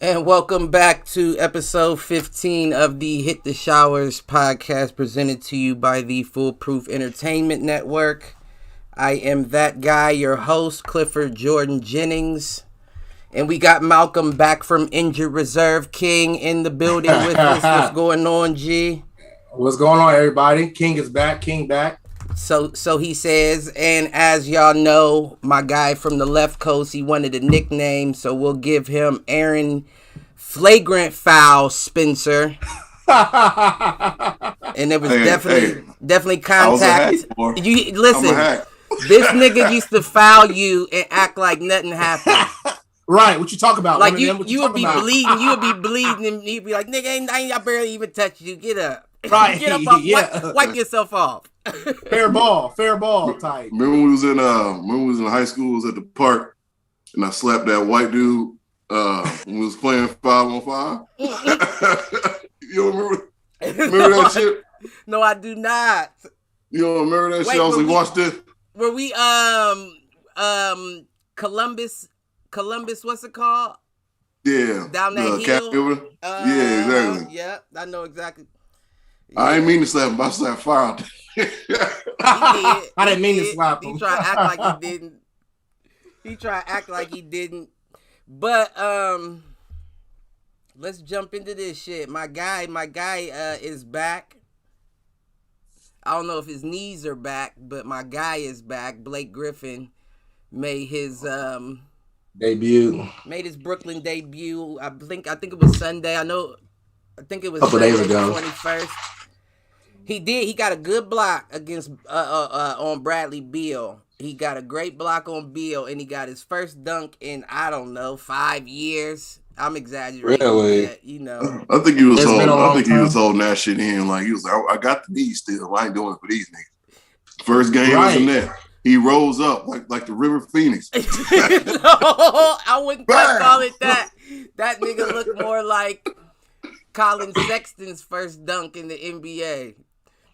And welcome back to episode 15 of the Hit the Showers podcast presented to you by the Foolproof Entertainment Network. I am that guy, your host, Clifford Jordan Jennings. And we got Malcolm back from injured reserve. King in the building with us. What's going on, G? What's going on, everybody? King is back. King back. So he says, and as y'all know, my guy from the left coast, he wanted a nickname, so we'll give him Aaron Flagrant Foul Spencer. And there was definitely contact. You listen, this nigga used to foul you and act like nothing happened. Right, what you talk about? Like you would be bleeding, and he'd be like, "Nigga, I barely even touched you. Get up, right? Get up, wipe yourself off." fair ball type. Remember when we was in high school? Was at the park, and I slapped that white dude when we was playing 5-on-5. You don't remember that shit? No, I do not. You don't remember that shit? I was like, watch this. Were we Columbus? What's it called? Yeah, down that hill. Yeah, exactly. Yeah, I know exactly. Yeah. I didn't mean to slap him. I slapped fire. I didn't mean to slap him. He tried to act like he didn't. But let's jump into this shit. My guy is back. I don't know if his knees are back, but my guy is back. Blake Griffin made his debut. Made his Brooklyn debut. I think it was Sunday. I think it was a couple days ago. 21st. He did. He got a good block against on Bradley Beal. He got a great block on Beal, and he got his first dunk in 5 years. I'm exaggerating. Really? That, you know. I think he was holding that shit in. Like he was like, I got the knees still. I ain't doing it for these niggas. First game was in there. He rose up like the River Phoenix. No, I wouldn't call it that. That nigga looked more like Colin Sexton's first dunk in the NBA.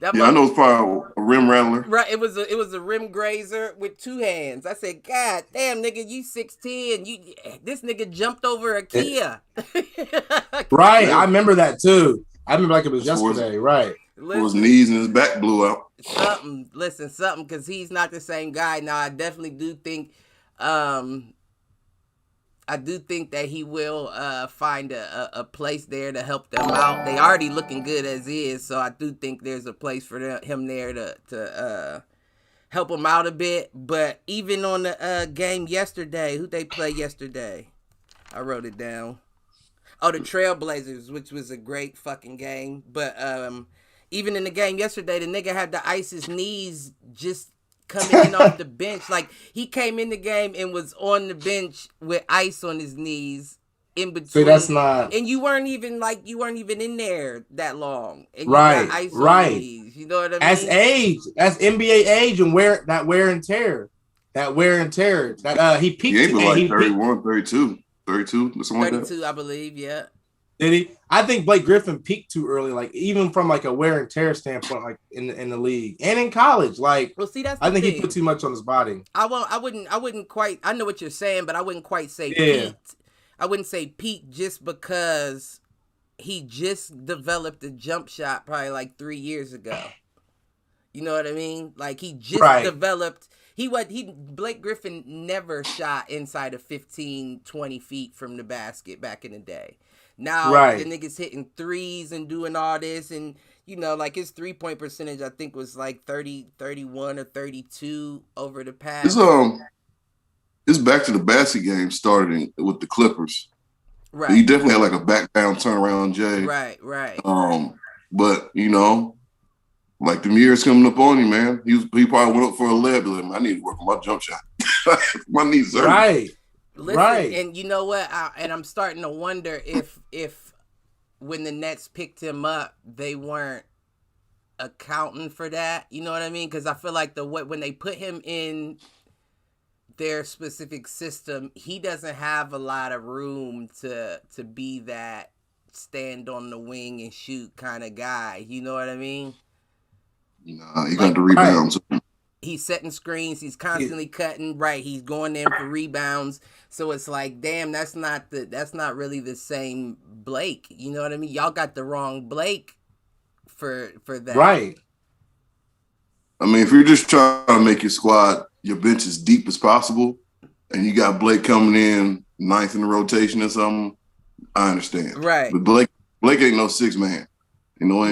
I know it's probably a rim rattler. Right, it was a rim grazer with two hands. I said, God damn, nigga, you 6'10". This nigga jumped over a Kia. Right, I remember that too. I remember like it was yesterday, right. His knees and his back blew out. Something, because he's not the same guy. Now, I definitely do think, that he will find a place there to help them out. They already looking good as is, so I do think there's a place for him there to help him out a bit. But even on the game yesterday, who they play yesterday? I wrote it down. Oh, the Trailblazers, which was a great fucking game. But even in the game yesterday, the nigga had to ice his knees just coming in off the bench. Like, he came in the game and was on the bench with ice on his knees in between. See, that's not... And you weren't even in there that long. And you right, got ice right. on your knees. You know what I mean? That's age. That's NBA age and wear and tear. That wear and tear. That he peaked. He ain't been like 31, 32, something like that. 32, I believe, yeah. Did he? I think Blake Griffin peaked too early, like even from like a wear and tear standpoint, like in the league and in college. Like, well, see, that's I think thing. he put too much on his body. I wouldn't quite. I know what you're saying, but I wouldn't quite say peaked. I wouldn't say peaked just because he just developed a jump shot probably like 3 years ago. You know what I mean? Like he just developed. Blake Griffin never shot inside of 15, 20 feet from the basket back in the day. Now the nigga's hitting threes and doing all this, and you know, like his 3-point percentage I think was like 31 or 32 over the past. His back to the basket game started with the Clippers. Right. He definitely had like a back down turnaround Jay. Right. But you know, like the years coming up on him, man. He probably went up for a leg. Like, I need to work on my jump shot. My knees hurt. Right. Listen, and you know what? I'm starting to wonder if when the Nets picked him up, they weren't accounting for that. You know what I mean? Because I feel like when they put him in their specific system, he doesn't have a lot of room to be that stand on the wing and shoot kind of guy. You know what I mean? Nah, he got to rebound. he's setting screens, he's constantly cutting, right? He's going in for rebounds. So it's like, damn, that's not really the same Blake. You know what I mean? Y'all got the wrong Blake for that. Right. I mean, if you're just trying to make your squad, your bench as deep as possible, and you got Blake coming in ninth in the rotation or something, I understand. Right. But Blake ain't no 6-man. You know,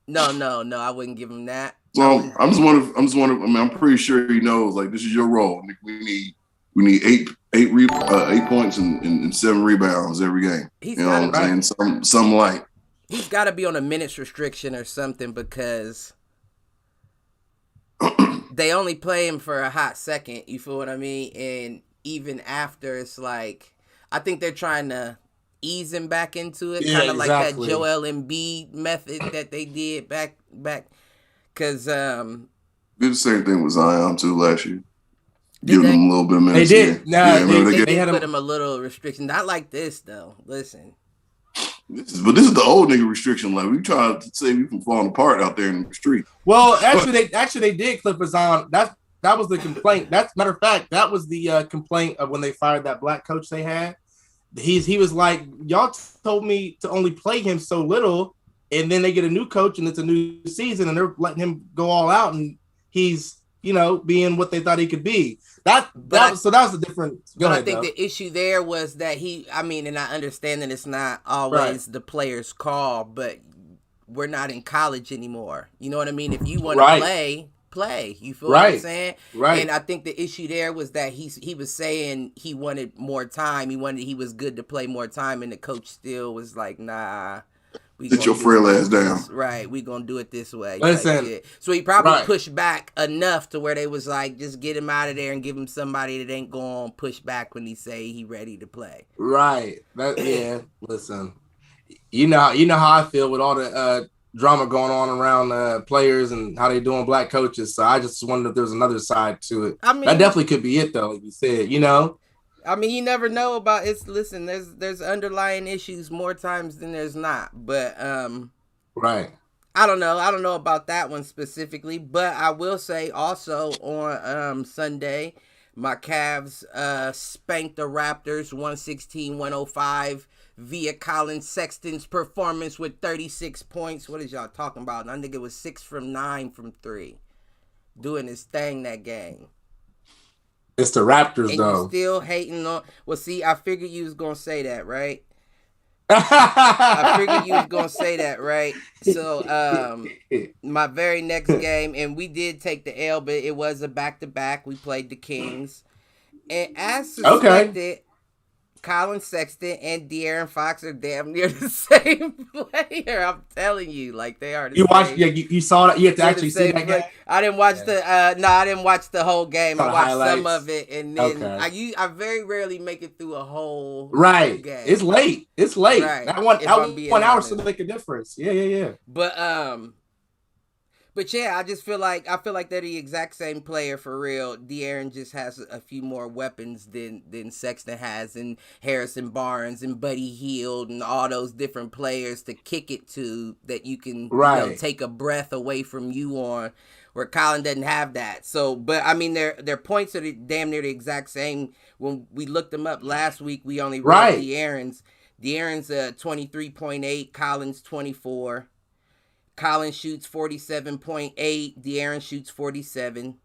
No. I wouldn't give him that. So I'm just wondering. I mean, I'm pretty sure he knows. Like, this is your role. We need eight points and 7 rebounds every game. You know what I'm saying? Some light. He's got to be on a minutes restriction or something because they only play him for a hot second. You feel what I mean? And even after, it's like I think they're trying to ease him back into it, kind of like that Joel Embiid method that they did back. Because did the same thing with Zion too last year. Give him a little bit of minutes. They did. They had put him a little restriction. Not like this though. Listen. This is the old nigga restriction. Like, we try to save you from falling apart out there in the street. Well, actually, they did clip us on. That was the complaint. That's matter of fact, that was the complaint of when they fired that black coach they had. He was like, y'all told me to only play him so little, and then they get a new coach and it's a new season and they're letting him go all out and he's, being what they thought he could be. So that was the difference. I think the issue there was that and I understand that it's not always the player's call, but we're not in college anymore. You know what I mean? If you want to play. You feel what I'm saying? Right. And I think the issue there was that he was saying he wanted more time. He was good to play more time, and the coach still was like, nah. Sit your frail ass down. Right, we gonna do it this way. Listen, so he probably pushed back enough to where they was like, just get him out of there and give him somebody that ain't gonna push back when he say he ready to play. Right. Listen, you know how I feel with all the drama going on around players and how they doing black coaches. So I just wondered if there's another side to it. I mean, that definitely could be it though, like you said. I mean, you never know about it. Listen, there's underlying issues more times than there's not. But right. I don't know about that one specifically. But I will say also on Sunday, my Cavs spanked the Raptors 116-105 via Colin Sexton's performance with 36 points. What is y'all talking about? I think it was 6 from 9 from 3, doing his thing that game. It's the Raptors, and though. You still hating on? Well, see, I figured you was gonna say that, right? I figured you was gonna say that, right? So, my very next game, and we did take the L, but it was a back-to-back. We played the Kings, and as suspected, Colin Sexton and De'Aaron Fox are damn near the same player. I'm telling you, like they are. You saw that. You have to actually see that game. I didn't watch I didn't watch the whole game. I watched some of it, and then I very rarely make it through a whole game. It's late. Right. That 1 hour should make a difference. Yeah. But yeah, I just feel like they're the exact same player for real. De'Aaron just has a few more weapons than Sexton has, and Harrison Barnes and Buddy Hield and all those different players to kick it to that you can take a breath away from you on, where Colin doesn't have that. So, but I mean, their points are damn near the exact same. When we looked them up last week, we only read De'Aaron's 23.8, Colin's 24. Colin shoots 47.8. De'Aaron shoots 47.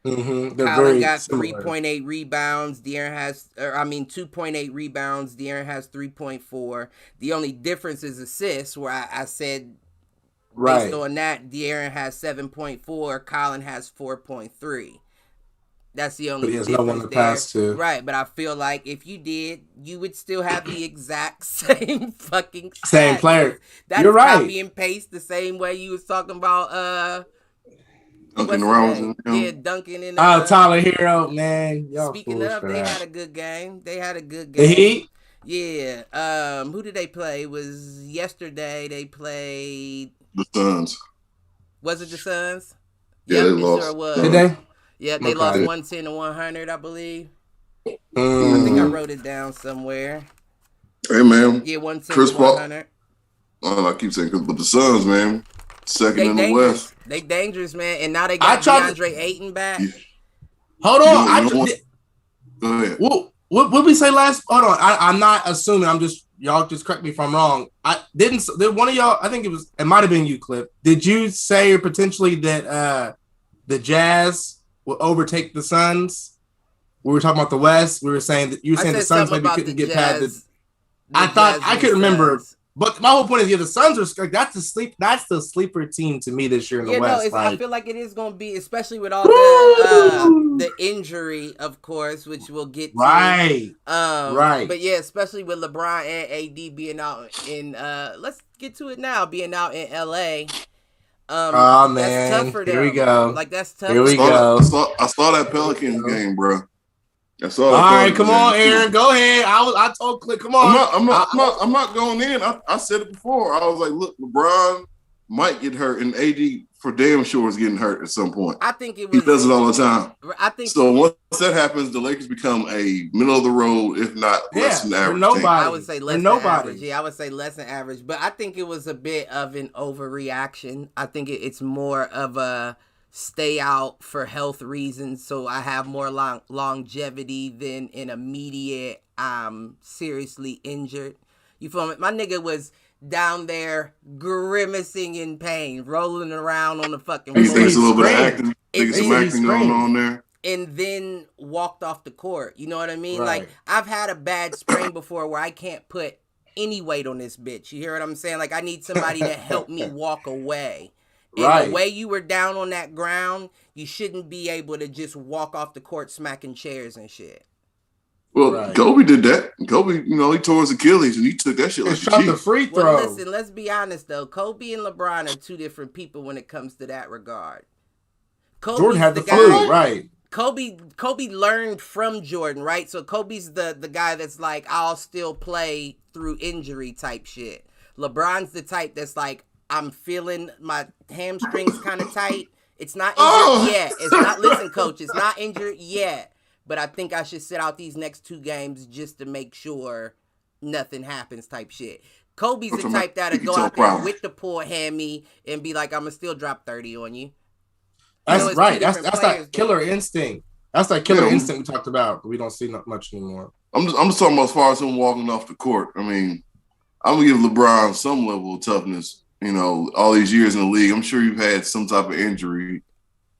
Mm-hmm. Colin got 3.8 rebounds. De'Aaron has, 2.8 rebounds. De'Aaron has 3.4. The only difference is assists, where I said, based on that, De'Aaron has 7.4. Colin has 4.3. That's the only difference. But he has no one to pass to. Right, but I feel like if you did, you would still have the exact same fucking same player. That's You're right. Copy and paste the same way you was talking about Duncan Robinson. Yeah, Duncan and Tyler Hero, man. Speaking of, they had a good game. The Heat? Yeah. Who did they play? It was yesterday they played the Suns. Was it the Suns? Yeah, they lost. Sure was. Did they? Yeah, they lost 110-100, I believe. I think I wrote it down somewhere. Hey, man. Yeah, 110-100. I keep saying, but the Suns, man, Second They in the dangerous. West. They dangerous, man. And now they got DeAndre Ayton back. Yeah. Hold on. Go ahead. What did we say last? Hold on. I'm not assuming. I'm just y'all. Just correct me if I'm wrong. Did one of y'all? I think it might have been you, Clip. Did you say potentially that the Jazz will overtake the Suns? We were talking about the West. We were saying that you were saying the Suns maybe couldn't get past the. I thought I couldn't remember. But my whole point is, the Suns are that's the sleeper team to me this year in the West. I feel like it is going to be, especially with all the injury, of course, which we'll get to. Right. But yeah, especially with LeBron and AD being out in let's get to it now, being out in LA. Oh man, that's tough for them. Here we go. Like that's tough. Here we go. I saw that Pelicans game, bro. All right, come on, Aaron. Go ahead. I told Click, come on. I'm not going in. I said it before. I was like, look, LeBron might get hurt, and AD for damn sure is getting hurt at some point. I think it was. He does it all the time. I think so. Once that happens, the Lakers become a middle of the road, if not less than average. Nobody. I would say less than average. Yeah, I would say less than average. But I think it was a bit of an overreaction. I think it's more of a stay out for health reasons, so I have more longevity than an immediate seriously injured. You feel me? My nigga was down there grimacing in pain, rolling around on the fucking floor. There's a little bit of acting, some acting going on there. And then walked off the court. You know what I mean? Right. Like, I've had a bad sprain before where I can't put any weight on this bitch. You hear what I'm saying? Like, I need somebody to help me walk away. And the way you were down on that ground, you shouldn't be able to just walk off the court smacking chairs and shit. Well, Kobe did that. Kobe, he tore his Achilles and he took that shit like shot the free throw. Well, listen, let's be honest though. Kobe and LeBron are two different people when it comes to that regard. Jordan had the flu, right? Kobe learned from Jordan, right? So Kobe's the guy that's like, I'll still play through injury type shit. LeBron's the type that's like, I'm feeling my hamstrings kind of tight. It's not injured yet. It's not, listen, coach, it's not injured yet. But I think I should sit out these next 2 games just to make sure nothing happens type shit. Kobe's the type that'll go out there with the poor hammy and be like, I'm going to still drop 30 on you. That's right. That's that killer instinct. That's that killer instinct we talked about, but we don't see much anymore. I'm just talking about as far as him walking off the court. I mean, I'm going to give LeBron some level of toughness. All these years in the league, I'm sure you've had some type of injury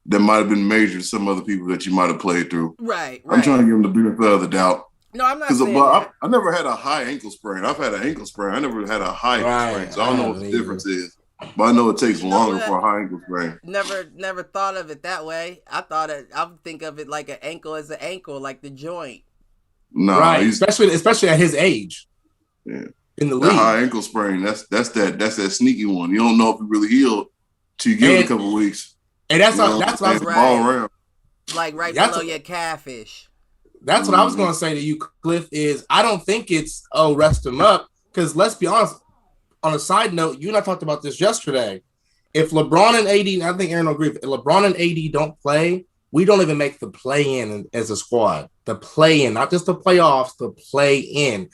that might have been major to some other people that you might have played through. Right. I'm trying to give him the benefit of the doubt. No, I'm not saying that. I never had a high ankle sprain. I've had an ankle sprain. I never had a high ankle sprain. So I don't know what the difference is. But I know it takes longer for a high ankle sprain. Never thought of it that way. I would think of it like an ankle as an ankle, like the joint. No, right. Especially at his age. Yeah. In the league. High ankle sprain. That's that sneaky one. You don't know if it really healed till you give it a couple of weeks. And that's what I was around. Like below your calfish. That's what I was going to say to you, Cliff, is I don't think it's, rest him up. Because let's be honest, on a side note, you and I talked about this yesterday. If LeBron and AD, and I think Aaron will agree, if LeBron and AD don't play, we don't even make the play-in as a squad. The play-in, not just the playoffs, the play-in.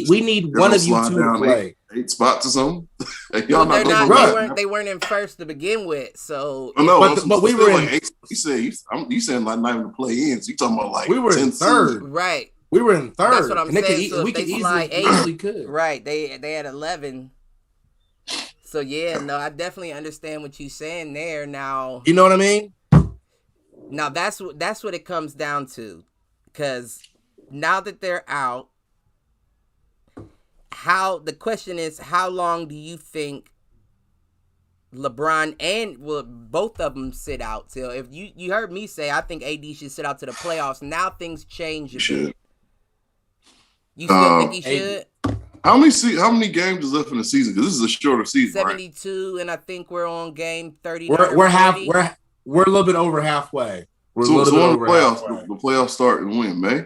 We need one of you two to play. 8 spots or something. They weren't in first to begin with, so. But we were in. Like 8, you said like not even to play in. So you talking about like we were in third, right? We were in third. That's what I'm saying. So we could easily could. Right? They had 11. So yeah, no, I definitely understand what you're saying there. Now, you know what I mean? Now that's what it comes down to, because now that they're out. The question is, how long do you think LeBron and both of them sit out till? If you heard me say, I think AD should sit out to the playoffs. Now things change a bit. You still think he should? How many games is left in the season? Because this is a shorter season, 72, right? And I think we're on game 30. We're a little bit over halfway. The playoffs start in when, May?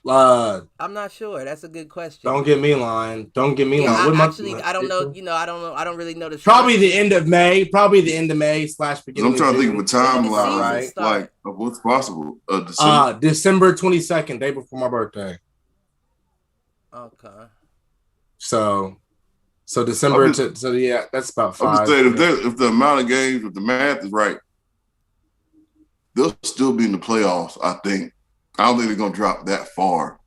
I'm not sure. That's a good question. Don't get me lying. I don't know. I don't really know the. Probably the end of May. Probably the end of May / beginning. I'm trying to think of a timeline, right? Like of what's possible. December 22nd, day before my birthday. Okay. So So December that's about 5. I'm just saying if the amount of games, if the math is right, they'll still be in the playoffs. I think. I don't think they're gonna drop that far.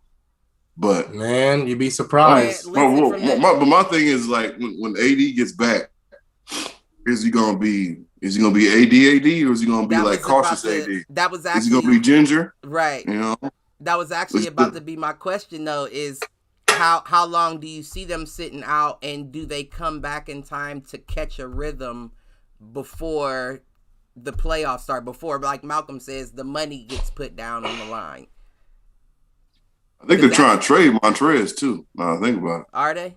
But man, you'd be surprised. But my thing is like when AD gets back, is he gonna be AD or is he gonna be like cautious AD? That was actually, is he gonna be ginger? Right. You know? That was actually about to be my question though, is how long do you see them sitting out, and do they come back in time to catch a rhythm before the playoffs start, before, like Malcolm says, the money gets put down on the line? I think they're trying to trade Montrez too. Now I think about it. Are they?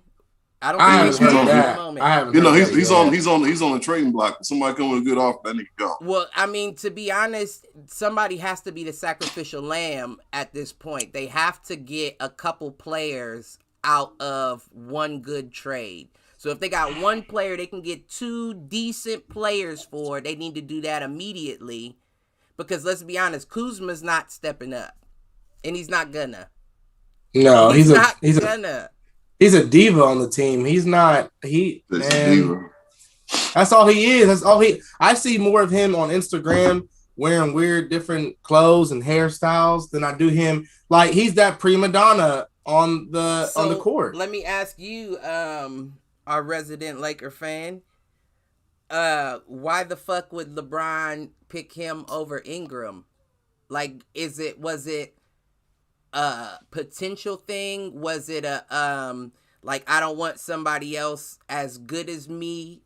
I don't think he's on that. I haven't. He's on the trading block. Somebody come with a good offer, that nigga go. Well, I mean, to be honest, somebody has to be the sacrificial lamb at this point. They have to get a couple players out of one good trade. So if they got one player they can get 2 decent players for, they need to do that immediately. Because let's be honest, Kuzma's not stepping up. And he's not gonna. No, he's not a gonna. He's a diva on the team. He's not. That's all he is. That's all he. I see more of him on Instagram wearing weird, different clothes and hairstyles than I do him. Like he's that prima donna on the court. Let me ask you, our resident Laker fan, why the fuck would LeBron pick him over Ingram? Like, was it a potential thing? Was it a like, I don't want somebody else as good as me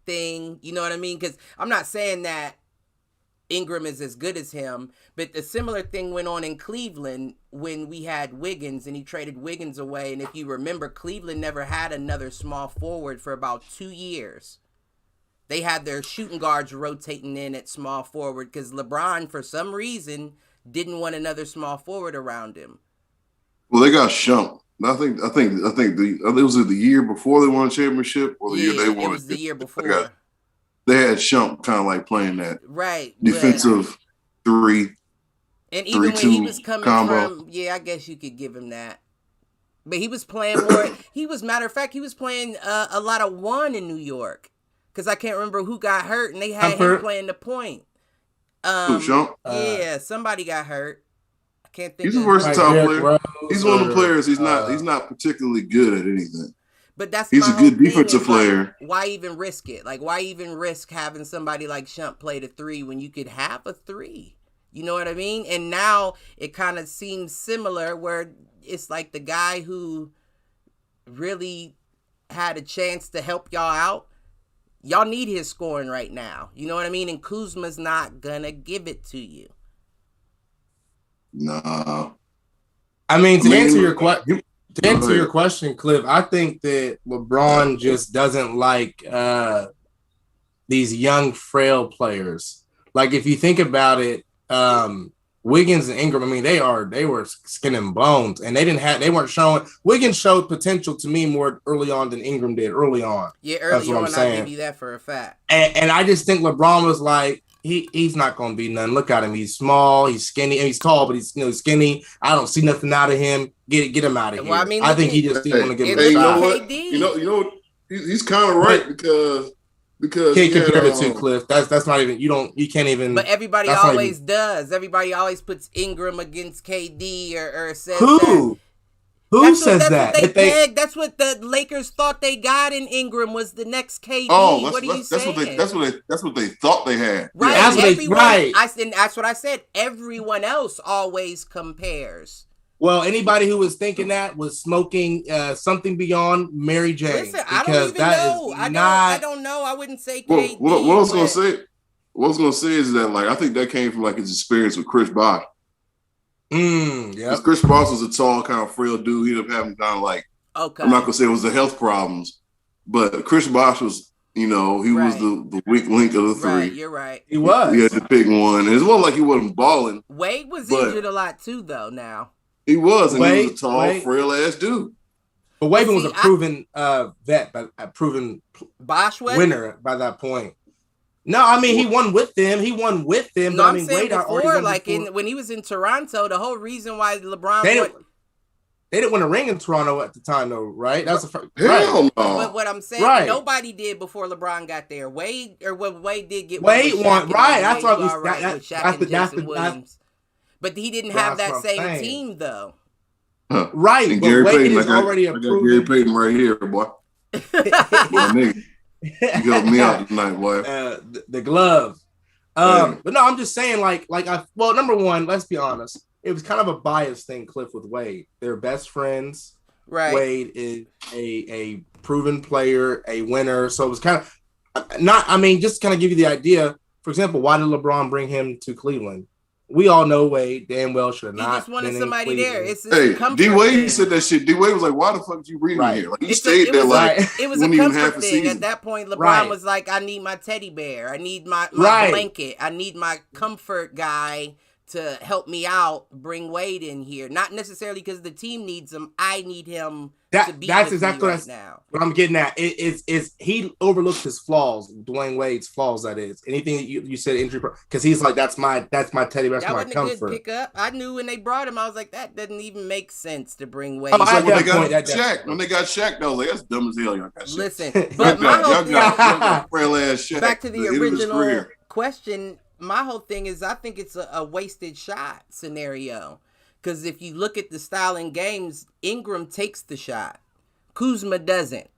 thing? You know what I mean? Because I'm not saying that Ingram is as good as him, but the similar thing went on in Cleveland when we had Wiggins and he traded Wiggins away. And if you remember, Cleveland never had another small forward for about 2 years. They had their shooting guards rotating in at small forward because LeBron, for some reason, didn't want another small forward around him. Well, they got Shump. I think it was the year before they won a championship, or the year they won. It was the year before. They had Shump kind of like playing that defensive 3. And even when he was coming from, I guess you could give him that. But he was playing more. Matter of fact, he was playing a lot of 1 in New York. Because I can't remember who got hurt, and they had him playing the point. Shump? Yeah, somebody got hurt. I can't think. He's a versatile player. He's one of the players. He's not particularly good at anything. But he's a good defensive player. Like, why even risk it? Like, why even risk having somebody like Shump play the 3 when you could have a 3? You know what I mean? And now it kind of seems similar, where it's like the guy who really had a chance to help y'all out. Y'all need his scoring right now. You know what I mean? And Kuzma's not gonna give it to you. Nah. I mean, to answer your question, Cliff, I think that LeBron just doesn't like these young, frail players. Like, if you think about it, Wiggins and Ingram, I mean, they were skin and bones, and they weren't showing. Wiggins showed potential to me more early on than Ingram did early on. Yeah, early on, I give you that for a fact. And I just think LeBron was like, he's not going to be nothing. Look at him. He's small, he's skinny, and he's tall, but he's skinny. I don't see nothing out of him. Get him out of here. Well, I mean, I think he just didn't want to give him a shot. You know, he's kind of right because can't compare the two, Cliff. That's not even you can't even. But everybody always does. Everybody always puts Ingram against KD or says who? That. Who says that? That's what the Lakers thought they got in Ingram was the next KD. Oh, what are you saying? That's what they thought they had. Right. Right. That's what I said. Everyone else always compares. Well, anybody who was thinking that was smoking something beyond Mary Jane. Listen, I don't even know. I don't know. I wouldn't say KD. What I was gonna say is that, like, I think that came from like his experience with Chris Bosh. Yeah. Because Chris Bosh was a tall, kind of frail dude. He ended up having kind of like, I'm not gonna say it was the health problems, but Chris Bosh was, he was the weak link of the 3. Right, you're right. He was. He had to pick one, and it wasn't like he wasn't balling. Wade was injured a lot too, though. Now. He was, and he was a tall, frail ass dude. But Wade was a proven vet, but a proven winner by that point. No, I mean, he won with them. No, I'm saying Wade before, like when he was in Toronto, the whole reason why LeBron They didn't win a ring in Toronto at the time, though, right? That's the first. Hell no. But what I'm saying, nobody did before LeBron got there. Wade did get Wade won, right? That's what was right with Shaq and Jason Williams. But he didn't have that same team, though. Huh. Right. And but Gary Wade Payton, is already I got Gary Payton right here, boy. Nigga. You helped me out tonight, boy. The glove. But no, I'm just saying, well, number one, let's be honest. It was kind of a biased thing, Cliff, with Wade. They're best friends. Right. Wade is a proven player, a winner. So it was kind of just kind of give you the idea. For example, why did LeBron bring him to Cleveland? We all know Wade damn well should have not. He just wanted somebody there. It's D Wade said that shit. D Wade was like, "Why the fuck did you bring me here?" Like, he stayed there it was a comfort thing. At that point, LeBron was like, "I need my teddy bear. I need my blanket. I need my comfort guy to help me out. Bring Wade in here. Not necessarily because the team needs him. I need him to be that's with exactly me right now." What I'm getting at is he overlooks his flaws, Dwayne Wade's flaws. That is anything that you said injury because he's like that's my teddy bear, that's my comfort. That wasn't a good pickup. I knew when they brought him, I was like, that doesn't even make sense to bring Wade. When they got Shaq, I was like, that's dumb as hell. Y'all got Shaq. Listen, but my whole thing, Shaq, back to the original question. My whole thing is I think it's a wasted shot scenario. Because if you look at the style in games, Ingram takes the shot. Kuzma doesn't.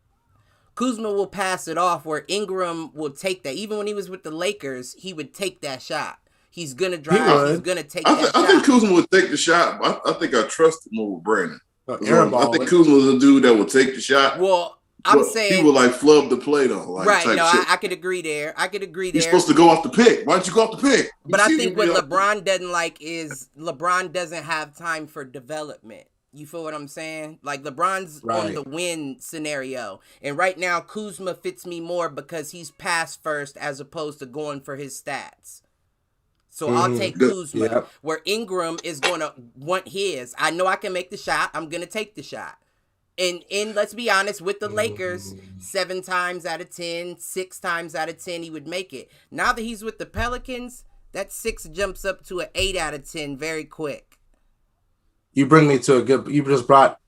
Kuzma will pass it off where Ingram will take that. Even when he was with the Lakers, he would take that shot. He's going to drive. He's going to take that shot. I think Kuzma would take the shot. I think I trust him over Brandon. I think Kuzma was a dude that would take the shot. Well, I'm saying he would like flub the play though. Right. No, I could agree there. You're supposed to go off the pick. Why don't you go off the pick? But I think what LeBron doesn't like is LeBron doesn't have time for development. You feel what I'm saying? Like LeBron's on the win scenario. And right now Kuzma fits me more because he's pass first as opposed to going for his stats. So I'll take Kuzma where Ingram is going to want his. I know I can make the shot. I'm going to take the shot. And let's be honest, with the Lakers, 7 times out of 10, 6 times out of 10, he would make it. Now that he's with the Pelicans, that 6 jumps up to an 8 out of 10 very quick. You bring me to you just brought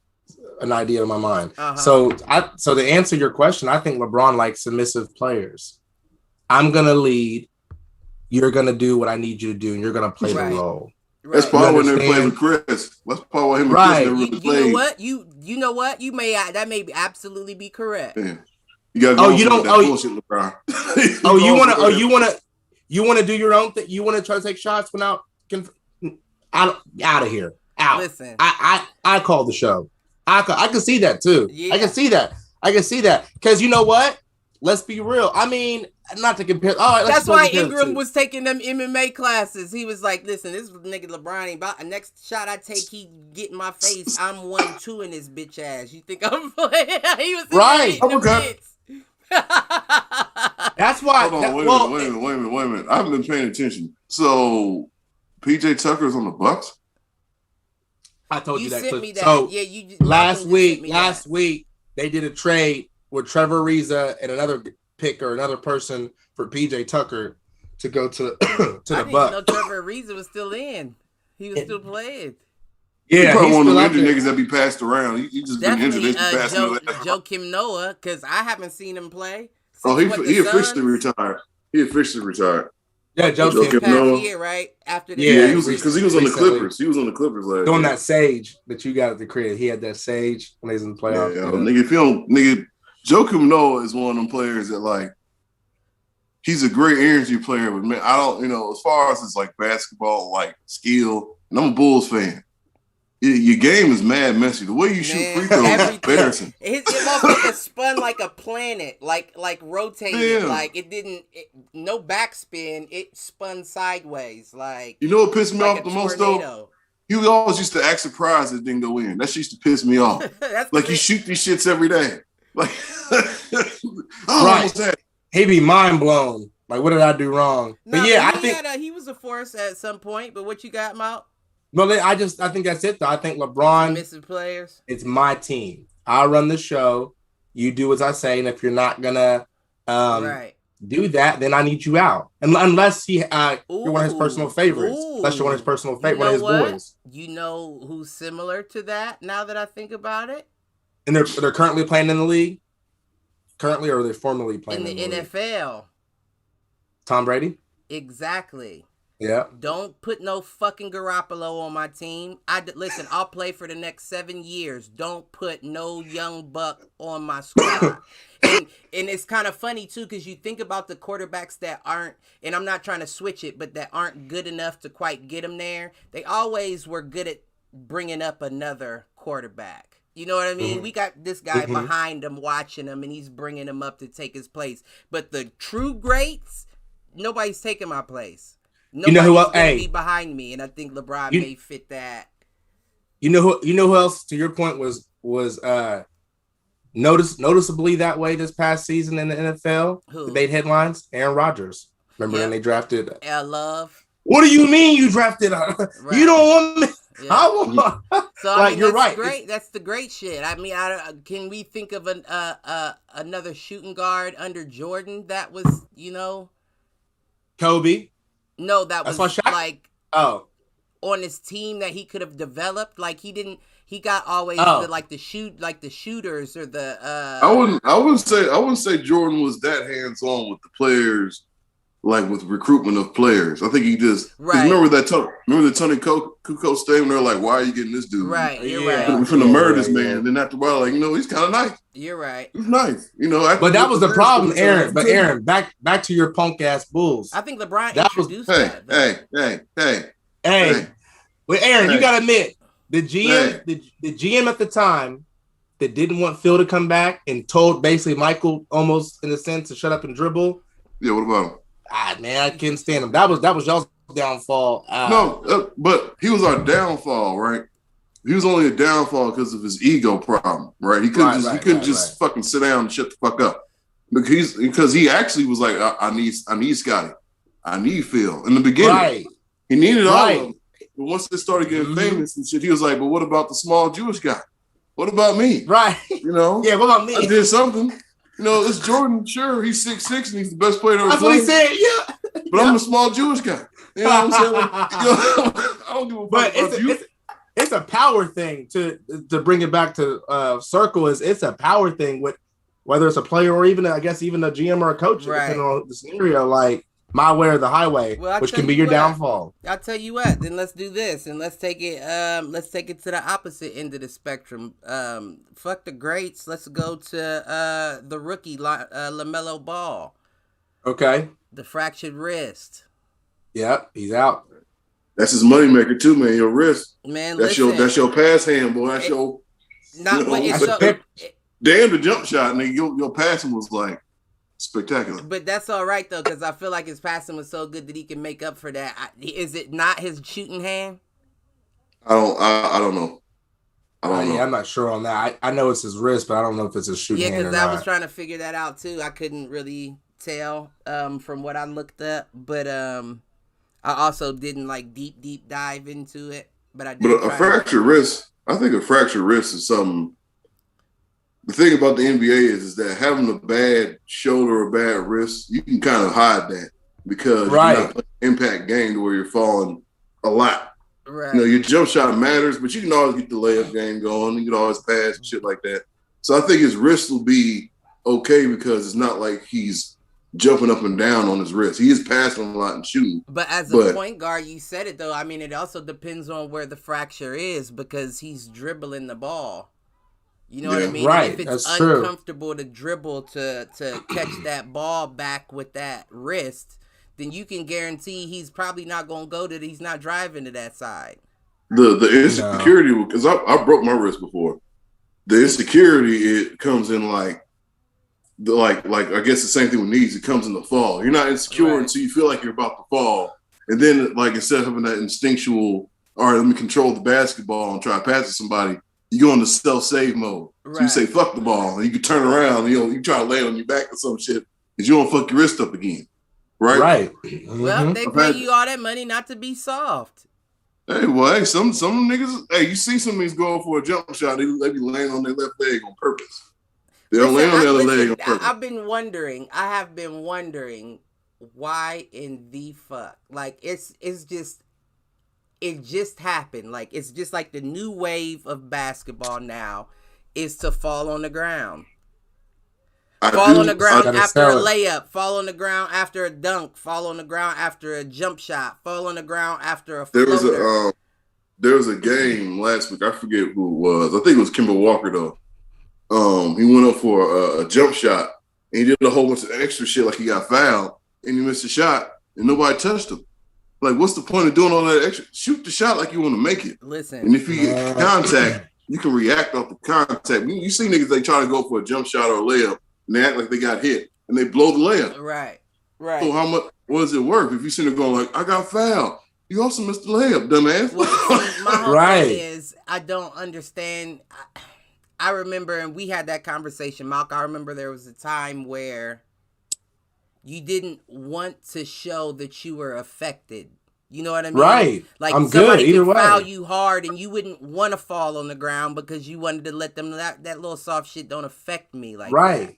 an idea to my mind. Uh-huh. So to answer your question, I think LeBron likes submissive players. I'm going to lead. You're going to do what I need you to do, and you're going to play the role. Right. That's probably when they're playing with Chris. That's probably why him and Chris never really played. You know what? You know what? That may absolutely be correct. Yeah. You got bullshit, LeBron. You want to do your own thing? You want to try to take shots without out of here. Out. Listen, I call the show. I can see that too. Yeah. I can see that because you know what? Let's be real. I mean, not to compare. That's why Ingram was taking them MMA classes. He was like, "Listen, this nigga LeBron ain't about. Next shot I take, he get in my face. I'm 1-2 in his bitch ass. You think I'm playing?" He was right. Okay. That's why. Hold on. Wait a minute. I haven't been paying attention. So, PJ Tucker's on the Bucks. I told you that. Sent me that. So yeah, you last week they did a trade with Trevor Ariza and another pick or another person for PJ Tucker to go to the Bucks. I didn't know Trevor Ariza was still in. He was still playing. Yeah, he's probably one of the injured niggas that be passed around. He just been injured. Joakim Noah, because I haven't seen him play. He officially retired. Yeah, Joakim Noah. Year, right? After he was because he was on the Clippers. He was on the Clippers last doing that sage that you got at the crib. He had that sage when he was in the playoffs. Nigga, Joakim Noah is one of them players that like he's a great energy player, but man, I don't, as far as it's like basketball, like skill, and I'm a Bulls fan. Your game is mad messy. The way you shoot free throws is embarrassing. His motherfucker spun like a planet, like rotated, like it didn't. No backspin. It spun sideways, like. You know what pissed me off the most though? You always used to act surprised it didn't go in. That shit used to piss me off. Like you shoot these shits every day. Like, right. He be mind blown. Like, what did I do wrong? No, but yeah, I think he was a force at some point. But what you got, Mount? No, I think that's it though. I think LeBron missing players. It's my team. I run the show. You do as I say, and if you're not gonna do that, then I need you out. Unless you're one of his personal favorites. Unless you're one of his personal favorites, one of his boys. You know who's similar to that? Now that I think about it, and they're currently playing in the league. Currently, or are they formerly playing in the NFL? League? Tom Brady. Exactly. Yeah. Don't put no fucking Garoppolo on my team. Listen, I'll play for the next 7 years. Don't put no young buck on my squad. and it's kind of funny too, because you think about the quarterbacks that aren't, and I'm not trying to switch it, but that aren't good enough to quite get them there. They always were good at bringing up another quarterback. You know what I mean? We got this guy behind him watching him, and he's bringing him up to take his place. But the true greats, nobody's taking my place. Nobody's gonna be behind me, and I think LeBron may fit that. You know who else, to your point, was noticeably that way this past season in the NFL? Who? They made headlines. Aaron Rodgers. Remember when they drafted Love? What do you mean you drafted? Right. You don't want me. Yeah. I want. So I mean, you're right. Great. That's the great shit. I mean, can we think of another shooting guard under Jordan that was, Kobe? No, that was like on his team that he could have developed. Like he didn't. He got always the shooters or the. I wouldn't say Jordan was that hands on with the players, like with recruitment of players. I think he just remember the Tony Kukoc statement. They're like, "Why are you getting this dude?" Right, you're right. We're finna murder this man. Then after a while, like he's kind of nice. You're right. He's nice, But that was the problem, Aaron. But Aaron, back to your punk ass Bulls. I think LeBron introduced that. Hey. Well, Aaron, you gotta admit the GM, the GM at the time that didn't want Phil to come back and told basically Michael almost in a sense to shut up and dribble. Yeah, what about him? Man, I couldn't stand him. That was y'all's downfall. But he was our downfall, right? He was only a downfall because of his ego problem, right? He couldn't just fucking sit down and shut the fuck up because he actually was like, I need Scotty, I need Phil in the beginning. Right. He needed all of them. But once they started getting famous and shit, he was like, but what about the small Jewish guy? What about me? Right. Yeah, what about me? I did something. It's Jordan. Sure, he's 6'6" and he's the best player ever played. That's what he said. Yeah. But I'm a small Jewish guy. You know what I'm saying? Like, I don't give a fuck about you. It's a power thing to bring it back to circle. It's a power thing with whether it's a player or even I guess even a GM or a coach, depending on the scenario. Like my way or the highway, which can be your downfall. I'll tell you what. Then let's do this and let's take it. Let's take it to the opposite end of the spectrum. Fuck the greats. Let's go to the rookie LaMelo Ball. Okay. The fractured wrist. Yep, he's out. That's his moneymaker too, man. Your wrist. Man, that's your pass hand, boy. That's your. Damn, the jump shot, nigga. Your passing was like spectacular. But that's all right though, because I feel like his passing was so good that he can make up for that. Is it not his shooting hand? I don't know. I'm not sure on that. I know it's his wrist, but I don't know if it's his shooting hand. Yeah, because I was trying to figure that out too. I couldn't really tell from what I looked up, but I also didn't like deep dive into it. But I did. But a fractured wrist, I think a fractured wrist is something. The thing about the NBA is that having a bad shoulder or bad wrist, you can kind of hide that because you're not playing impact game to where you're falling a lot. Right. Your jump shot matters, but you can always get the layup game going. You can always pass and shit like that. So I think his wrist will be okay because it's not like he's jumping up and down on his wrist. He is passing a lot and shooting. But as a point guard, you said it though. I mean, it also depends on where the fracture is because he's dribbling the ball. You know what I mean? Right. If it's uncomfortable to dribble to catch that ball back with that wrist, then you can guarantee he's probably not going to go to. He's not driving to that side. The insecurity, because I broke my wrist before. The insecurity it comes in like I guess the same thing with knees. It comes in the fall. You're not insecure until you feel like you're about to fall, and then like instead of having that instinctual, all right, let me control the basketball and try to pass it to somebody. You go into self-save mode. Right. So you say, fuck the ball. And you can turn around, you try to lay on your back or some shit because you don't fuck your wrist up again. Right? Right. Well, they pay you all that money not to be soft. Hey, well, some niggas, you see some niggas going for a jump shot, they be laying on their left leg on purpose. They'll lay on the other leg. Listen, I've been wondering. I have been wondering why in the fuck. Like it's just it just happened. Like it's just like the new wave of basketball now is to fall on the ground. Fall on the ground after a layup. Fall on the ground after a dunk. Fall on the ground after a jump shot. Fall on the ground after a floater. There was a game last week. I forget who it was. I think it was Kemba Walker though. He went up for a jump shot and he did a whole bunch of extra shit like he got fouled and he missed a shot and nobody touched him. Like, what's the point of doing all that extra? Shoot the shot like you want to make it. Listen, and if you get contact, you can react off the contact. You see niggas, they try to go for a jump shot or a layup and they act like they got hit and they blow the layup. Right. So how much? What does it work if you see them going like, I got fouled? You also missed the layup, dumbass. Well, see, my whole thing is I don't understand. I remember, and we had that conversation, Malk. I remember there was a time where you didn't want to show that you were affected. You know what I mean? Right. Like I'm somebody good. could foul you hard and you wouldn't want to fall on the ground because you wanted to let them know that little soft shit don't affect me like that.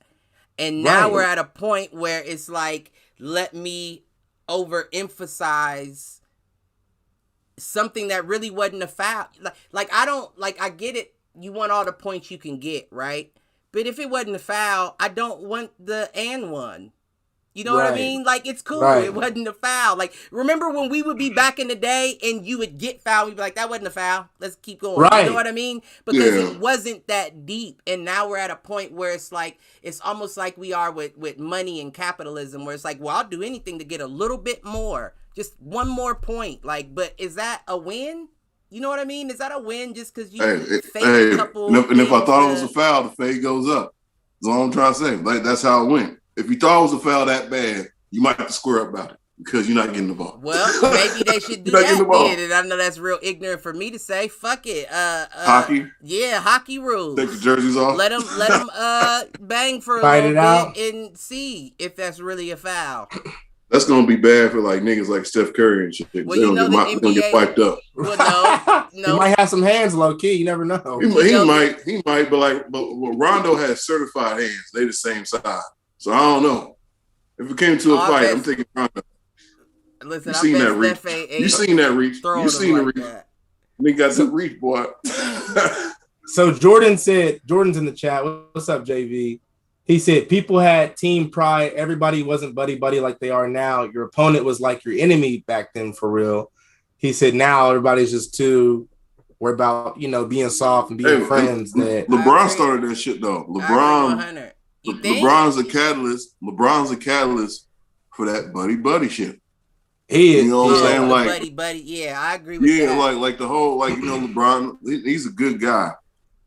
And now we're at a point where it's like, let me overemphasize something that really wasn't a foul. Like I get it. You want all the points you can get, right? But if it wasn't a foul, I don't want the and one. You know what I mean? Like, it's cool. It wasn't a foul. Like, remember when we would be back in the day and you would get fouled, we'd be like, that wasn't a foul. Let's keep going. Right. You know what I mean? Because it wasn't that deep. And now we're at a point where it's like, it's almost like we are with money and capitalism, where it's like, well, I'll do anything to get a little bit more. Just one more point. Like, but is that a win? You know what I mean? Is that a win just because you fake a couple? And if I thought it was a foul, the fade goes up. That's all I'm trying to say. Like, that's how it went. If you thought it was a foul that bad, you might have to square up about it because you're not getting the ball. Well, maybe they should do that then. And I know that's real ignorant for me to say. Fuck it. Hockey? Yeah, hockey rules. Take the jerseys off. Let them bang for a little bit and see if that's really a foul. That's gonna be bad for like niggas like Steph Curry and shit. Well, you know the NBA gonna get wiped up. Well, no. He might have some hands low key. You never know. He might, but Rondo has certified hands. They the same size, so I don't know. If it came to a fight, I'm taking Rondo. Listen, you seen that reach? You seen that reach? You seen the reach? Nigga got the reach, boy. So Jordan's in the chat. What's up, JV? He said, people had team pride. Everybody wasn't buddy-buddy like they are now. Your opponent was like your enemy back then, for real. He said, now everybody's just too worried about, being soft and being friends. LeBron started that shit, though. LeBron's a catalyst. LeBron's a catalyst for that buddy-buddy shit. He is. You know what I'm saying? Like, buddy. Yeah, I agree with that. Yeah, like the whole, LeBron, he's a good guy.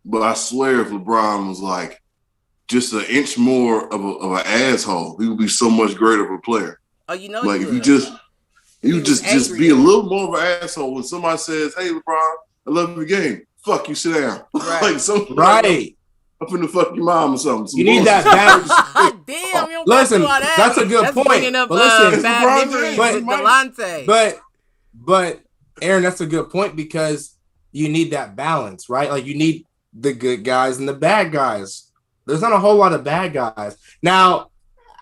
But I swear if LeBron was like, just an inch more of an asshole, he would be so much greater of a player. Oh, you know, like if you just be a little more of an asshole when somebody says, "Hey, LeBron, I love your game." Fuck you, sit down. Right. I'm finna fuck your mom or something. You need that balance. Damn, you don't listen, that. That's a good point. Up, but listen, bad memories with Delonte. But Aaron, that's a good point because you need that balance, right? Like you need the good guys and the bad guys. There's not a whole lot of bad guys. Now,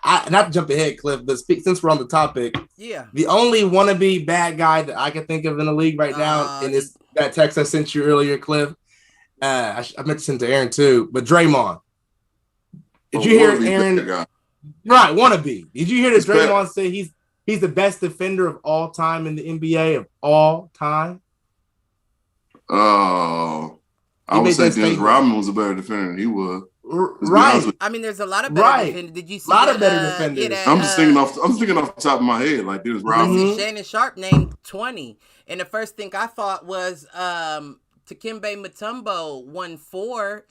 not to jump ahead, Cliff, but since we're on the topic, the only wannabe bad guy that I can think of in the league right now, and it's that text I sent you earlier, Cliff. I meant to send to Aaron too, but Draymond. Did you hear Aaron? Right, wannabe. Did you hear that Draymond say he's the best defender of all time in the NBA of all time? Oh, I would say Dennis Rodman was a better defender than he was. Right. I mean, there's a lot of better defenders. Did you see a lot of better defenders? I'm just thinking off the top of my head, like Dennis Rodman. Shannon Sharp named 20, and the first thing I thought was Dikembe Mutombo won 4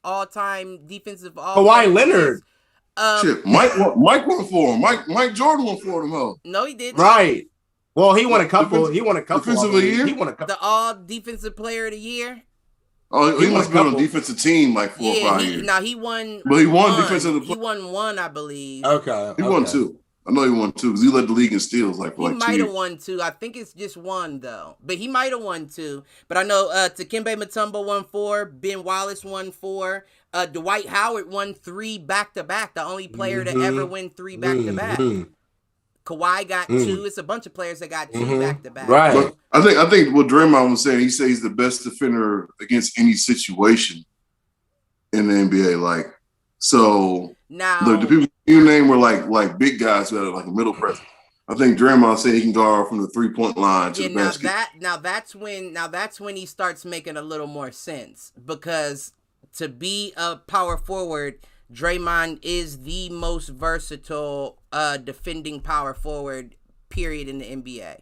all-time defensive Kawhi Leonard. Shit, Mike won 4. Mike Jordan won 4 of them all. No, he didn't. Right. Well, he won a couple. Defensive of the year. He won a couple. The all defensive player of the year. Oh, he must have been on a defensive team like 4 or 5 years. No, he won. But he won defensive. He won 1, I believe. Okay. He won 2. I know he won 2 because he led the league in steals for He like 2 might have years. won 2. I think it's just 1 though, but he might have won 2. But I know Dikembe Mutombo won 4. Ben Wallace won 4. Dwight Howard won 3 back to back. The only player to ever win 3 back to back. Kawhi got 2. It's a bunch of players that got 2 back to back. Right. But I think what Draymond was saying, he says he's the best defender against any situation in the NBA. Like, so Now the people you name were like big guys who had like a middle presence. I think Draymond said he can guard from the 3-point line to the basket. That's when he starts making a little more sense, because to be a power forward, Draymond is the most versatile defending power forward, period, in the NBA.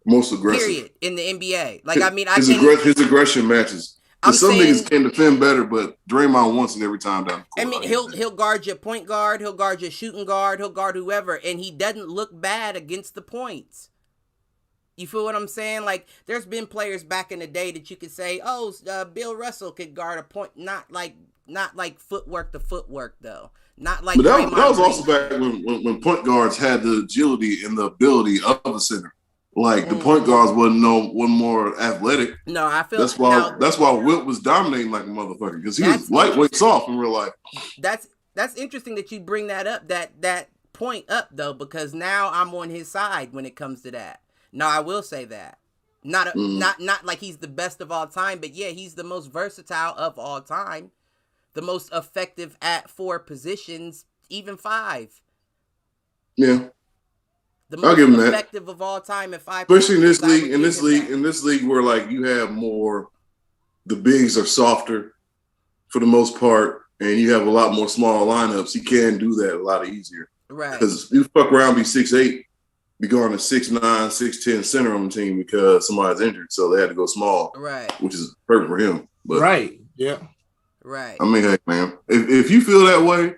Most aggressive. Period, in the NBA. His aggression matches. Some niggas can defend better, but Draymond wants it every time down the court. I mean, he'll guard your point guard, he'll guard your shooting guard, he'll guard whoever, and he doesn't look bad against the points. You feel what I'm saying? Like, there's been players back in the day that you could say, Bill Russell could guard a point, not like footwork to footwork though. Not like. But that was also back when point guards had the agility and the ability of the center. Like the point guards wasn't more athletic. No, I feel that's why Wilt was dominating like a motherfucker, because he was lightweight soft in real life. That's interesting that you bring that up, that point up though, because now I'm on his side when it comes to that. No, I will say that. Not like he's the best of all time, but yeah, he's the most versatile of all time. The most effective at 4 positions, even 5. Yeah. The most effective of all time at 5 Especially in this league where like you have more, the bigs are softer for the most part, and you have a lot more small lineups. You can do that a lot easier. Right. Because you fuck around, be 6'8", be going to 6'9", 6'10" center on the team because somebody's injured, so they had to go small. Right. Which is perfect for him. But right. Yeah. Right. I mean, heck, man, if you feel that way,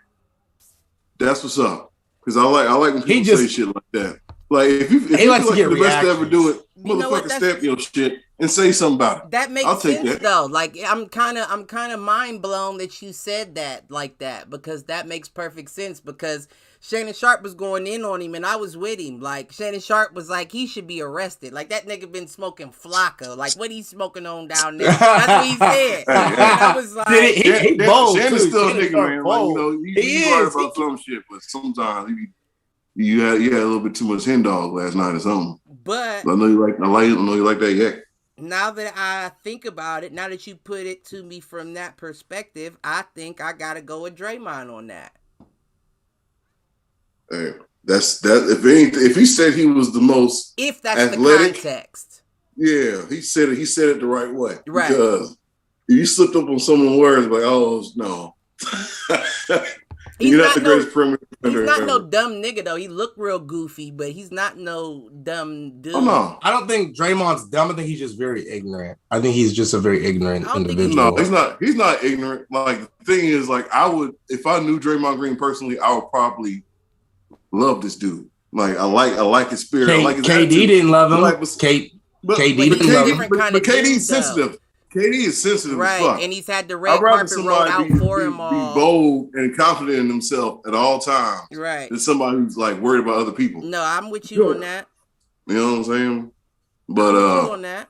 that's what's up. Because I like when people say shit like that. Like if you feel like the best to ever do it, motherfucker, stamp your shit and say something about it. That makes sense though. Like I'm kind of mind blown that you said that like that, because that makes perfect sense. Because Shannon Sharp was going in on him and I was with him. Like Shannon Sharp was like, he should be arrested. Like that nigga been smoking Flocka. Like what he's smoking on down there. That's what he said. And I was like, he bold. Shannon's still a nigga, man. Like, he is about some shit, but sometimes you had a little bit too much hen dog last night or something. But I know you like that yak. Now that I think about it, now that you put it to me from that perspective, I think I gotta go with Draymond on that. Hey, that's that. If he said he was the most, if that's athletic, the context, yeah, he said it the right way. Right. Because if you slipped up on someone's words, like, oh no. You're not the greatest perimeter defender. He's not no dumb nigga though. He looked real goofy, but he's not no dumb dude. Oh, no. I don't think Draymond's dumb. I think he's just very ignorant. I think he's just a very ignorant individual. No, he's not ignorant. Like the thing is, like if I knew Draymond Green personally, I would probably love this dude. Like I like his spirit. I like his KD attitude. didn't love him. KD didn't love him. But KD's sensitive. KD is sensitive as fuck. And he's had the red carpet rolled out for him all. Be bold and confident in himself at all times. Right. Than somebody who's like worried about other people. No, I'm with you on that. You know what I'm saying? But on that.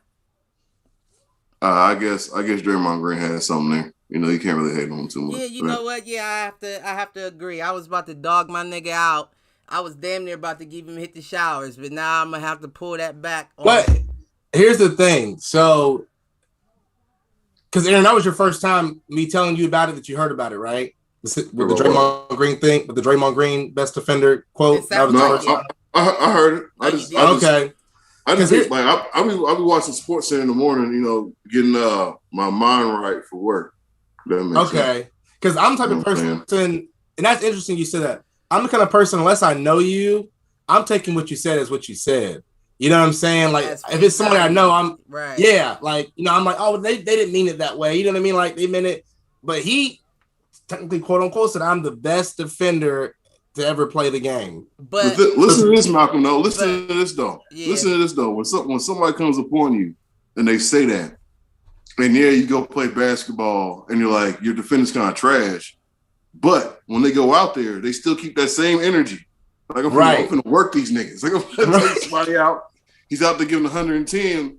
I guess Draymond Green has something there. You know, you can't really hate on him too much. Yeah, you know what? Yeah, I have to agree. I was about to dog my nigga out. I was damn near about to give him hit the showers, but now I'm gonna have to pull that back. But here's the thing. So, because Aaron, that was your first time me telling you about it, that you heard about it, right? With the Draymond Green thing, with the Draymond Green best defender quote. I heard it. I just think, like I'll be watching Sports Center in the morning, you know, getting my mind right for work. Okay, because I'm the type of person, and that's interesting you said that. I'm the kind of person, unless I know you, I'm taking what you said as what you said. You know what I'm saying? Like, if it's somebody I know, I'm right. Yeah, like, you know, I'm like, oh, they didn't mean it that way. You know what I mean? Like, they meant it. But he technically, quote unquote, said I'm the best defender to ever play the game. But listen to this, Malcolm. No, listen to this though. Yeah. Listen to this though. When somebody comes upon you and they say that, and you go play basketball, and you're like, your defender's kind of trash. But when they go out there, they still keep that same energy. Like, I'm finna work these niggas. Like, I'm finna take somebody out. He's out there giving 110.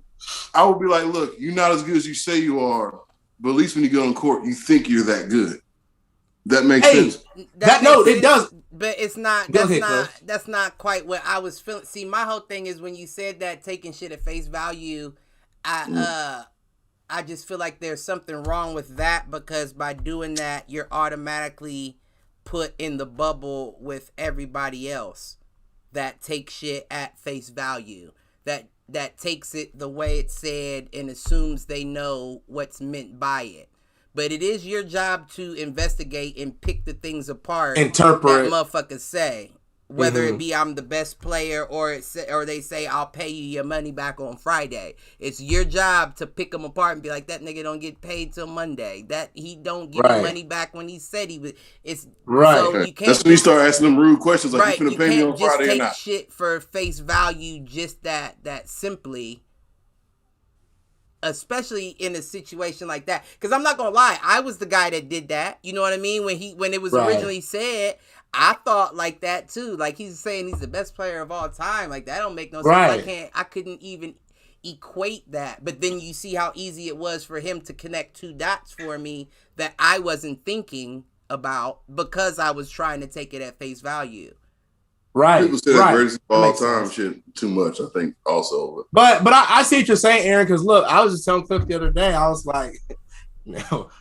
I would be like, look, you're not as good as you say you are, but at least when you go on court, you think you're that good. That makes sense. It does. But it's not. That's not quite what I was feeling. See, my whole thing is when you said that taking shit at face value, I just feel like there's something wrong with that, because by doing that, you're automatically put in the bubble with everybody else that takes shit at face value. That takes it the way it's said and assumes they know what's meant by it. But it is your job to investigate and pick the things apart. Interpret. That motherfuckers say. Whether it be I'm the best player or they say I'll pay you your money back on Friday. It's your job to pick them apart and be like, that nigga don't get paid till Monday. That he don't get the money back when he said he would. It's right. So you can't. That's when you start asking them rude questions like, you finna pay me on Friday or not? You can't just take shit for face value just that simply. Especially in a situation like that, because I'm not gonna lie, I was the guy that did that. You know what I mean? When it was originally said, I thought like that too. Like, he's saying he's the best player of all time. Like, that don't make no sense. I couldn't even equate that. But then you see how easy it was for him to connect two dots for me that I wasn't thinking about because I was trying to take it at face value. Right. People say that greatest of all time shit too much, I think, also. But I see what you're saying, Aaron, because look, I was just telling Cliff the other day, I was like,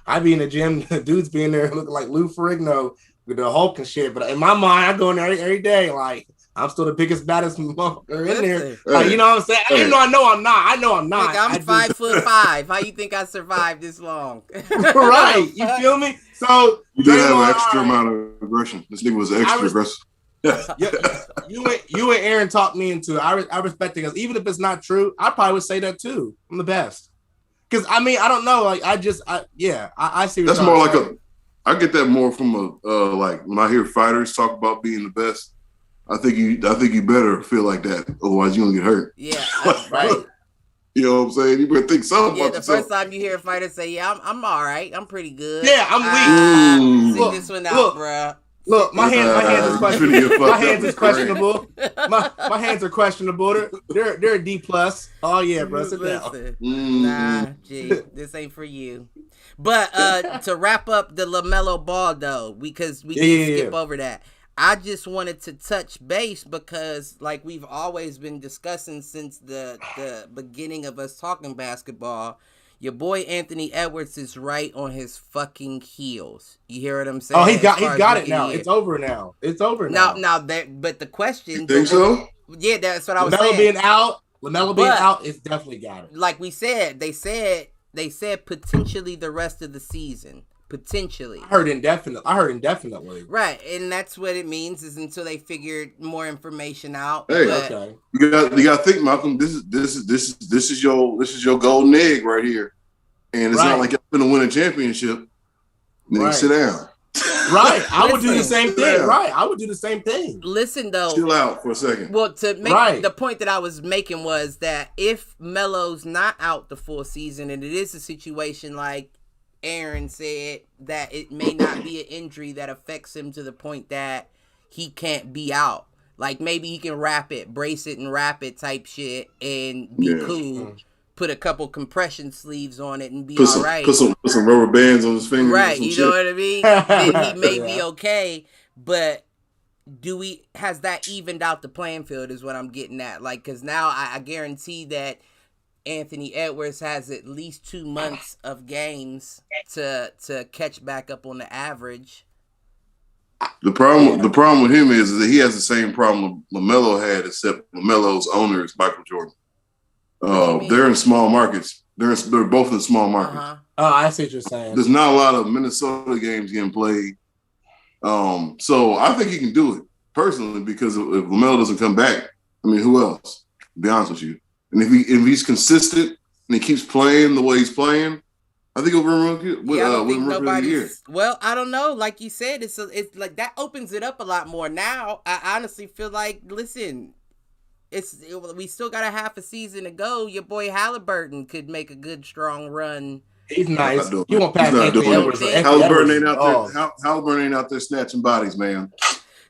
I be in the gym, dudes be in there looking like Lou Ferrigno with the Hulk and shit. But in my mind, I go in there every day, like, I'm still the biggest, baddest motherfucker in there. Like, you know what I'm saying? Even though I know I'm not. Nigga, I'm 5'5". How you think I survived this long? Right. You feel me? So you did have an extra amount of aggression. This nigga was extra aggressive. You and Aaron talked me into it. I respect it, because even if it's not true, I probably would say that too. I'm the best. Because I mean, I don't know. Like, I see. That's more like I get that more from like when I hear fighters talk about being the best. I think you better feel like that, otherwise you're gonna get hurt. Yeah, right. You know what I'm saying? You better think something. Yeah, the first time you hear a fighter say, "Yeah, I'm all right. I'm pretty good." Yeah, I'm weak. Sit this one out, bruh. Look, my hands is questionable. My hands is questionable. My hands are questionable. They're a D+. Oh yeah, bro. Sit down. Nah, G, this ain't for you. But to wrap up the LaMelo Ball though, because we can skip over that. I just wanted to touch base because, like we've always been discussing since the beginning of us talking basketball, your boy Anthony Edwards is right on his fucking heels. You hear what I'm saying? Oh, he got it now. It's over now. But the question. You think so? Yeah, that's what I was LaMelo saying. LaMelo being out, it's definitely got it. Like we said, they said potentially the rest of the season. Potentially. I heard indefinitely. Right, and that's what it means, is until they figured more information out. Hey, okay. You got to think, Malcolm. This is your golden egg right here, and it's not like you're gonna win a championship. Nigga, sit down. Right, I would do the same thing. Right, I would do the same thing. Listen though, chill out for a second. Well, to make the point that I was making was that if Melo's not out the full season, and it is a situation like Aaron said, that it may not be an injury that affects him to the point that he can't be out. Like, maybe he can brace it and wrap it type shit and be cool. Put a couple compression sleeves on it and be all right. Put some rubber bands on his fingers. Right, you know what I mean? Then he may be okay, but has that evened out the playing field is what I'm getting at. Like, because now I guarantee that Anthony Edwards has at least 2 months of games to catch back up on the average. The problem with him is that he has the same problem LaMelo had, except LaMelo's owner is Michael Jordan. They're in small markets. They're both in small markets. Uh-huh. Oh, I see what you're saying. There's not a lot of Minnesota games getting played. So I think he can do it personally, because if LaMelo doesn't come back, I mean, who else? To be honest with you. And if he's consistent and he keeps playing the way he's playing, I think he'll win Rookie of the Year. Well, I don't know. Like you said, it's like that opens it up a lot more. Now, I honestly feel like, listen, we still got a half a season to go. Your boy Halliburton could make a good strong run He's nice. doing You it. won't pass He's not Anthony doing Edwards. it. Anthony Edwards Halliburton ain't is out dog. there. Halliburton ain't out there snatching bodies, man.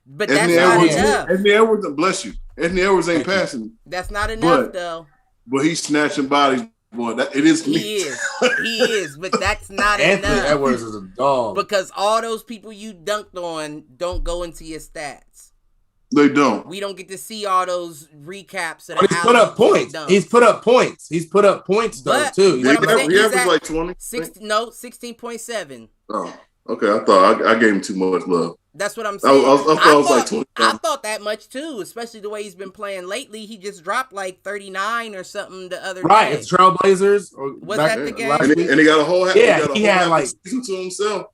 But Anthony that's not Edwards, enough. Anthony Edwards, bless you. Anthony Edwards ain't Thank you. passing, That's not enough, But- though. but he's snatching bodies. Boy, it is. He is, but that's not Anthony enough. Edwards is a dog. Because all those people you dunked on don't go into your stats. They don't. We don't get to see all those recaps of But the he's put up points. dunks. He's put up points. He's put up points though But- too. What I'm saying He is averaged that like 20. 16.7. Oh, okay. I thought I gave him too much love. That's what I'm I saying. thought it was like 20. I thought that much too, especially the way he's been playing lately. He just dropped like 39 or something the other Right, day. it's Trailblazers. Was that the game? And he got a whole half. Yeah, he had like season to himself.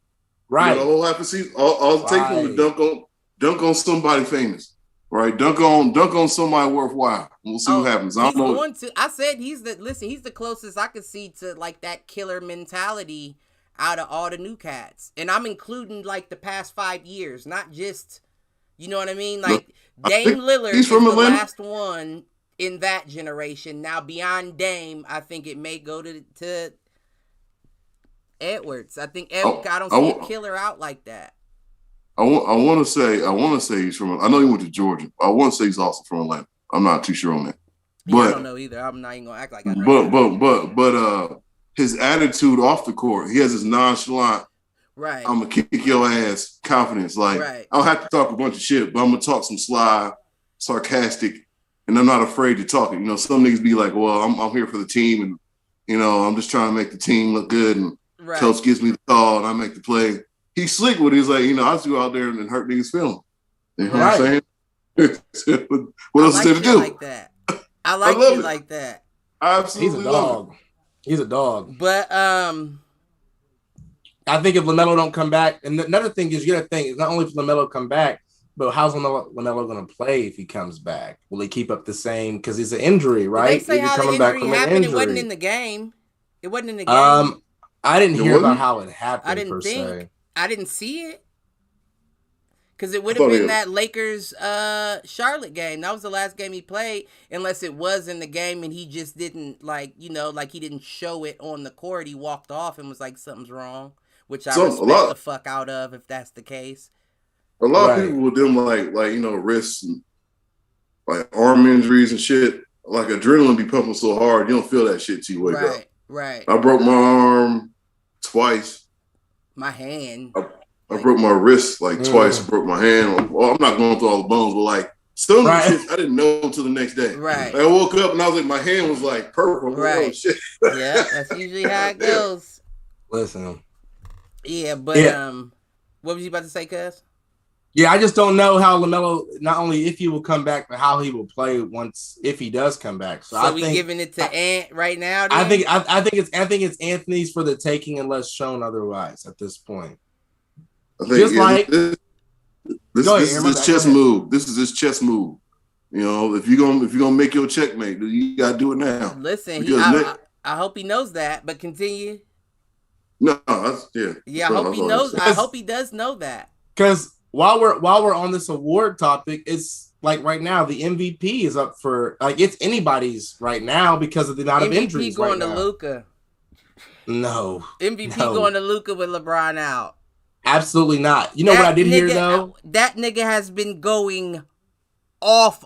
right. He got a whole half a season. All it takes him to dunk on somebody famous. Right, dunk on somebody worthwhile. We'll see what happens. I don't know. Going to. I said he's the closest I could see to like that killer mentality out of all the new cats, and I'm including like the past 5 years, not just, you know what I mean. Like Dame Lillard is the last one in that generation. Now beyond Dame, I think it may go to Edwards. I think I don't see a killer out like that. I want to say he's from. I know he went to Georgia. I want to say he's also from Atlanta. I'm not too sure on that. But I don't know either. I'm not even gonna act like I know. But his attitude off the court, he has this nonchalant. Right. I'm gonna kick your ass confidence. Like I don't have to talk a bunch of shit, but I'm gonna talk some sly, sarcastic, and I'm not afraid to talk it. You know, some niggas be like, well, I'm here for the team, and you know, I'm just trying to make the team look good, and coach gives me the call, and I make the play. He's slick with it. He's like, you know, I just go out there and hurt niggas' feelings. You know what I'm saying? What else is there to do? Like that. I like you like that. I absolutely He's a dog. He's a dog. But I think if LaMelo don't come back, and another thing is, you got to think, it's not only if LaMelo come back, but how's LaMelo going to play if he comes back? Will he keep up the same? Because he's an injury, right? They say how the injury happened. It wasn't in the game. It wasn't in the game. I didn't hear about how it happened. I didn't see it. Because it would have been that Lakers Charlotte game. That was the last game he played, unless it was in the game and he just didn't like he didn't show it on the court. He walked off and was like, something's wrong, which I respect the fuck out of if that's the case. A lot of people with them like you know, wrists and like arm injuries and shit, like adrenaline be pumping so hard, you don't feel that shit till you wake up. Right. I broke my arm twice. My hand. I broke my wrist like twice. Broke my hand. Well, I'm not going through all the bones, but like some of the shit I didn't know until the next day. Right. Like, I woke up and I was like, my hand was like purple. Right. Oh, shit. Yeah, that's usually how it goes. Listen. Yeah, but what was you about to say, Cuz? Yeah, I just don't know how LaMelo, not only if he will come back, but how he will play if he does come back. So I we think, giving it to Ant right now. Then? I think it's Anthony's for the taking unless shown otherwise at this point. I think this is his chess move. This is his chess move. You know, if you're gonna make your checkmate, you gotta do it now. Listen, I hope he knows that. But continue. No, yeah. I hope he knows. I hope he does know that. Because while we're on this award topic, it's like right now the MVP is up for it's anybody's right now because of the amount of injuries. MVP going to Luka. No. MVP going to Luka with LeBron out. Absolutely not. You know what I did hear though? That nigga has been going off.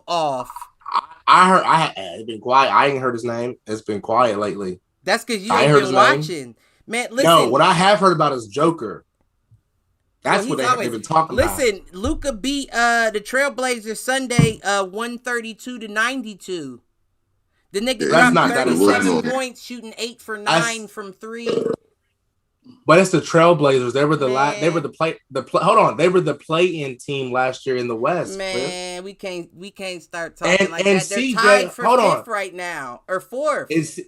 I heard. It's been quiet. I ain't heard his name. It's been quiet lately. That's because you ain't been watching, man. Listen. No, what I have heard about is Joker. That's what they've been talking about. Listen, Luka beat the Trailblazers Sunday 132-92. The nigga dropped 37 points, shooting 8 for 9 from 3. But it's the Trailblazers. They were They were hold on. They were the play-in team last year in the West. Man, we can't start talking like and that. They're CJ, tied for 5th right now, or 4th.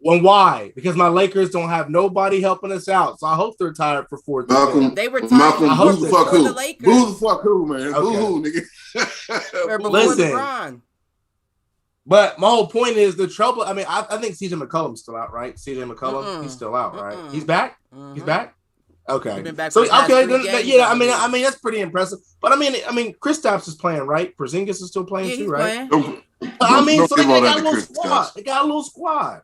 Why? Because my Lakers don't have nobody helping us out. So I hope they're tied for 4th. Malcolm, they were tied Malcolm, before the Lakers. Boo the fuck who, man? Okay. Boo nigga. Listen. LeBron. But my whole point is the trouble. I mean, I think CJ McCollum's still out, right? CJ McCollum, he's still out, right? He's back. He's back. Okay. He's been back so okay, yeah. I mean that's pretty impressive. But I mean, Kristaps is playing, right? Porzingis is still playing too, right? Don't I mean, so they got all that a to little Kristaps. squad. They got a little squad.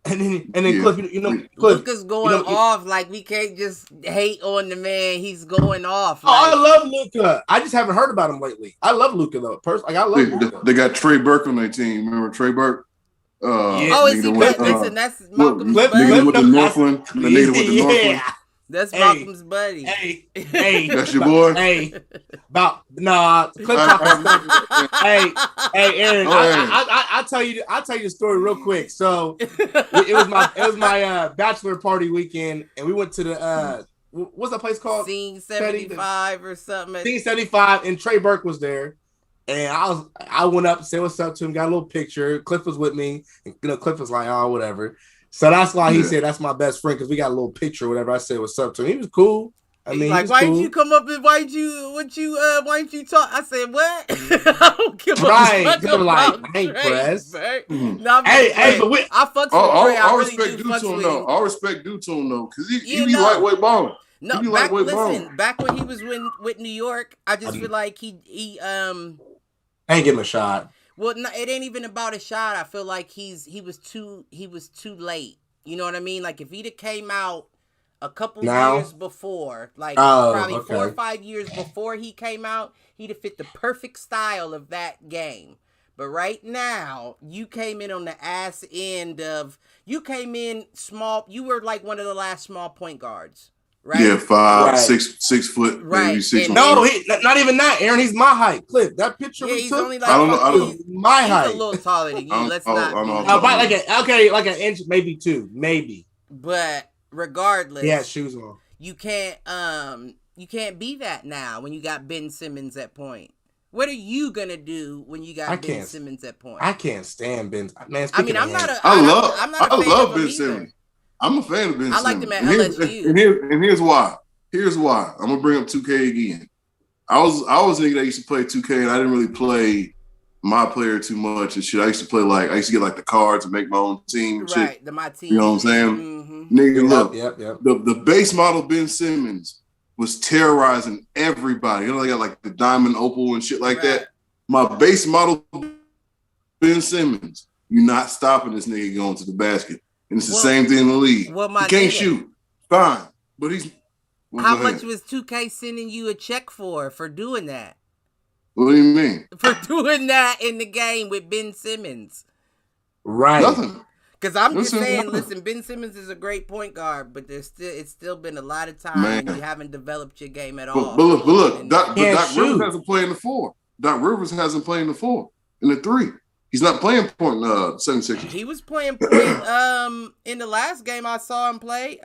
And then Cliff, Cliff, Luka's going off. Like, we can't just hate on the man. He's going off. Like, I love Luka. I just haven't heard about him lately. I love Luka though. Personally, I love Luka. They got Trey Burke on their team. Remember Trey Burke? Is he? Listen, that's Malcolm's buddy. Nigga with the Northland. The native with the Northland. That's Malcolm's buddy. Hey, that's your boy. Hey, hey, Aaron. I'll tell you the story real quick. So it was my bachelor party weekend, and we went to the what's that place called? Scene 75 or something. Scene 75, and Trey Burke was there. And I went up, said what's up to him, got a little picture. Cliff was with me, and Cliff was like, oh, whatever. So that's why he said that's my best friend, because we got a little picture or whatever. I said what's up to him. He was cool. I mean, like, why didn't you come up and why didn't you talk? I said, what? I don't give a fuck. Like, I ain't pressed. No, hey, but I fucks with Trey. I really do fucks with him. All respect due to him though, because he be lightweight balling. No, back when he was with New York, I just feel like he I ain't give him a shot. Well, no, it ain't even about a shot. I feel like he was too late. You know what I mean? Like, if he'd have came out a couple years before, like probably 4 or 5 years before he came out, he'd have fit the perfect style of that game. But right now, you came in on the ass end of, you came in small. You were like one of the last small point guards. Right? Yeah, 5, 6 foot, right? Maybe 6. No, not even that, Aaron. He's my height. Cliff, that picture we he's took. Only like, I don't know. My height. He's a little taller than you. Let's not. Like an inch, maybe 2, maybe. But regardless, he has shoes on. You can't be that now when you got Ben Simmons at point. What are you gonna do when you got Ben Simmons at point? I can't stand Ben. Man, I mean, I'm not I love Ben Simmons. I'm a fan of Ben Simmons. I like the man. LSU. And here's why. I'm gonna bring up 2K again. I was a nigga that used to play 2K, and I didn't really play my player too much and shit. I used to get like the cards and make my own team. And right, shit. My team. You know what I'm saying? Mm-hmm. Nigga, look. The base model Ben Simmons was terrorizing everybody. You know, they got like the diamond opal and shit like that. My base model Ben Simmons, you're not stopping this nigga going to the basket. And it's the same thing in the league. He can't shoot. Fine. But he's... How much was 2K sending you a check for doing that? What do you mean? For doing that in the game with Ben Simmons. Right. Nothing. Because I'm just saying, listen, Ben Simmons is a great point guard, but it's still been a lot of time when you haven't developed your game at all. But look, Doc Rivers hasn't played in the 4. Doc Rivers hasn't played in the 4. In the 3. He's not playing point 76. He was playing point in the last game I saw him play.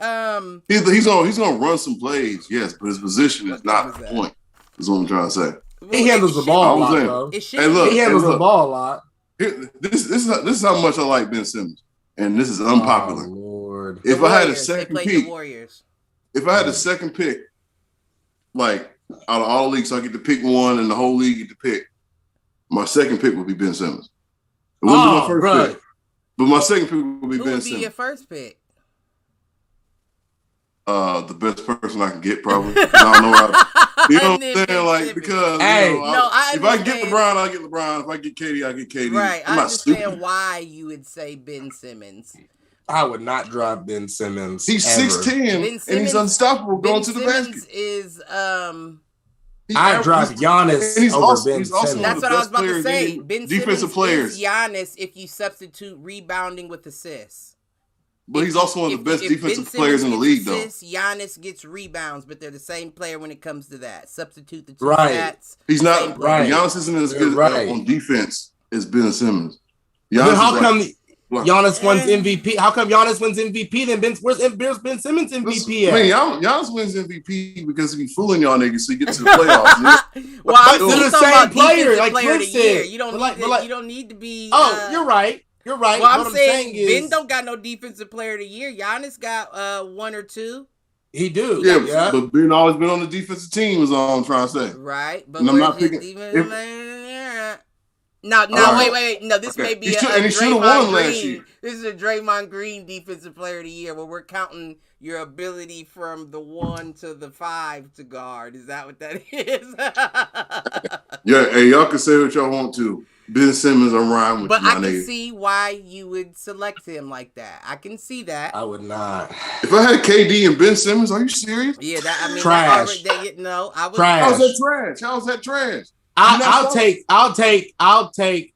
He's gonna run some plays, yes, but his position is not the point. Is what I'm trying to say. He handles the ball a lot, though. He handles the ball a lot. This is how much I like Ben Simmons, and this is unpopular. Oh, Lord. If I had a second pick, if I had a second pick, like out of all the leagues, so I get to pick one, and the whole league get to pick. My second pick would be Ben Simmons. It wouldn't be my first pick, but my second pick would be Ben Simmons. Who would be your first pick? The best person I can get, probably. I don't know how. You know what I'm saying? Like, because if I get LeBron, I get LeBron. If I get KD, I get KD. Right. I understand why you would say Ben Simmons. I would not drop Ben Simmons. He's 6'10", and he's unstoppable going to the basket. Is I drop Giannis over Ben Simmons. That's what I was about to say. Ben Simmons is Giannis if you substitute rebounding with assists. But he's also one of the best defensive players in the league, though. Giannis gets rebounds, but they're the same player when it comes to that. Substitute the two stats. He's not right. Giannis isn't as good on defense as Ben Simmons. How come Giannis wins MVP? How come Giannis wins MVP? Then where's Ben Simmons MVP at? Man, Giannis wins MVP because he be fooling y'all niggas so you get to the playoffs. Well, I'm the same player. Like player of the said. year. You don't need to be. You're right. You're right. Well, I'm saying Ben don't got no defensive player of the year. Giannis got 1 or 2. He do. Yeah, but Ben always been on the defensive team is all I'm trying to say. Right. But I'm not picking. Wait. No, this may be and he should have won last year. This is a Draymond Green defensive player of the year where we're counting your ability from the 1 to the 5 to guard. Is that what that is? Yeah, hey, y'all can say what y'all want to. Ben Simmons, I'm riding with But you, my I can nigga. see why you would select him like that. I can see that. I would not. If I had KD and Ben Simmons, are you serious? Yeah, that I mean, Trash. I would. Trash. How's that trash? How's that trash? I'll take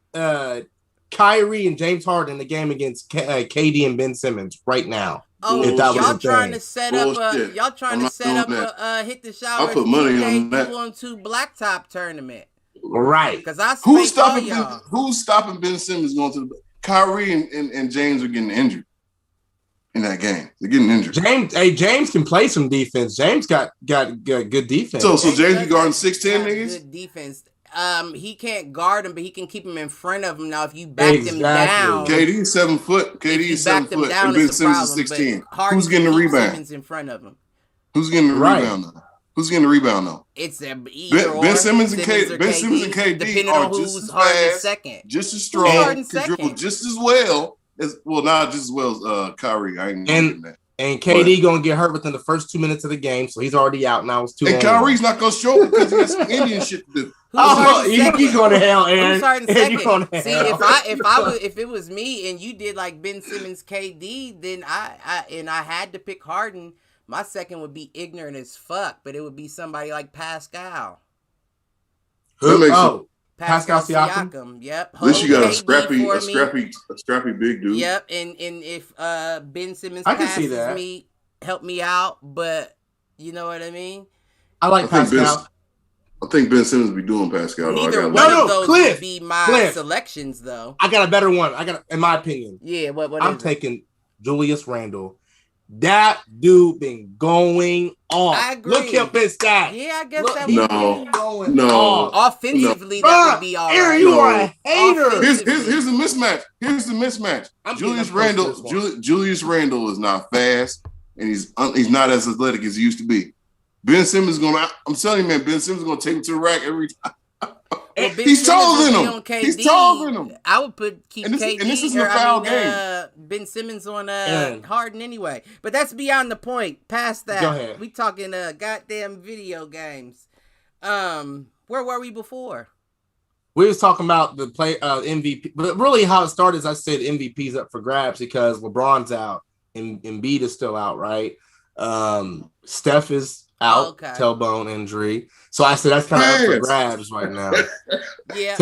Kyrie and James Harden in the game against KD and Ben Simmons right now. Oh, if that was y'all a trying thing. to set up Bullshit. y'all trying I'm to set not up doing a hit the shower I'll put money on that. 2 blacktop tournament. Right. Because I Who's spanked all stopping y'all. Who's stopping Ben Simmons going to the Kyrie and James are getting injured in that game. They're getting injured. James can play some defense. James got good defense. So James be guarding 6'10" niggas? Good defense. He can't guard him, but he can keep him in front of him. Now, if you back him down, KD's 7 foot. KD's 7 foot. And Ben Simmons is 6'10". Who's getting the rebound? Simmons in front of him. Who's getting the rebound though? Who's getting the rebound though? It's Ben Simmons and KD depending are on just who's as hard fast, second. just as Who's strong, hard in can dribble second? just as well as not just as well as Kyrie. I ain't getting that. And KD gonna get hurt within the first 2 minutes of the game, so he's already out now. It's 2. And Kyrie's not gonna show up because he got some Indian shit to do. He's going to hell, Aaron. Who's starting second? See, hell. if it was me and you did like Ben Simmons, KD, then I had to pick Harden. My second would be ignorant as fuck, but it would be somebody like Pascal. Pascal Siakam. Yep. At least you got KD a scrappy big dude. Yep. And if Ben Simmons I can see passes that. me, help me out, but you know what I mean? I like Pascal. I think Ben Simmons be doing Pascal. Neither though. one of those Cliff, would be my selections, though. I got a better one. In my opinion. Yeah, what I'm taking Julius Randle. That dude been going off. I agree. Look up his stats. Yeah, I guess that would be offensively, that would be all right. Aaron, you are a hater. Here's the mismatch. Julius Randle is not fast, and he's not as athletic as he used to be. Ben Simmons I'm telling you, man, Ben Simmons is gonna take him to the rack every time. Well, he's taller than him. He's taller than him. I would keep KD. And this is a foul game. Ben Simmons on Harden anyway. But that's beyond the point. Past that, go ahead. We talking goddamn video games. Where were we before? We was talking about the play MVP, but really how it started is I said MVP's up for grabs because LeBron's out and Embiid is still out, right? Steph is out, tailbone injury. So I said that's kind of up for grabs right now. Yeah,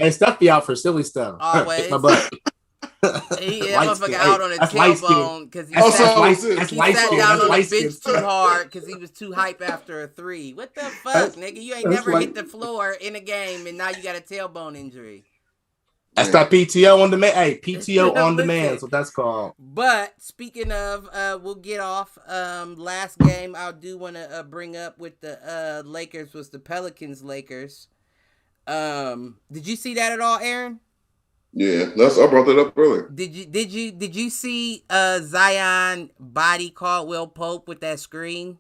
Steph be out for silly stuff. Always. My butt. Motherfucker out on his tailbone because he sat down on the bench too hard because he was too hype after a 3. What the fuck, nigga? You ain't never hit the floor in a game and now you got a tailbone injury. That's that PTO on demand. Hey, PTO on demand. That's what that's called. But speaking of, we'll get off. Last game I do want to bring up with the Lakers was the Pelicans Lakers. Did you see that at all, Aaron? Yeah, I brought that up earlier. Did you see Zion body Caldwell Pope with that screen?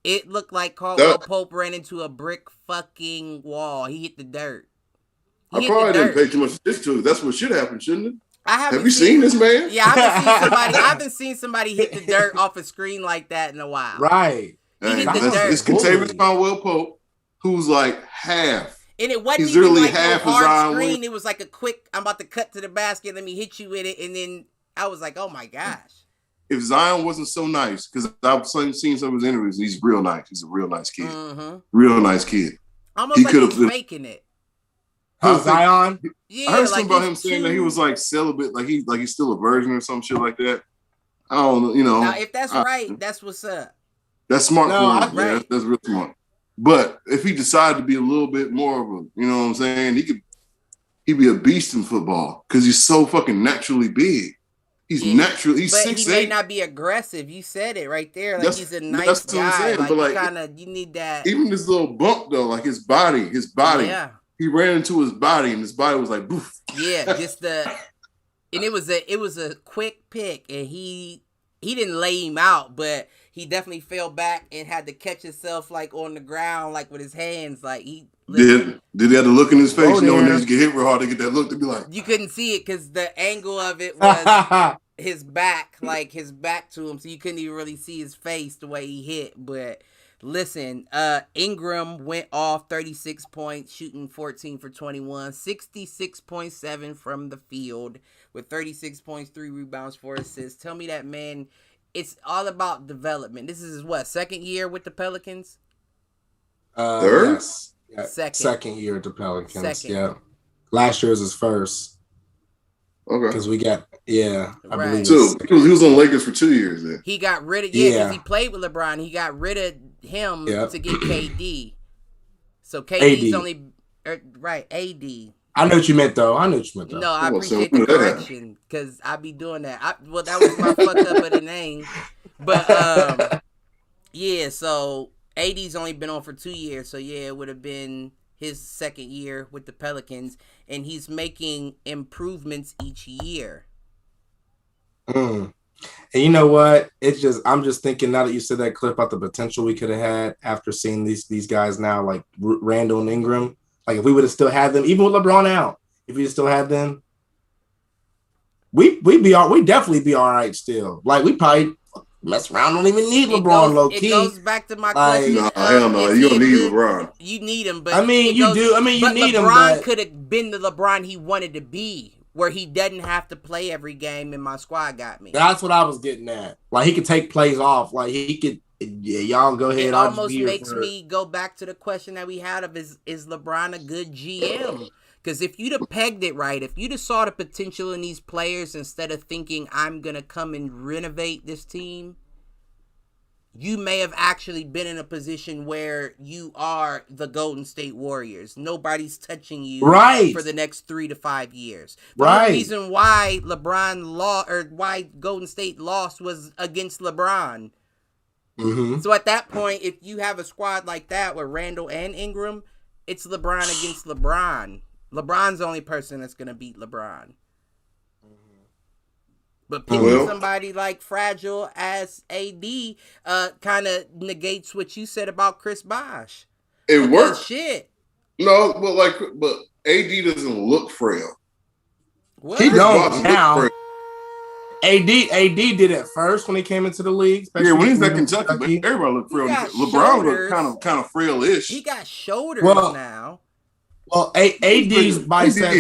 It looked like Caldwell Pope ran into a brick fucking wall. He hit the dirt. I probably didn't pay too much attention to it. That's what should happen, shouldn't it? Have you seen this man? Yeah, I haven't seen somebody hit the dirt off a screen like that in a while. Right. It's Contavious Caldwell Pope, who's like half. And it wasn't He's even really like half a hard Zion screen. Williams. It was like a quick, I'm about to cut to the basket, let me hit you with it. And then I was like, oh my gosh. If Zion wasn't so nice, because I've seen some of his interviews, he's real nice. He's a real nice kid. Mm-hmm. Real nice kid. Almost like he's faking it. Zion? Yeah, I heard something about him saying that he was like celibate, like he's still a virgin or some shit like that. I don't know, Now, if that's right, that's what's up. That's smart for him. Right. That's real smart. But if he decided to be a little bit more of a, you know what I'm saying, he'd be a beast in football because he's so fucking naturally big. He's 6'8". He may not be aggressive. You said it right there. Like he's a nice guy. Saying, like, but you need that. Even this little bump though, like his body. Yeah. He ran into his body, and his body was like, boof. Yeah, and it was a quick pick, and he didn't lay him out, but he definitely fell back and had to catch himself like on the ground, like with his hands, like he. Did he have the look in his face? You know, when niggas get hit real hard, they get that look to be like. You couldn't see it because the angle of it was his back, like his back to him, so you couldn't even really see his face the way he hit. But Listen, Ingram went off 36 points, shooting 14 for 21, 66.7 from the field with 36 points, 3 rebounds, 4 assists. Tell me that man, it's all about development. This is his what, second year with the Pelicans? Third? Yes. Yeah. Second year at the Pelicans. Second. Yeah. Last year was his first. Okay. Because we got, I believe. Two. He was on Lakers for 2 years then. He got rid of, because he played with LeBron. He got rid of him to get KD. So KD's AD. only, right, AD. I know what you meant, though. No, I appreciate the correction because I be doing that. That was my fuck up of the name. But, yeah, so AD's only been on for 2 years. So, yeah, it would have been his second year with the Pelicans. And he's making improvements each year. And you know what? I'm just thinking now that you said that, Clip, about the potential we could have had after seeing these guys now, like Randall and Ingram. Like if we would have still had them, even with LeBron out, if we still had them, we'd definitely be all right still. Like we probably mess around, don't even need LeBron low key. It goes back to my question. No, hell no, you don't need LeBron. You need him, but you need him. LeBron could have been the LeBron he wanted to be, where he doesn't have to play every game. And my squad got me. That's what I was getting at. Like he could take plays off. Like he could. Yeah, y'all go ahead. It almost makes me go back to the question that we had of is LeBron a good GM? Because if you'd have pegged it right, if you'd have saw the potential in these players instead of thinking I'm going to come and renovate this team, you may have actually been in a position where you are the Golden State Warriors. Nobody's touching you for the next 3 to 5 years. The only reason why LeBron lost or why Golden State lost was against LeBron. Mm-hmm. So at that point, if you have a squad like that with Randall and Ingram, it's LeBron against LeBron. LeBron's the only person that's going to beat LeBron. But picking somebody like fragile as AD kind of negates what you said about Chris Bosh. It works. Shit. No, but AD doesn't look frail. What? He don't now. AD did it first when he came into the league. Yeah, when he's at Kentucky, but everybody looked frail. LeBron looked kind of frail-ish. He got shoulders now. Well, AD's biceps.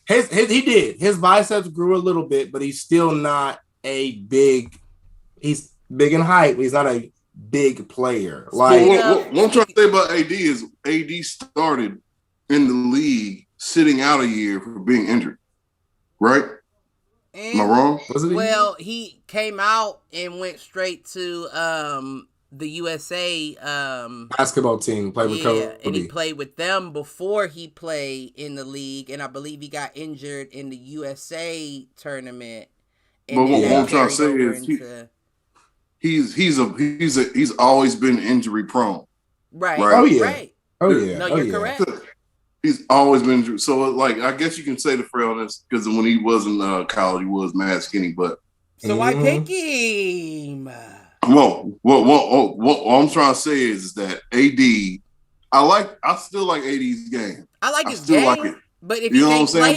He did. His biceps grew a little bit, but he's still not a big. He's big in height, but he's not a big player. Like what I'm trying to say about AD is AD started in the league sitting out a year for being injured, right? Am I wrong? Well, he came out and went straight to the USA basketball team. Played with Kobe. And he played with them before he played in the league. And I believe he got injured in the USA tournament. But what I'm trying to say is he's always been injury prone. Right. Oh yeah. Right. Oh yeah. No, you're correct. He's always been injured. So, like, I guess you can say the frailness because when he was in college, he was mad skinny. But so I pick him. Well, what I'm trying to say is that AD, I still like AD's game. I like his game. Like it. But if you know what I'm saying,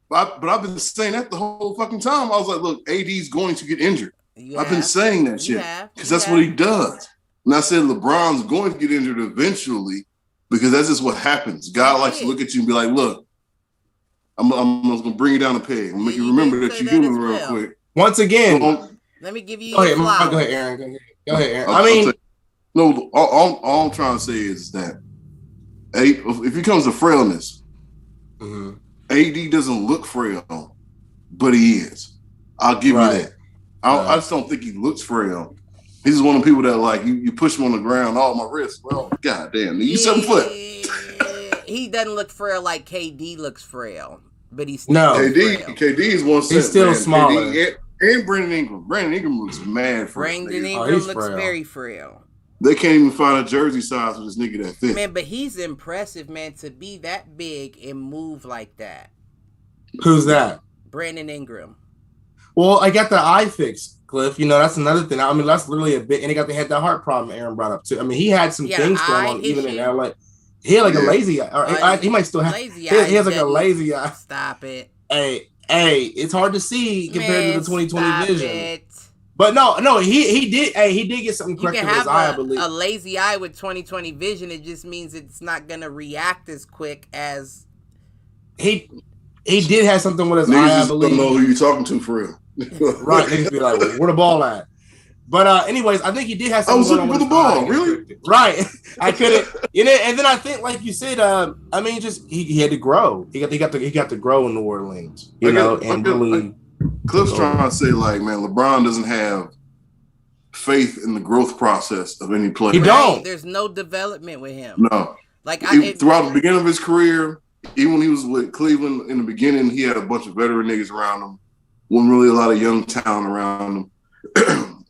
but I've been saying that the whole fucking time. I was like, look, AD's going to get injured. I've been saying that shit because that's what he does. And I said LeBron's going to get injured eventually. Because that's just what happens. God likes to look at you and be like, look, I'm going to bring you down a peg. I'm going to make you remember that you're human real quick. Once again. Let me give you Go ahead, Aaron. Go ahead, Aaron. All I'm trying to say is that if it comes to frailness, AD doesn't look frail, but he is. I'll give you that. I just don't think he looks frail. He's one of the people that like you push him on the ground, my wrist. Well, goddamn, you 7 foot. He doesn't look frail like KD looks frail, but he's still KD is 1 cent. He's still smaller. And Brandon Ingram. Brandon Ingram looks mad frail. Brandon Ingram looks very frail. They can't even find a jersey size for this nigga that fit. Man, but he's impressive, man, to be that big and move like that. Who's that? Brandon Ingram. Well, I got the eye fixed. Cliff, that's another thing. I mean, that's literally a bit, and he had that heart problem Aaron brought up too. I mean, he had some things going on even in LA. He had like a lazy eye, or he might still have. He has like a lazy eye. Stop it. Hey, it's hard to see compared to the 20/20 vision. But no, he did. Hey, he did get something You corrected can with his have eye, I believe. a lazy eye with 20/20 vision. It just means it's not gonna react as quick as He did have something with his Niggas eye, I just believe. don't know who you talking to for real. Right, niggas be like, where the ball at? But anyways, I think he did have something. I was looking for the ball. Really? Right. I couldn't. And then I think, like you said, I mean, just he had to grow. He got to grow in New Orleans. Cliff's trying to say, like, man, LeBron doesn't have faith in the growth process of any player. He don't. There's no development with him. No. Like throughout the beginning of his career, even when he was with Cleveland in the beginning, he had a bunch of veteran niggas around him. Wasn't really a lot of young talent around him.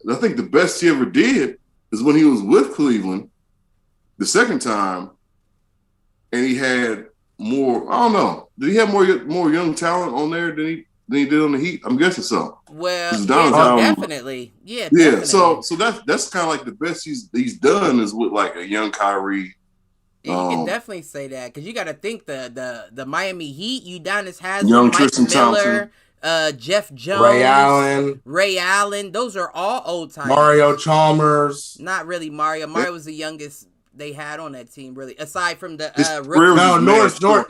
I think the best he ever did is when he was with Cleveland the second time, and he had more. I don't know. Did he have more young talent on there than he did on the Heat? I'm guessing so. Well, definitely. Yeah. Yeah. So that's kind of like the best he's done is with like a young Kyrie. You can definitely say that because you got to think the Miami Heat. Udonis Haslem, young Mike Tristan Miller, Thompson, Jeff Jones, Ray Allen. Those are all old timers. Mario Chalmers. Not really Mario. Mario was the youngest they had on that team, really. Aside from the rookie.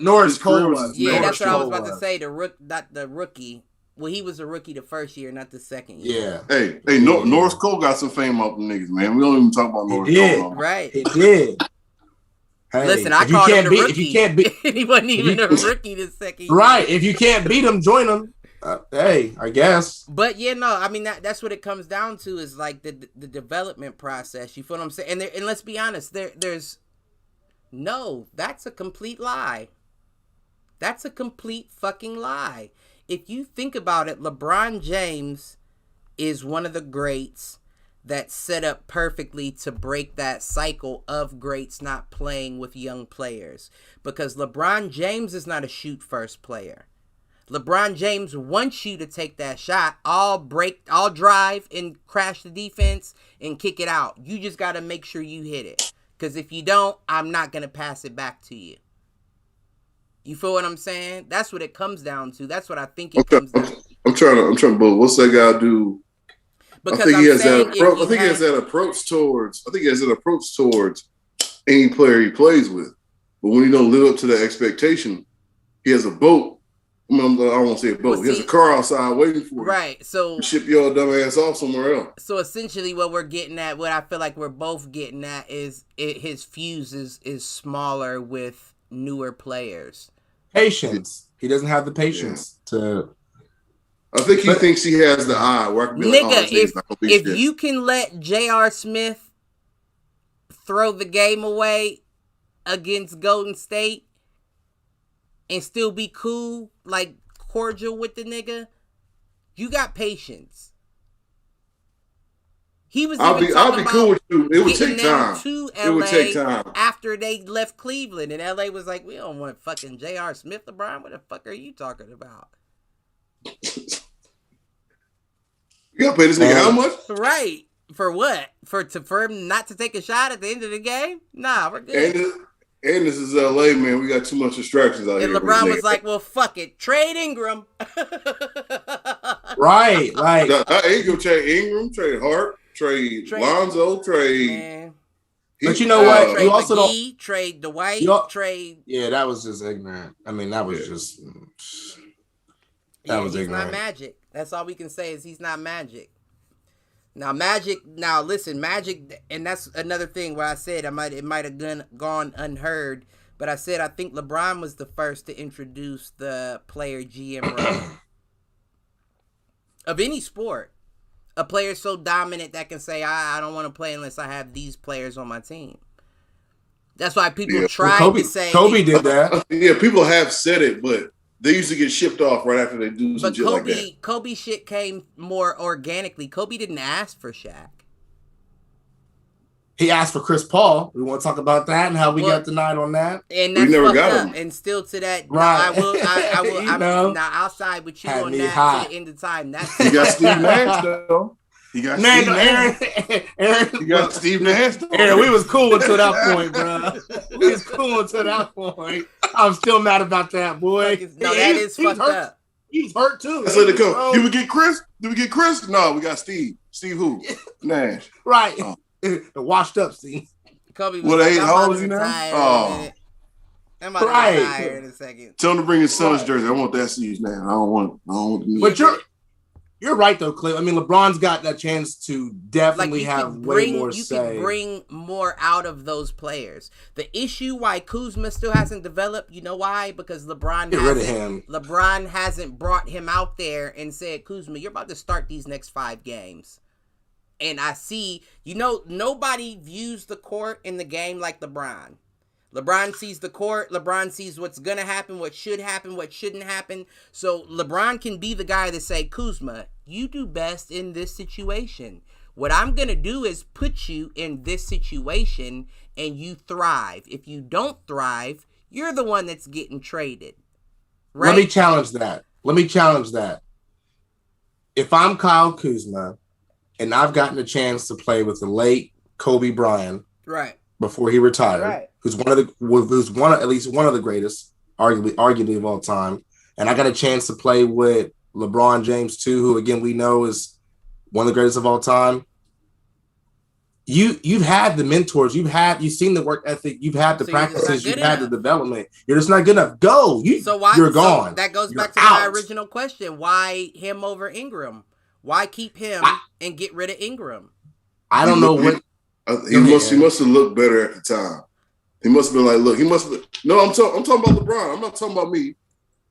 Norris Cole was. Yeah, that's what I was about to say. Not the rookie. Well, he was a rookie the first year, not the second year. Yeah. Hey, Norris Cole got some fame off the niggas, man. We don't even talk about Norris Cole. Right. He did. Hey, listen, I called him the rookie. If you can't beat, he wasn't even a rookie the second year. Right. If you can't beat him, join him. Hey, I guess. But yeah, no, I mean that's what it comes down to is like the development process. You feel what I'm saying? And let's be honest, that's a complete lie. That's a complete fucking lie. If you think about it, LeBron James is one of the greats that's set up perfectly to break that cycle of greats not playing with young players. Because LeBron James is not a shoot first player. LeBron James wants you to take that shot. I'll drive and crash the defense and kick it out. You just got to make sure you hit it. Because if you don't, I'm not going to pass it back to you. You feel what I'm saying? That's what it comes down to. That's what I think it comes down to. I'm trying to, but what's that guy do? Because I think he has that approach towards any player he plays with. But when he don't live up to that expectation, he has a boat. I won't say a boat. He has a car outside waiting for him. Right. So ship your dumb ass off somewhere else. So essentially, what we're getting at, what I feel like we're both getting at, is his fuse is smaller with newer players. Patience. He doesn't have the patience to. I think he thinks he has the eye. Where I can be if you can let J.R. Smith throw the game away against Golden State and still be cool, like cordial with the nigga, you got patience. He was. I'll be cool with you. It would take time. It would take time after they left Cleveland, and LA was like, "We don't want fucking J.R. Smith, LeBron. What the fuck are you talking about?" You gotta pay this nigga how much? Right. For what? For him not to take a shot at the end of the game? Nah, we're good. And this is LA, man. We got too much distractions out here. And LeBron was like, well, fuck it. Trade Ingram. Right. Like, I ain't gonna trade Ingram, trade Hart, trade Lonzo, trade. Man. But you know what? You also don't trade Dwight. Trade. Yeah, that was just ignorant. I mean, that was just. That was ignorant. He's not Magic. That's all we can say is he's not Magic. Now Magic, and that's another thing where I said it might have gone unheard, but I said I think LeBron was the first to introduce the player GM role of any sport. A player so dominant that can say, I don't want to play unless I have these players on my team. That's why people tried to say Kobe did that. Yeah, people have said it, but they used to get shipped off right after they do some shit like that. Kobe shit came more organically. Kobe didn't ask for Shaq. He asked for Chris Paul. We want to talk about that and how we got denied on that. And that's we never got up. him. And still to that, right. I will. Now I'll side with you on that hot. To the end of time. That's you got Steve Nash though. You got Steve Nash. Aaron, you got Steve Nash. Aaron, we was cool until that point, bro. We was cool until that point. I'm still mad about that, boy. No, that is fucked up. He's hurt too. I said to come. Did we get Chris? Did we get Chris? No, we got Steve. Steve who? Nash. Right. Oh. The washed up Steve. Kobe was like, I'm about to retire in a minute. I'm about to retire in a second. Tell him to bring his son's jersey. I want that Steve now. I don't want the But you're right though, Cliff. I mean, LeBron's got that chance to definitely have way more say. You can bring more out of those players. The issue why Kuzma still hasn't developed, you know why? Because LeBron hasn't brought him out there and said, Kuzma, you're about to start these next 5 games. And I see, nobody views the court in the game like LeBron. LeBron sees the court. LeBron sees what's going to happen, what should happen, what shouldn't happen. So LeBron can be the guy to say, Kuzma, you do best in this situation. What I'm going to do is put you in this situation and you thrive. If you don't thrive, you're the one that's getting traded. Right? Let me challenge that. If I'm Kyle Kuzma and I've gotten a chance to play with the late Kobe Bryant, right, before he retired, right, who's at least one of the greatest, arguably of all time, and I got a chance to play with LeBron James too, who again we know is one of the greatest of all time. You've had the mentors, you've seen the work ethic, you've had the practices, you've had the development. You're just not good enough. You're gone. That goes back to my original question: why him over Ingram? Why keep him and get rid of Ingram? I don't know what. He must have looked better at the time. He must have been like, look, no, I'm talking about LeBron. I'm not talking about me. I'm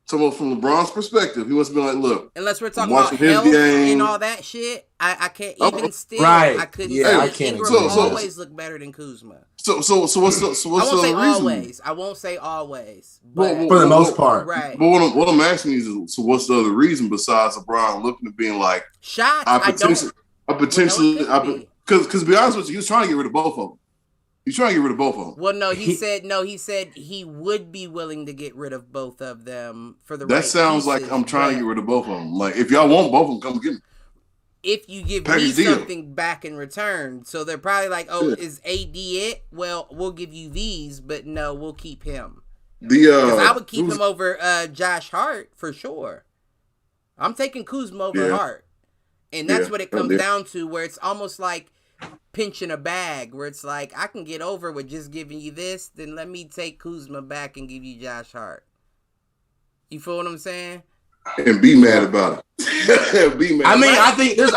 talking about from LeBron's perspective. He must have been like, look. Unless we're talking about health and all that shit, I can't even still. Right. I couldn't. Yeah, I can't. Ingram always look better than Kuzma. So what's the reason? Always. I won't say always. But for the most part. Right. But what I'm asking you is, so what's the other reason besides LeBron looking at being like, shots? Because to be honest with you, he was trying to get rid of both of them. He's trying to get rid of both of them. Well, no, he said he would be willing to get rid of both of them for the right That sounds pieces, like I'm trying to get rid of both of them. Like, if y'all want both of them, come get me. If you give me something back in return. So they're probably like, is AD it? Well, we'll give you these, but no, we'll keep him. Because I would keep him over Josh Hart for sure. I'm taking Kuzma over Hart. And that's what it comes down to, where it's almost like pinching a bag, where it's like, I can get over with just giving you this, then let me take Kuzma back and give you Josh Hart. You feel what I'm saying? And be mad about it. I think there's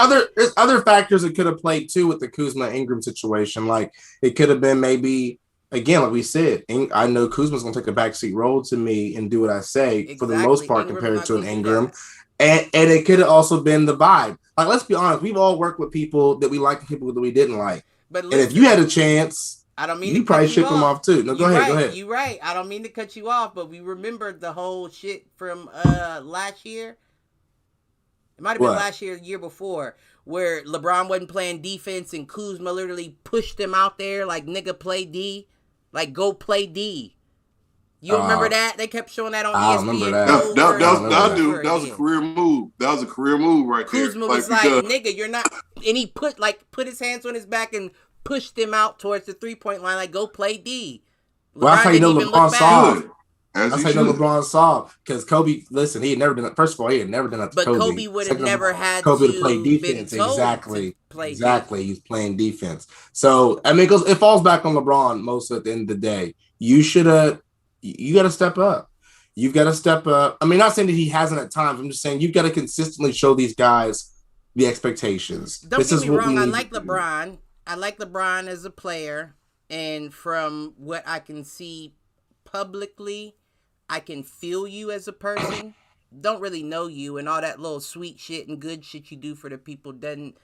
other factors that could have played too with the Kuzma Ingram situation. Like, it could have been maybe, again, like we said, I know Kuzma's going to take a backseat role to me and do what I say for the most part compared to an Ingram. And it could have also been the vibe. Like, let's be honest, we've all worked with people that we liked and people that we didn't like. But listen, and if you had a chance, I don't mean you probably ship them off too. No, go ahead. You're right. I don't mean to cut you off, but we remembered the whole shit from last year. It might have been last year, the year before, where LeBron wasn't playing defense and Kuzma literally pushed him out there like, nigga, play D. Like, go play D. You remember that? They kept showing that on ESPN. I remember that. That was a career move. That was a career move right there. Kuzma was like, nigga, you're not... And he put his hands on his back and pushed him out towards the three-point line, like, go play D. Well, that's how you know LeBron saw. That's how you know LeBron saw. Because Kobe, listen, he had never done it. First of all, he had never done it to Kobe. But Kobe would have never had Kobe to play defense. Exactly. He's playing defense. So, I mean, it falls back on LeBron most at the end of the day. You got to step up. You've got to step up. I mean, not saying that he hasn't at times. I'm just saying you've got to consistently show these guys the expectations. Don't get me wrong. I like LeBron. I like LeBron as a player. And from what I can see publicly, I can feel you as a person. Don't really know you, and all that little sweet shit and good shit you do for the people doesn't,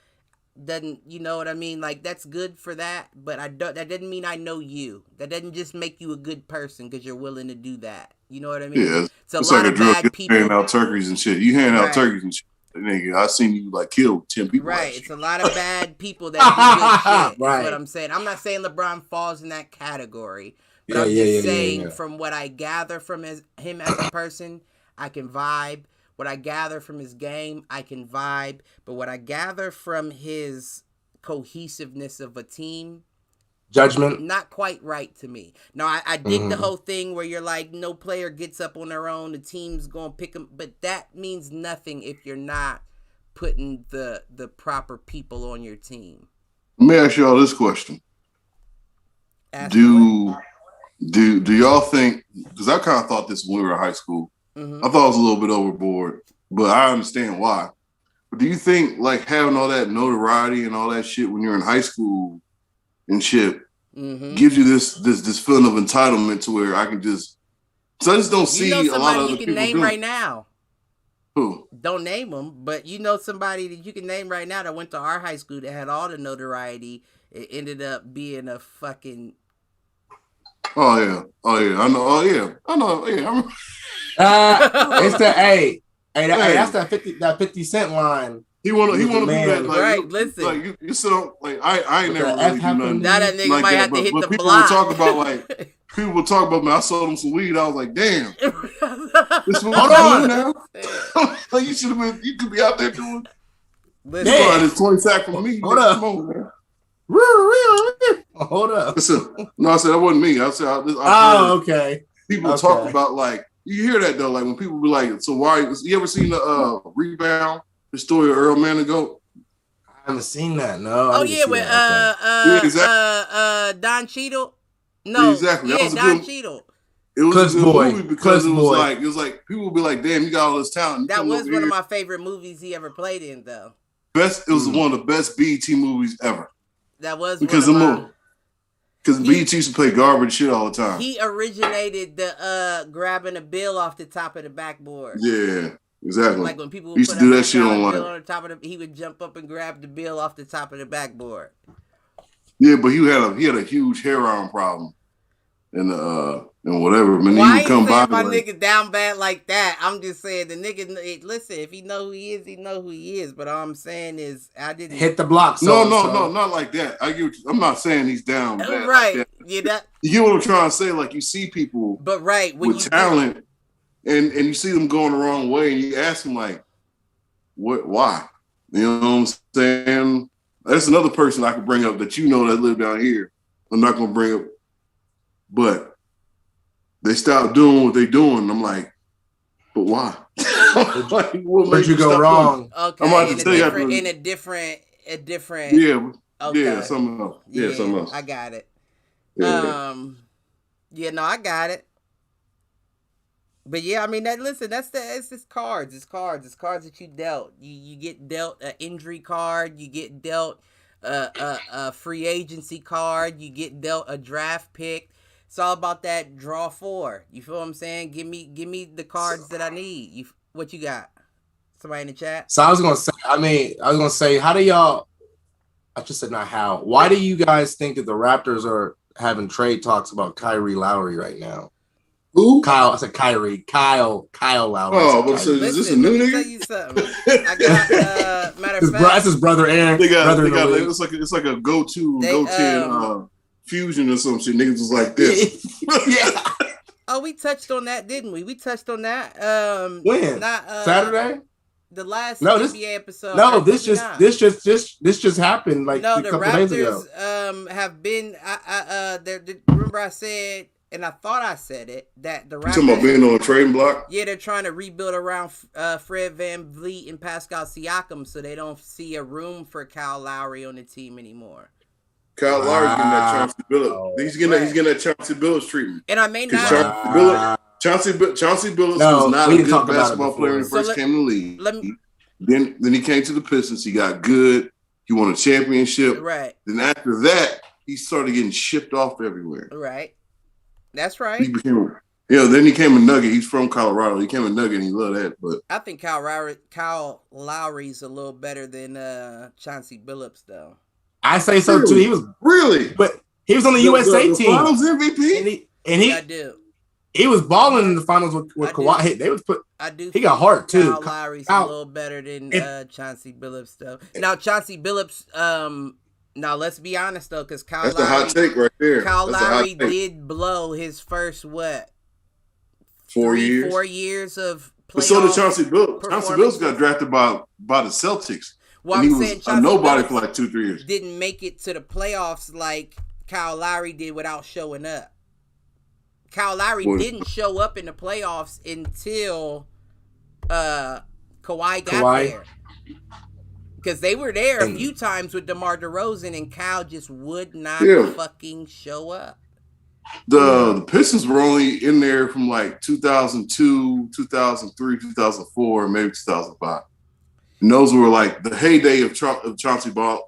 you know what I mean? Like, that's good for that, but that doesn't mean I know you. That doesn't just make you a good person because you're willing to do that. You know what I mean? Yeah, it's a lot of bad people. Handing out turkeys and shit. You hand out turkeys and shit. Nigga, I seen you like kill 10 people. Right, it's a lot of bad people that do good shit. Right. That's what I'm saying. I'm not saying LeBron falls in that category, but I'm just saying from what I gather from him as a person, I can vibe. What I gather from his game, I can vibe. But what I gather from his cohesiveness of a team, judgment. Not quite right to me. No, I dig the whole thing where you're like, no player gets up on their own. The team's going to pick them. But that means nothing if you're not putting the proper people on your team. Let me ask y'all this question. Do y'all think, because I kind of thought this when we were in high school, I thought it was a little bit overboard, but I understand why. But do you think like having all that notoriety and all that shit when you're in high school and shit gives you this feeling of entitlement to where I can just, so I just don't see a lot of other people name right now. Who? Don't name them, but you know somebody that you can name right now that went to our high school that had all the notoriety. It ended up being a fucking. Oh yeah, I know. Oh yeah, I know. Yeah, it's the that's that 50 cent line. He wanna do that. Like, right, listen. Like you so like I ain't never really do nothing. Now that nigga like might that, have to hit the people block. Will talk about like people will talk about, man, I sold him some weed. I was like, damn. This what Hold on now. Like you could be out there doing. Listen, this 20 sack from me. Hold up. Come on, man. Hold up. Listen, no, I said that wasn't me. I said okay. People talk about like you hear that though, like when people be like, so why you ever seen the rebound, the story of Earl Manigault? I haven't seen that, no. Oh yeah, with Don Cheadle? No, exactly. Yeah, Don Cheadle. It was a good movie because it was like people would be like, damn, you got all this talent. That was one of my favorite movies he ever played in though. It was one of the best BET movies ever. That was because BET used to play garbage shit all the time. He originated the grabbing a bill off the top of the backboard. Yeah, exactly. Like when people used to do that shit online. On the top of he would jump up and grab the bill off the top of the backboard. Yeah, but he had a huge heroin problem, and whatever. Man, why he would come by my nigga down bad like that? I'm just saying the nigga. Listen, if he know who he is, he know who he is. But all I'm saying is, I didn't hit the block. No, not like that. I'm not saying he's down bad. Right? Like yeah, you get what I'm trying to say. Like you see people, but right with talent, and you see them going the wrong way, and you ask them like, what? Why? You know what I'm saying? That's another person I could bring up that you know that live down here. I'm not gonna bring up, but they stopped doing what they're doing. I'm like, but why? Like, where'd you go wrong? Okay, I'm about to tell you in a different. Yeah, okay. Yeah, something else. Yeah, something else. I got it. Yeah. No, I got it. But yeah, I mean, it's just cards. It's cards that you dealt. You get dealt an injury card. You get dealt a free agency card. You get dealt a draft pick. It's all about that draw four. You feel what I'm saying? Give me the cards that I need. What you got? Somebody in the chat? So I was gonna say, how do y'all? I just said not how. Why do you guys think that the Raptors are having trade talks about Kyrie Lowry right now? Who? Kyle. I said Kyrie. Kyle Lowry. Oh, but so is this a new nigga? Tell you something. I got matter of fact. That's his brother Aaron. It's like a go-to fusion or some shit. Niggas was like this. Yeah. Oh, we touched on that, didn't we? We touched on that. When? Not Saturday. The last NBA episode. No, this just happened like a couple days ago. Have been. Remember I said. And I thought I said it, that the Raptors... You talking about being on a trading block? Yeah, they're trying to rebuild around Fred VanVleet and Pascal Siakam, so they don't see a room for Kyle Lowry on the team anymore. Kyle Lowry's getting that Chauncey Billups. He's getting that Chauncey Billups treatment. And I may not... Chauncey Billups was not a good basketball player when he first came in the league. Then he came to the Pistons. He got good. He won a championship. Right. Then after that, he started getting shipped off everywhere. Right. That's right. Then he came a Nugget. He's from Colorado. He came a Nugget and he loved that. But I think Kyle Lowry's a little better than Chauncey Billups, though. I say so too. He was but he was on the USA team. Finals MVP. I do. He was balling in the finals with Kawhi. They was he got hard too. Kyle Lowry's a little better than Chauncey Billups, though. Now Chauncey Billups, now let's be honest though, because That's a hot take right there. Kyle Lowry did blow his first 4 years of playoff. But so did Chauncey Billups. Chauncey Billups got drafted by the Celtics. Well, and I'm saying was a nobody for like 2-3 years. Didn't make it to the playoffs like Kyle Lowry did without showing up. Kyle Lowry What? didn't show up in the playoffs until Kawhi got there. Because they were there a few times with DeMar DeRozan, and Kyle just would not fucking show up. The Pistons were only in there from like 2002, 2003, 2004, maybe 2005. And those were like the heyday of Chauncey Billups'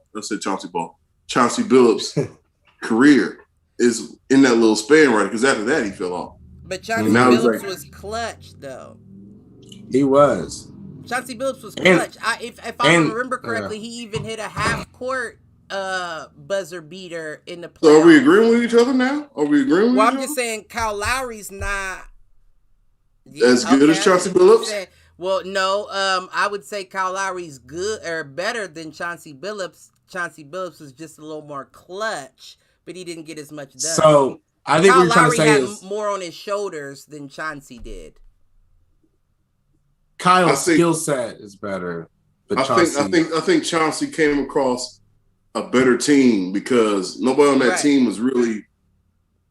career is in that little span, right? Because after that, he fell off. But Chauncey Billups was clutch, though. He was. Chauncey Billups was clutch. If I remember correctly, he even hit a half-court buzzer beater in the playoffs. So are we agreeing with each other now? I'm just saying Kyle Lowry's not as good as Chauncey Billups. Well, no. I would say Kyle Lowry's good or better than Chauncey Billups. Chauncey Billups was just a little more clutch, but he didn't get as much done. So I think Kyle what you're trying to say Lowry is had more on his shoulders than Chauncey did. Kyle's skill set is better. But I think Chauncey came across a better team because nobody on that team was really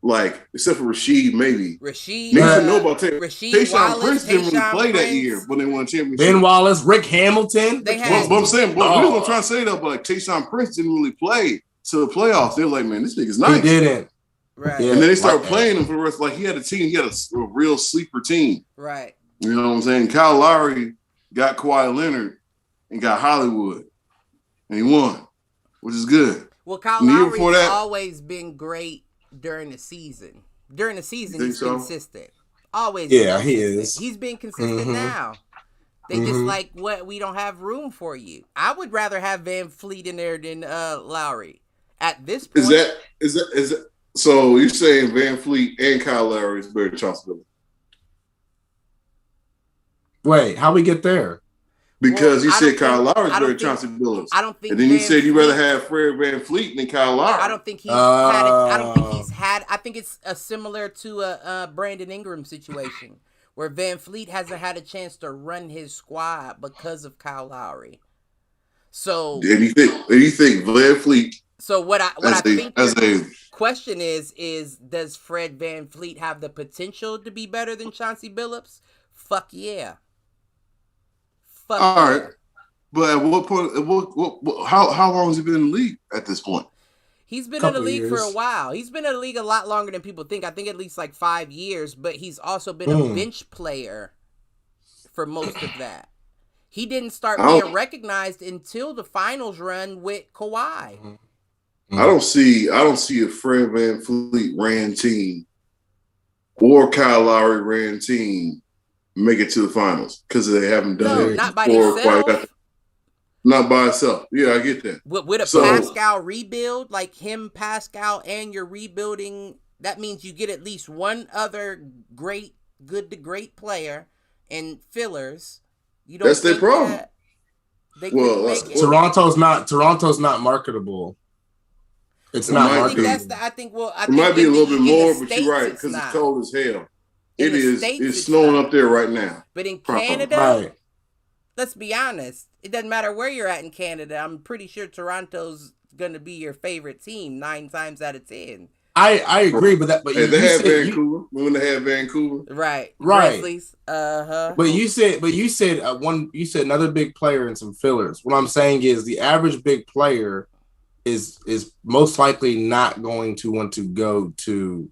like, except for Rasheed, maybe. Rasheed, know about Tayshaun Prince didn't really play that year when they won a championship. Ben Wallace, Rick Hamilton. But I'm saying, what I'm trying to say though, but like Tayshaun Prince didn't really play to the playoffs. They were like, man, this nigga's nice. He didn't. Right. Yeah, and then they started playing him for the rest. Like he had a real sleeper team. Right. You know what I'm saying? Kyle Lowry got Kawhi Leonard and got Hollywood, and he won, which is good. Well, Kyle Lowry's always been great during the season. During the season, he's consistent. Always. Yeah, he is. He's been consistent now. They just like, what? We don't have room for you. I would rather have Van Fleet in there than Lowry at this point. Is that so? You're saying Van Fleet and Kyle Lowry is better than Chauncey Billups? Wait, how we get there? Because you said Kyle Lowry's better than Chauncey Billups. I don't think. And then you said you'd rather have Fred Van Fleet than Kyle Lowry. I don't think he's had it. I don't think he's had. I think it's similar to a Brandon Ingram situation where Van Fleet hasn't had a chance to run his squad because of Kyle Lowry. So, do you think Van Fleet? So what I think the question is does Fred Van Fleet have the potential to be better than Chauncey Billups? Fuck yeah. All right, but at what point? How long has he been in the league at this point? He's been in the league for a while. He's been in the league a lot longer than people think. I think at least like 5 years. But he's also been a bench player for most of that. He didn't start being recognized until the finals run with Kawhi. I don't see a Fred Van Fleet ran team or Kyle Lowry ran team make it to the finals because they haven't done it. Not by himself. Not by itself. Yeah, I get that. With a Pascal rebuild, like him, Pascal, and you're rebuilding, that means you get at least one other good to great player and fillers. You don't. That's their problem. Toronto's not marketable. It's not marketable. I think it might be a little bit more, but you're right because it's cold as hell. It's snowing up there right now. But in Canada, let's be honest, it doesn't matter where you're at in Canada. I'm pretty sure Toronto's going to be your favorite team 9 times out of 10. I agree, but they had Vancouver. When they had Vancouver, right. Grizzlies, But you said another big player and some fillers. What I'm saying is the average big player is most likely not going to want to go to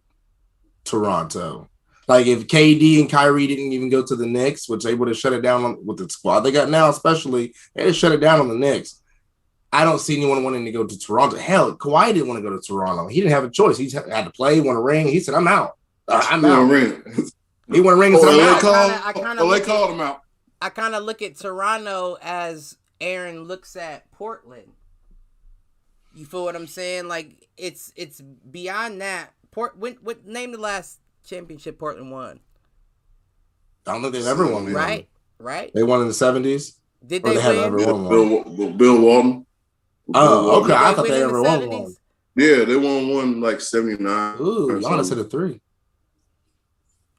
Toronto. Like if KD and Kyrie didn't even go to the Knicks, which they would have shut it down with the squad they got now, especially they just shut it down on the Knicks. I don't see anyone wanting to go to Toronto. Hell, Kawhi didn't want to go to Toronto. He didn't have a choice. He had to play, won a ring. He said, "I'm out. I'm out." He won a ring and said, "I'm out." They called him out. I kind of look at Toronto as Aaron looks at Portland. You feel what I'm saying? Like it's beyond that. What name the last championship Portland won? I don't know if they've ever won. Right. They won in the 70s. Did they win? Bill Walton. Oh, okay. I thought they ever won one. Yeah, they won one like 79. Ooh, y'all said a 3.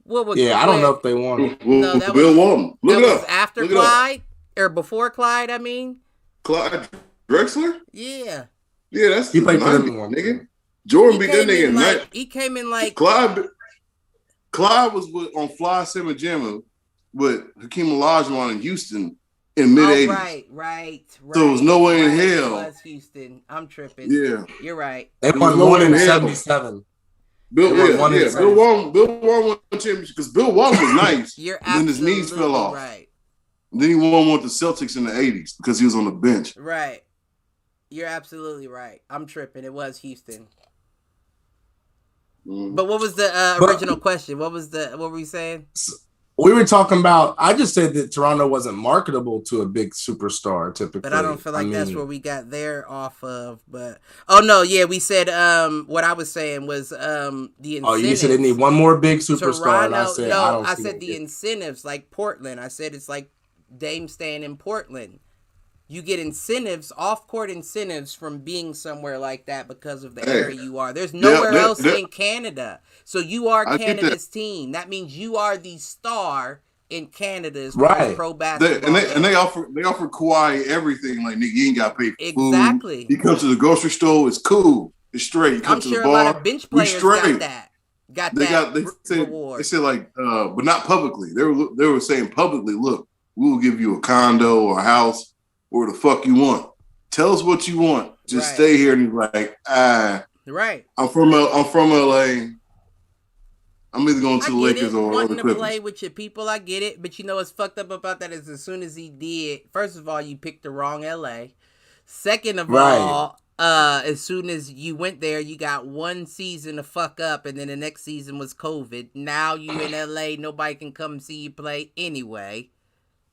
I don't know if they won. No, Bill Walton. Look it up. After Clyde or before Clyde? I mean, Clyde Drexler. Yeah. Yeah, that's he played for them one, nigga. Jordan beat that nigga in night. He came in like Clyde was on Fly Simajima with Hakeem Olajuwon in Houston in mid-'80s. Right. So there was no way in hell. It was Houston. I'm tripping. Yeah. You're right. They won one in 77. Bill Walton won a championship because Bill Walton was nice. You're and then his knees fell off. Right. And then he won with the Celtics in the 80s because he was on the bench. Right. You're absolutely right. I'm tripping. It was Houston. But what was the original question? What were we saying? We were talking about, I just said that Toronto wasn't marketable to a big superstar typically. But I don't feel like that's where we got there off of. But we said what I was saying was the incentives. Oh, you said they need one more big superstar. Toronto, and I said, I said the incentives like Portland. I said it's like Dame staying in Portland. You get incentives, off-court incentives from being somewhere like that because of the area you are. There's nowhere else in Canada. So you are Canada's team. That means you are the star in Canada as far as pro basketball. And they offer Kawhi everything. Like, nigga, you ain't got to pay for food. Exactly. You come to the grocery store, it's cool. It's straight. You come I'm to sure the bar, a lot of bench players got that. They said like, but not publicly. They were saying publicly, look, we will give you a condo or a house. Or the fuck you want. Tell us what you want. Just stay here. And he's like, right. I'm from LA. I'm either going to the Lakers or the wanting Clippers. To play with your people, I get it. But you know what's fucked up about that is as soon as he did, first of all, you picked the wrong LA. Second of all, as soon as you went there, you got one season to fuck up, and then the next season was COVID. Now you in LA, nobody can come see you play anyway.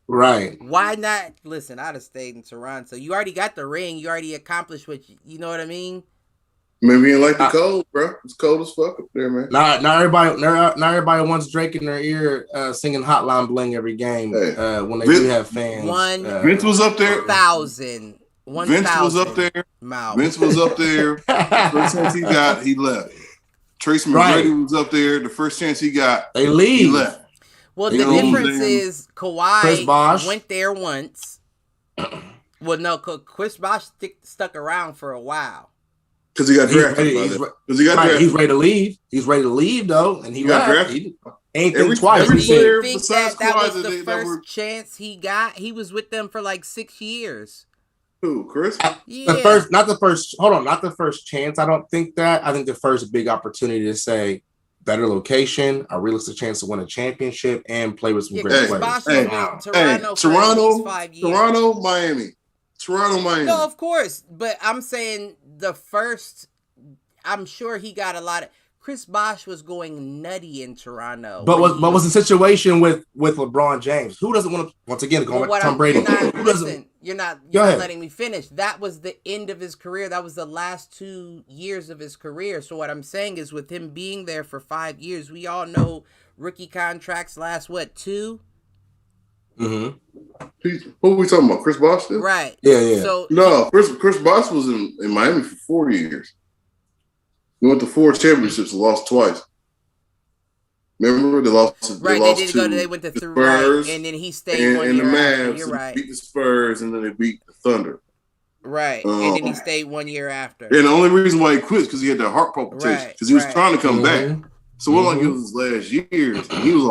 Right. Why not? Listen, I'd have stayed in Toronto. You already got the ring. You already accomplished what you know what I mean? Maybe you ain't like the cold, bro. It's cold as fuck up there, man. Not everybody wants Drake in their ear singing Hotline Bling every game when they do have fans. Vince was up there. 1,000. Vince was up there. Vince was up there. First chance he got, he left. Tracy McGrady was up there. The first chance he got, they leave. He left. Well, the difference is Kawhi went there once. Well, no, Chris Bosh stuck around for a while. Because he got drafted. He's ready to leave. He's ready to leave, though. And he got drafted. He ain't been twice. Do you think that was the first chance he got? He was with them for like 6 years. Who, Chris? Not the first chance. I don't think that. I think the first big opportunity to say, better location, a realistic chance to win a championship, and play with some great players. Toronto, Miami. No, of course. But I'm saying the first, I'm sure he got a lot of. Chris Bosh was going nutty in Toronto. But was the situation with LeBron James? Who doesn't want to, once again, going back to Tom Brady? You're not letting me finish. That was the end of his career. That was the last 2 years of his career. So what I'm saying is with him being there for 5 years, we all know rookie contracts last, 2? Mm-hmm. Who are we talking about? Chris Bosh? Right. Yeah. So no, Chris Bosh was in Miami for 4 years. He went to 4 championships and lost twice. Remember, they lost. Right, they went to three, Spurs, right, and then he stayed 1 year after. You're right. Beat the Spurs, and then they beat the Thunder. Right, and then he stayed 1 year after. And the only reason why he quit is because he had that heart palpitation. Because he was trying to come back. So it wasn't like it was his last years. And he was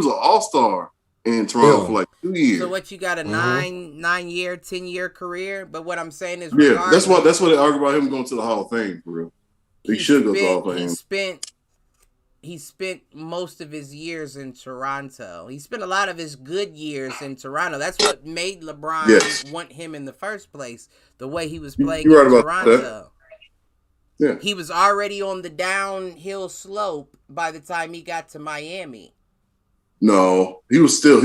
an all-star in Toronto for like 2 years. So what, you got a 9-year, 10-year career? But what I'm saying is, that's what they argue about him going to the Hall of Fame for real. He should go to the Hall of Fame. He spent most of his years in Toronto. He spent a lot of his good years in Toronto. That's what made LeBron want him in the first place. The way he was playing in Toronto. Yeah. He was already on the downhill slope by the time he got to Miami. No, he was still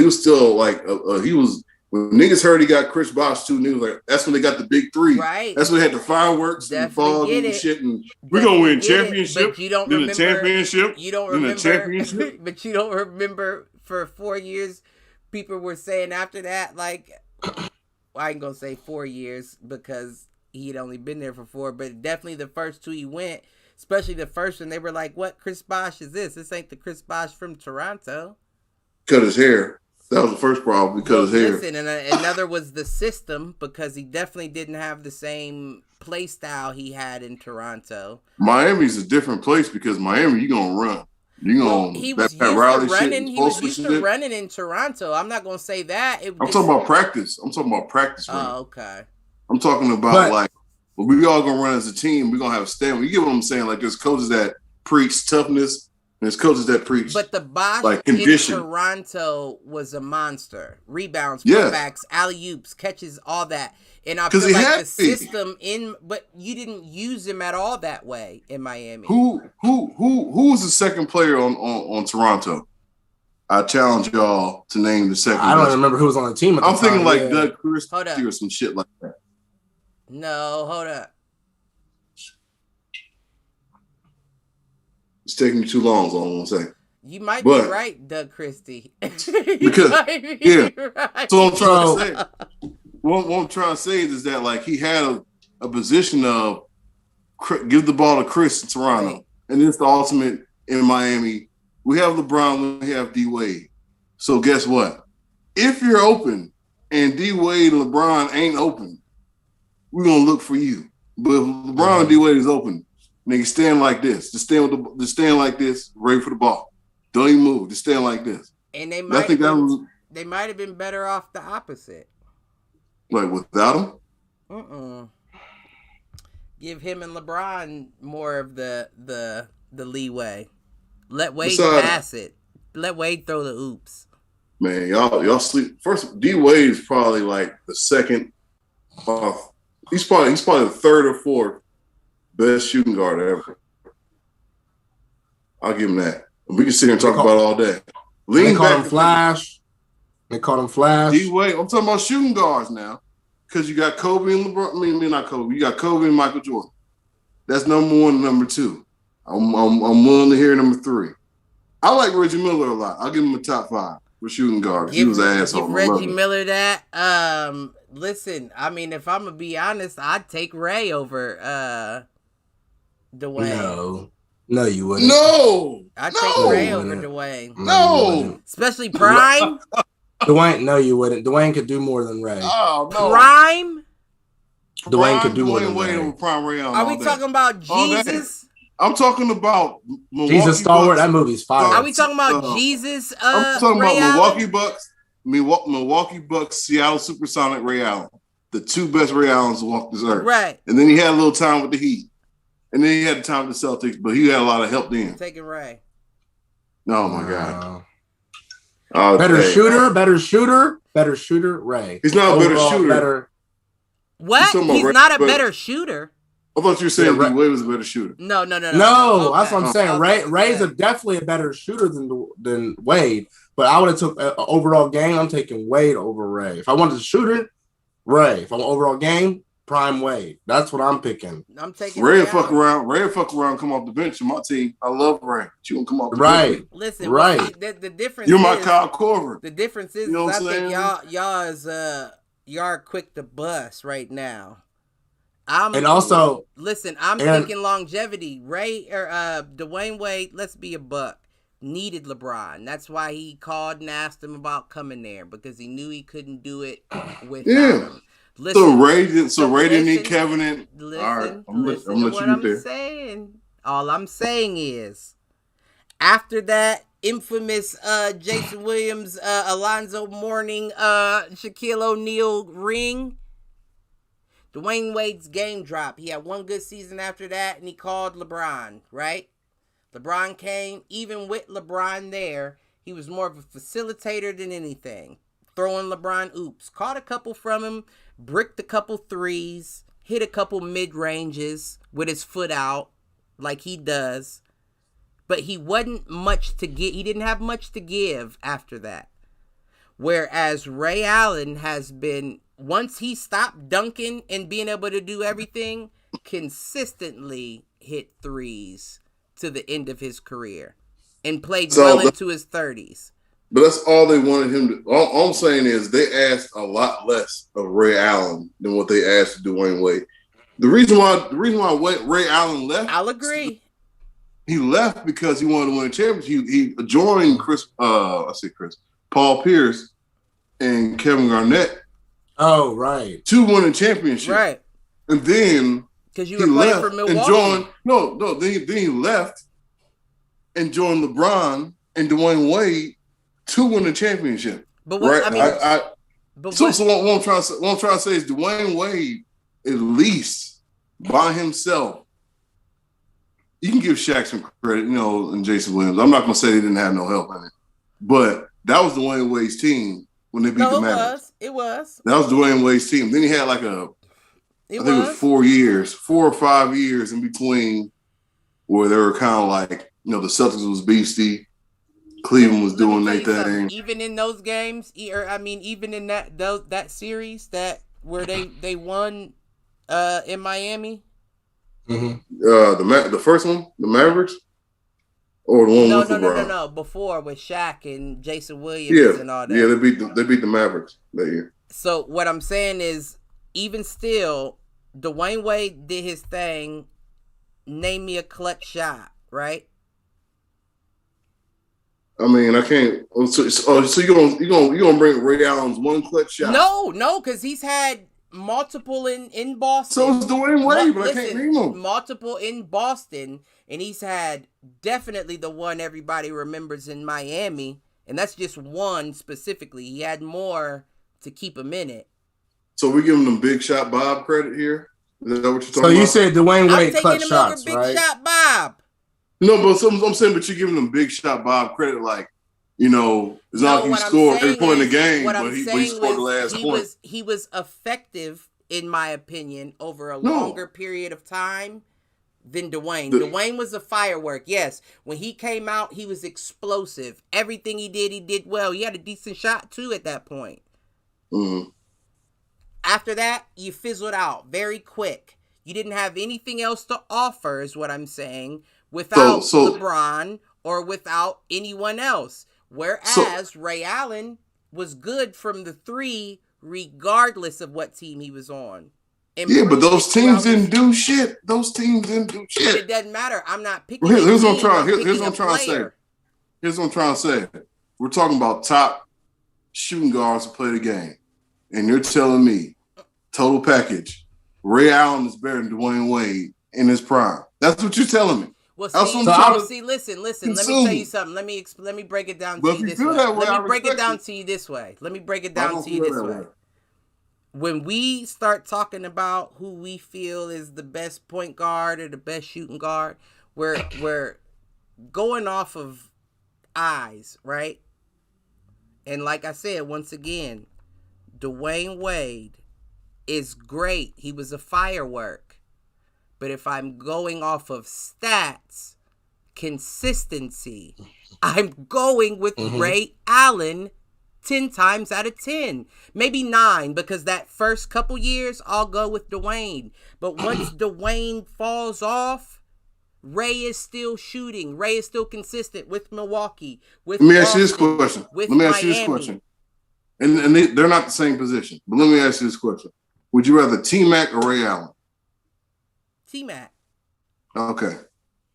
like he was. When niggas heard he got Chris Bosh too, and like, that's when they got the big 3. Right. That's when they had the fireworks and the fog and shit. And we're gonna win championship. But you don't then remember the championship. You don't remember. The championship. But you don't remember for 4 years. People were saying after that, like, well, I ain't gonna say 4 years because he had only been there for 4, but definitely the first 2 he went, especially the first one. They were like, "What Chris Bosh is this? This ain't the Chris Bosh from Toronto." Cut his hair. That was the first problem because hair. Listen, and another was the system because he definitely didn't have the same play style he had in Toronto. Miami's a different place because Miami, you gonna run. You gonna he was that used Riley to running. shit, He was used to running in Toronto. I'm not gonna say that. I'm talking about practice. I'm talking about practice running. Oh, okay. I'm talking about like we all gonna run as a team. We're gonna have a stand. You get what I'm saying? Like there's coaches that preach toughness. There's coaches that preach. But the Bosch like in condition. Toronto was a monster. Rebounds, putbacks, alley-oops, catches, all that. And I feel like the system but you didn't use him at all that way in Miami. Who was the second player on Toronto? I challenge y'all to name the second. I don't remember who was on the team. I'm thinking like Doug Christie or some shit like that. No, hold up. It's taking me too long, is all I'm gonna say. You might be right, Doug Christie. Because right. So I'm trying to say. What I'm trying to say is that like he had a position of give the ball to Chris in Toronto, right. And it's the ultimate in Miami. We have LeBron, we have D Wade. So guess what? If you're open and D Wade and LeBron ain't open, we're gonna look for you. But if LeBron and D Wade is open, nigga, stand like this. Just stand like this, ready for the ball. Don't even move. Just stand like this. And they might have been better off the opposite. Like without him? Give him and LeBron more of the leeway. Let Wade pass it. Let Wade throw the oops. Man, y'all sleep. First, D Wade is probably like the second. He's probably the third or fourth best shooting guard ever. I'll give him that. We can sit here and talk about it all day. They call him Flash. They call him Flash. D Wade. I'm talking about shooting guards now, because you got Kobe and LeBron. I mean, not Kobe. You got Kobe and Michael Jordan. That's number one and number two. I'm willing to hear number three. I like Reggie Miller a lot. I'll give him a top 5 for shooting guards. He was an asshole. Give Reggie Miller that. Listen, I mean, if I'm gonna be honest, I'd take Ray over Dwayne. No, you wouldn't. No, I'd take Ray over Dwayne. No, especially Prime. Dwayne, no, you wouldn't. Dwayne could do more than Ray. Oh no, Prime. Dwayne could do more than Ray. Over Prime Ray. Are we talking about Jesus? I'm talking about Milwaukee Jesus Stalwart. That movie's fire. Are we talking about Jesus? I'm talking about Milwaukee Bucks, Milwaukee Bucks, Seattle Supersonic Ray Allen, the two best Ray Allens to walk this earth. Right. And then he had a little time with the Heat, and then he had the time with the Celtics, but he had a lot of help then. Taking Ray. Oh my God. Better shooter, Ray. He's not a better shooter. What? He's not a better shooter. I thought you were saying D Wade was a better shooter. No. Okay. That's what I'm saying. Ray's definitely a better shooter than Wade. But I would have took an overall game. I'm taking Wade over Ray. If I wanted to shoot it, Ray. If I'm overall game, Prime Wade. That's what I'm picking. I'm taking Ray. Fuck around. Come off the bench in my team. I love Ray. You gonna come off the bench? Listen, right. The difference. You're my Kyle Korver. The difference is, I think y'all are quick to bust right now. I'm thinking longevity. Ray or Dwayne Wade, let's be a buck, needed LeBron. That's why he called and asked him about coming there, because he knew he couldn't do it without him. Listen, Ray didn't need Kevin. Listen, all right, I'm let you get there. Saying. All I'm saying is, after that infamous Jason Williams, Alonzo Mourning, Shaquille O'Neal ring, Dwayne Wade's game dropped. He had one good season after that, and he called LeBron, right? LeBron came. Even with LeBron there, he was more of a facilitator than anything. Throwing LeBron oops. Caught a couple from him, bricked a couple threes, hit a couple mid-ranges with his foot out like he does. But he wasn't much to get. He didn't have much to give after that. Whereas Ray Allen has been, once he stopped dunking and being able to do everything, consistently hit threes to the end of his career and played well into his 30s. But that's all they wanted him to. All I'm saying is they asked a lot less of Ray Allen than what they asked of Dwayne Wade. The reason why Ray Allen left, I'll agree. He left because he wanted to win a championship. He joined Paul Pierce and Kevin Garnett. Oh, right. 2 winning championships. Right. And then because you were playing for Milwaukee. And joined, then he left and joined LeBron and Dwayne Wade to win the championship. But what, right? I mean, so what I'm trying to say is Dwayne Wade, at least by himself, you can give Shaq some credit, and Jason Williams. I'm not going to say they didn't have no help in it, but that was Dwayne Wade's team when they beat the Mavericks. It was. That was Dwayne Wade's team. Then he had like I think it was 4 or 5 years in between where they were kind of like, the Celtics was beastie. Cleveland was doing their thing. Even in those games, even in that series where they won in Miami. Mm-hmm. The first one, the Mavericks, or the one with LeBron? No. Before with Shaq and Jason Williams and all that. Yeah, they beat the Mavericks that year. So what I'm saying is, even still, Dwayne Wade did his thing. Name me a clutch shot, right? I mean, I can't. So you gonna bring Ray Allen's one clutch shot? No, because he's had multiple in Boston. So it's Dwayne Wade, but I can't name him. Multiple in Boston, and he's had definitely the one everybody remembers in Miami, and that's just one specifically. He had more to keep him in it. So we're giving them Big Shot Bob credit here? Is that what you're talking about? So you said Dwayne Wade clutch shots, Big right? Shot Bob. No, but I'm saying, but you're giving them Big Shot Bob credit, like, it's not like he scored every point in the game, but he scored the last point. He was effective, in my opinion, over a longer period of time than Dwayne. Dwayne was a firework. Yes, when he came out, he was explosive. Everything he did well. He had a decent shot, too, at that point. Mm-hmm. After that, you fizzled out very quick. You didn't have anything else to offer, is what I'm saying, without LeBron or without anyone else. Whereas Ray Allen was good from the three, regardless of what team he was on. But those teams didn't do shit. It doesn't matter. I'm not picking. Here's what I'm trying to say. We're talking about top shooting guards to play the game, and you're telling me total package, Ray Allen is better than Dwayne Wade in his prime. That's what you're telling me. Well, listen. Let me tell you something. Let me break it down to you this way. Let me break it down to you this way. When we start talking about who we feel is the best point guard or the best shooting guard, we're going off of eyes, right? And like I said, once again, Dwayne Wade is great. He was a firework. But if I'm going off of stats, consistency, I'm going with Ray Allen 10 times out of 10. Maybe 9, because that first couple years, I'll go with Dwayne. But once Dwayne falls off, Ray is still shooting. Ray is still consistent with Milwaukee. Let me ask you this question. And they're not the same position. But let me ask you this question. Would you rather T-Mac or Ray Allen? T-Mac. Okay.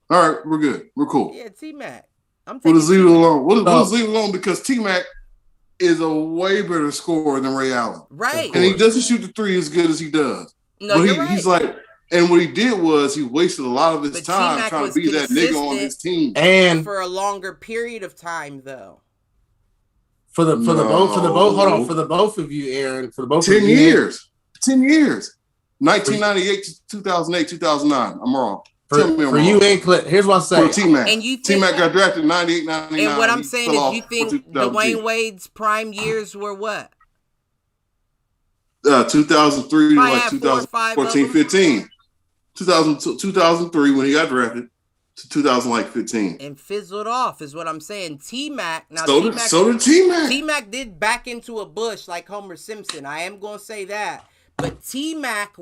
All right, we're good. We're cool. Yeah, T-Mac. We'll just leave it alone. We'll just leave it alone because T-Mac is a way better scorer than Ray Allen. Right. And he doesn't shoot the three as good as he does. No, you're right. He's like, and what he did was he wasted a lot of his time T-Mac trying to be that nigga on his team. And for a longer period of time, though. For the both of you, Aaron. For the both 10 of you. 10 years. 1998 to 2008, 2009. I'm wrong. For you and Clint, here's what I say. For T-Mac. T-Mac got drafted in 98, 99. And what I'm saying is you think Dwayne Wade's prime years were what? 2003 to like 2014, 15. 2003 when he got drafted to 2015. And fizzled off is what I'm saying. T-Mac. Now, so did T-Mac. T-Mac did back into a bush like Homer Simpson. I am going to say that. But T-Mac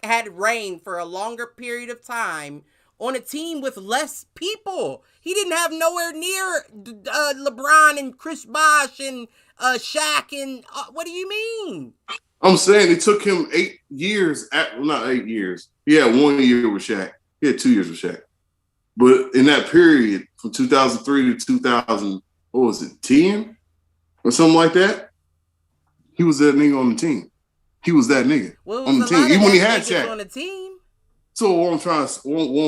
had reigned for a longer period of time on a team with less people. He didn't have nowhere near LeBron and Chris Bosh and Shaq and what do you mean? I'm saying it took him 8 years. Not 8 years. He had 1 year with Shaq. He had 2 years with Shaq. But in that period from 2003 to 2000, what was it, 10? or something like that. He was that nigga on the team. He was that nigga on the team, even when he had Shaq. On the team. So what I'm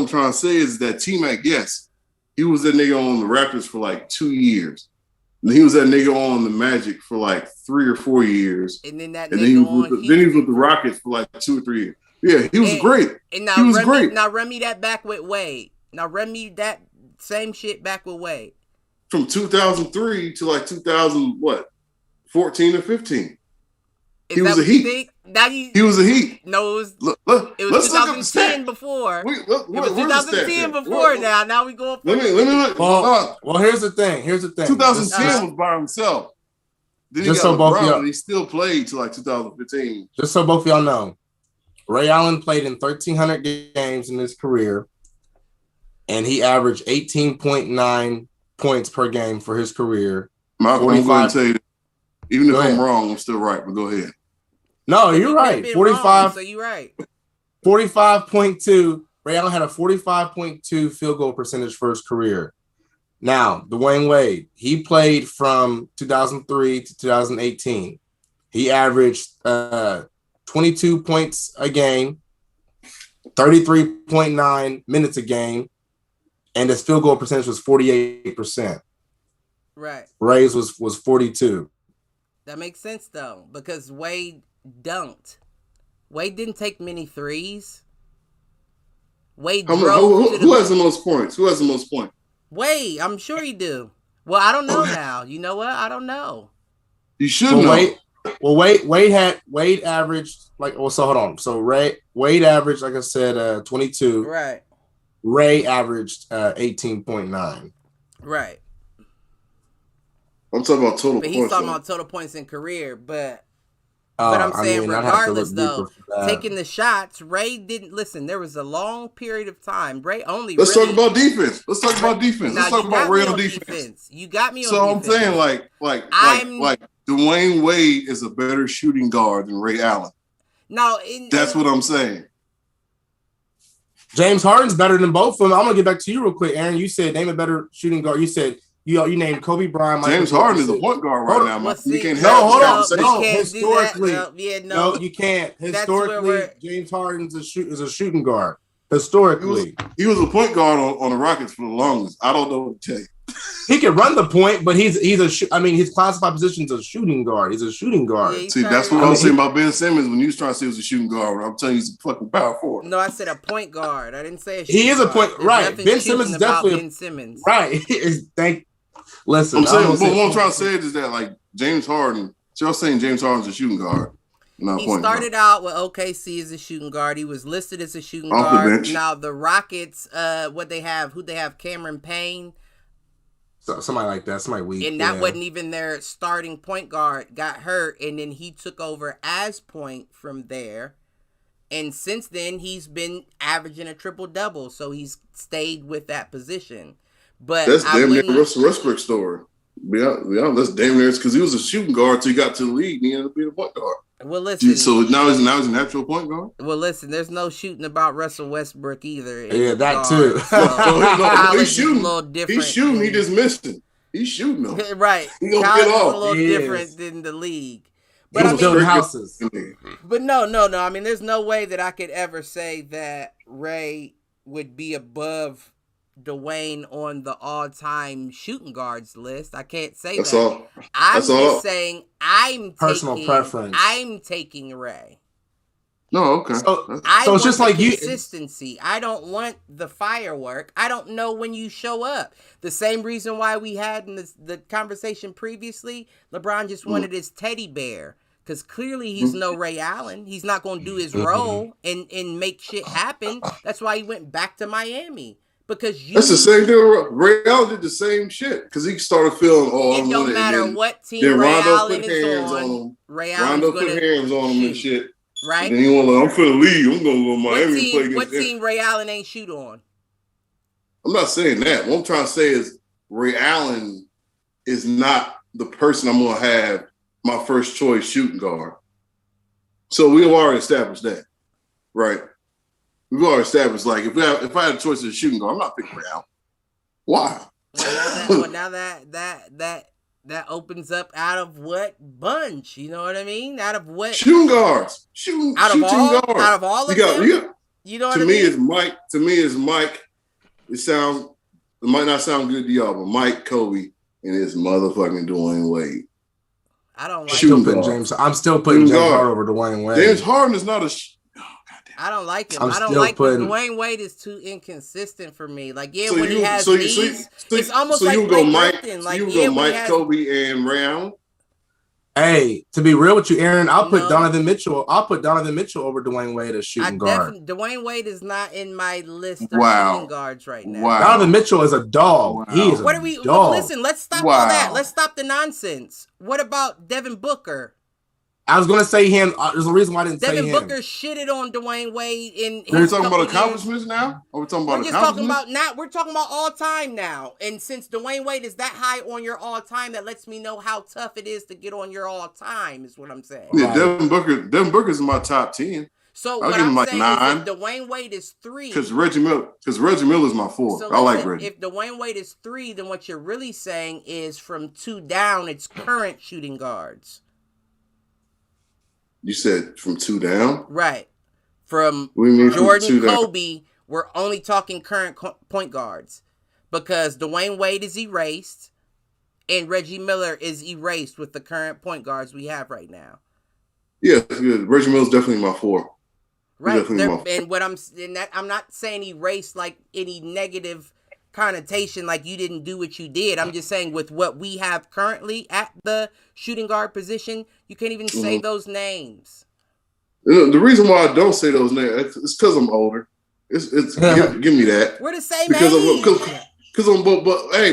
trying to say is that T-Mac, yes, he was that nigga on the Raptors for like 2 years. And he was that nigga on the Magic for like 3 or 4 years. And then then he was with the Rockets for like 2 or 3 years. Yeah, he was great. And now he was great. Now run me that back with Wade. Now run me that same shit back with Wade. From 2003 to like 14 or 15. He was a Heat. He was a Heat. No, it was 2010 before. It was 2010 before. Now we go up. Let me look. Well, here's the thing. 2010 was by himself. Then he got LeBron, and he still played till like 2015. Just so both of y'all know, Ray Allen played in 1,300 games in his career, and he averaged 18.9 points per game for his career. Malcolm, I'm going to tell you, even if I'm wrong, I'm still right, but go ahead. No, you're right. 45. So you're right. 45.2. Ray Allen had a 45.2 field goal percentage for his career. Now, Dwayne Wade, he played from 2003 to 2018. He averaged 22 points a game, 33.9 minutes a game, and his field goal percentage was 48%. Right. Ray's was 42. That makes sense though, because Wade dunked. Wade didn't take many threes. Wade who has the most points? Who has the most points? Wade, I'm sure he do. Well, I don't know now. You know what? I don't know. You should know. Wade averaged so hold on. So Wade averaged, like I said, 22. Right. Ray averaged 18.9. Right. I'm talking about total points. But he's talking about total points in career, but I'm saying regardless though, taking the shots, Ray didn't listen. There was a long period of time. Ray only. Let's talk about defense. Let's talk about defense. Let's talk about Ray on defense. You got me on defense. So I'm saying like Dwayne Wade is a better shooting guard than Ray Allen. No, that's what I'm saying. James Harden's better than both of them. I'm gonna get back to you real quick, Aaron. You said name a better shooting guard. You said you named Kobe Bryant. James Harden is a point guard right now. You can't hold on. No, historically, no, you can't. Historically, James Harden is a shooting guard. Historically, he was a point guard on the Rockets for the longest. I don't know what to tell you. He can run the point, but his classified position is a shooting guard. He's a shooting guard. See, that's what I was saying about Ben Simmons when you was trying to say he was a shooting guard. I'm telling you, he's a fucking power forward. No, I said a point guard. I didn't say a shooting He is a point, right? Ben Simmons is definitely Ben Simmons, right. Listen, I'm saying, but what I'm trying to say is that like James Harden. So y'all saying James Harden's a shooting guard. He started out with OKC as a shooting guard. He was listed as a shooting guard. The bench. Now the Rockets, who they have? Cameron Payne. Somebody like that, somebody weak. And that wasn't even their starting point guard, got hurt, and then he took over as point from there. And since then, he's been averaging a triple-double, so he's stayed with that position. But that's damn near Russell Westbrook's story. Yeah, that's damn near because he was a shooting guard till he got to the league and he ended up being a point guard. Well, listen. So now he's a natural point guard. Well, listen. There's no shooting about Russell Westbrook either. Yeah, that too. He's shooting. A little different. He's shooting. He just missed it. He's shooting though. Right. He gonna get off. A little different than the league. But He's building houses. But no. I mean, there's no way that I could ever say that Ray would be above Dwayne on the all-time shooting guards list. I can't say that's that. All. I'm just saying personal preference. I'm taking Ray. No, okay. So it's just like consistency. I don't want the firework. I don't know when you show up. The same reason why we had in the conversation previously, LeBron just wanted his teddy bear. Because clearly he's no Ray Allen. He's not going to do his role and make shit happen. That's why he went back to Miami. Because that's the same thing. Ray Allen did the same shit because he started feeling it don't matter what team Ray Allen is on. Ray Allen put hands on him and shit. Right? And he was like, I'm finna leave. I'm gonna go to Miami and play against what team Ray Allen ain't shoot on? I'm not saying that. What I'm trying to say is Ray Allen is not the person I'm gonna have my first choice shooting guard. So we've already established that, right? We've already established like if I had a choice of a shooting guard, I'm not picking Ray Allen. Why? Well, now that that opens up out of what bunch? You know what I mean? Out of what? Shooting guards. Out of Shooting all, guards. out of all of them. You know what I mean? To me, it's Mike. It might not sound good to y'all, but Mike, Kobe, and his motherfucking Dwayne Wade. I don't like I'm still putting James Harden over Dwayne Wade. James Harden is not a. I don't like him. I don't like him. Dwayne Wade is too inconsistent for me. Like, yeah, so when he has knees, it's almost like Blake Griffin. Like, you go Mike, Kobe, and Ray Allen. Hey, to be real with you, Aaron, I'll put Donovan Mitchell over Dwayne Wade as shooting guard. Dwayne Wade is not in my list of shooting guards right now. Wow. Donovan Mitchell is a dog. Wow. He is a dog. Listen, let's stop all that. Let's stop the nonsense. What about Devin Booker? I was gonna say him. There's a reason why I didn't say him. Devin Booker shitted on Dwayne Wade in. We're talking about accomplishments now. Or we're talking about accomplishments? We're talking about all time now. And since Dwayne Wade is that high on your all time, that lets me know how tough it is to get on your all time. Is what I'm saying. Yeah, Devin Booker's in my top 10. So what I'm saying is, if Dwayne Wade is 3, because Reggie Miller is my 4. So I like Reggie. If Dwayne Wade is 3, then what you're really saying is from 2 down, it's current shooting guards. You said from 2 down? Right. From Jordan, Kobe, we're only talking current point guards. Because Dwayne Wade is erased and Reggie Miller is erased with the current point guards we have right now. Yeah, Reggie Miller's definitely my 4. Right. And what I'm not saying erased like any negative connotation, like you didn't do what you did. I'm just saying with what we have currently at the shooting guard position, you can't even say those names. The reason why I don't say those names is because I'm older. It's give me that. We're the same age. Because I'm but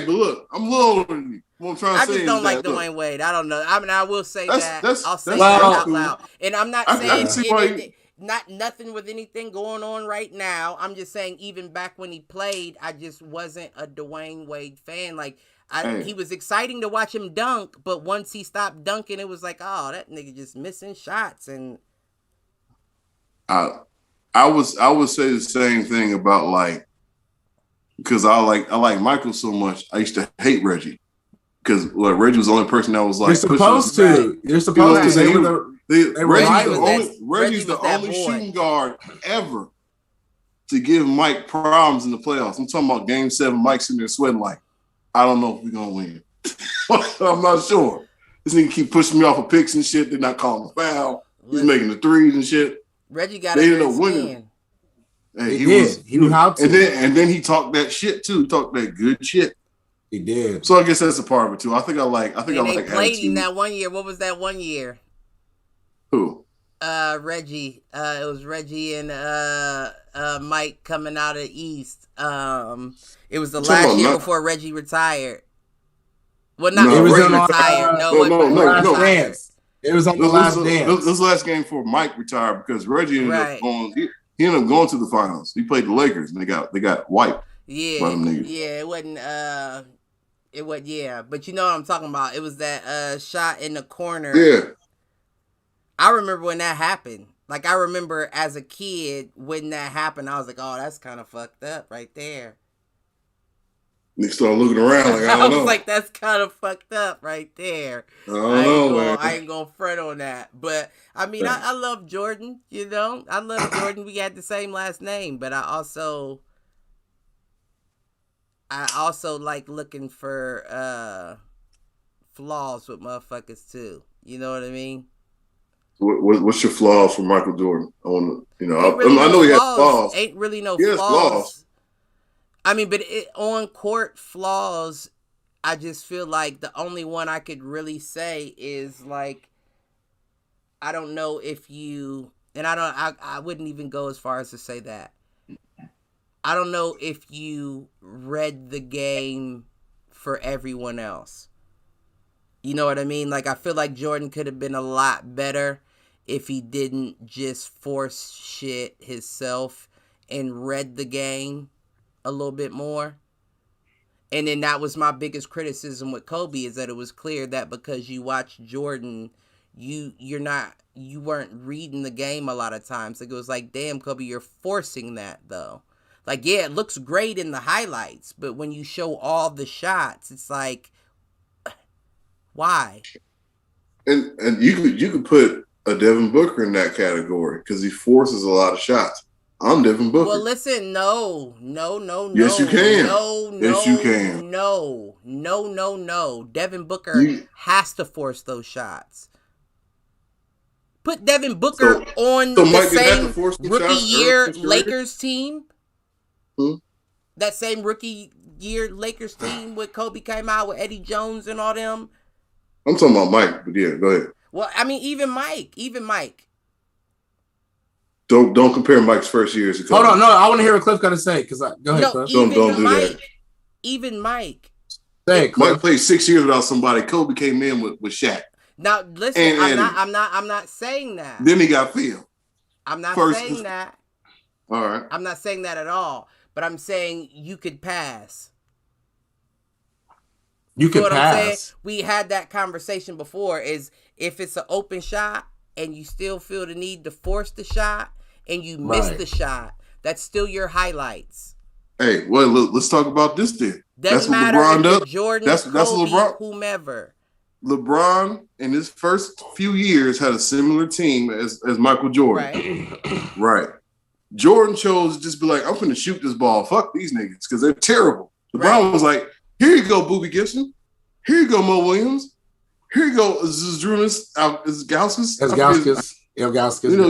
look, I'm a little older than you. What I'm trying to say just don't is like that, Dwayne Wade. I don't know. I mean, I will say that. I'll say that out loud. And I'm not saying nothing with anything going on right now. I'm just saying, even back when he played, I just wasn't a Dwayne Wade fan. Like, he was exciting to watch him dunk, but once he stopped dunking, it was like, oh, that nigga just missing shots. And I would say the same thing about, like, because I like Michael so much. I used to hate Reggie because Reggie was the only person that was like, you're supposed to. Reggie's the only shooting guard ever to give Mike problems in the playoffs. I'm talking about Game 7. Mike sitting there sweating like, I don't know if we're gonna win. I'm not sure. This nigga keep pushing me off of picks and shit. They're not calling the foul. He's making the threes and shit. Reggie got it. They ended up winning. Hey, he knew how to. And then he talked that shit too. He talked that good shit. He did. So I guess that's a part of it too. I like they played him that one year. What was that one year? Who? Reggie. It was Reggie and Mike coming out of the East. It was the last year before Reggie retired. Well, not Reggie retired. No. It was on the last dance. This last game before Mike retired because Reggie ended up going. He ended up going to the finals. He played the Lakers and they got wiped. Yeah, it wasn't. Yeah, but you know what I'm talking about. It was that shot in the corner. Yeah. I remember when that happened. Like, I remember as a kid when that happened, I was like, oh, that's kind of fucked up right there. They started looking around like, I don't know. I was like, that's kind of fucked up right there. I ain't gonna front on that. But, I mean, I love Jordan, you know? I love Jordan. We had the same last name. But I also like looking for flaws with motherfuckers, too. You know what I mean? What's your flaws for Michael Jordan? I want to, I know he has flaws. Ain't really no flaws. I mean, but on court flaws, I just feel like the only one I could really say is like, I don't know if you, and I wouldn't even go as far as to say that. I don't know if you read the game for everyone else. You know what I mean? Like, I feel like Jordan could have been a lot better if he didn't just force shit himself and read the game a little bit more. And then that was my biggest criticism with Kobe, is that it was clear that because you watch Jordan, you weren't reading the game a lot of times. Like, it was like, damn, Kobe, you're forcing that though. Like, yeah, it looks great in the highlights, but when you show all the shots, it's like, Why? And you could put a Devin Booker in that category because he forces a lot of shots. I'm Devin Booker. Well, listen, no. Yes, you can. No. Yes, you can. No. Devin Booker has to force those shots. Put Devin Booker on the same rookie year Lakers team. That same rookie year Lakers team with Kobe came out with Eddie Jones and all them. I'm talking about Mike, but yeah, go ahead. Well, I mean, even Mike. Don't compare Mike's first years to Kobe. Hold on, no, I want to hear what Cliff got to say. Go ahead, Cliff. Don't do that. Even Mike. Say it, Cliff. Mike played 6 years without somebody. Kobe came in with Shaq. Now listen, I'm not saying that. Then he got Phil. I'm not saying that. All right. I'm not saying that at all. But I'm saying you could pass. You could pass. We had that conversation before. Is if it's an open shot and you still feel the need to force the shot and you miss the shot, that's still your highlights. Hey, well, let's talk about this then. That's what LeBron does. Jordan, that's LeBron. Whomever. LeBron in his first few years had a similar team as Michael Jordan. Right. Jordan chose to just be like, I'm going to shoot this ball. Fuck these niggas because they're terrible. LeBron was like, here you go, Boobie Gibson. Here you go, Mo Williams. Here you go, Zdrunas Ilgauskas.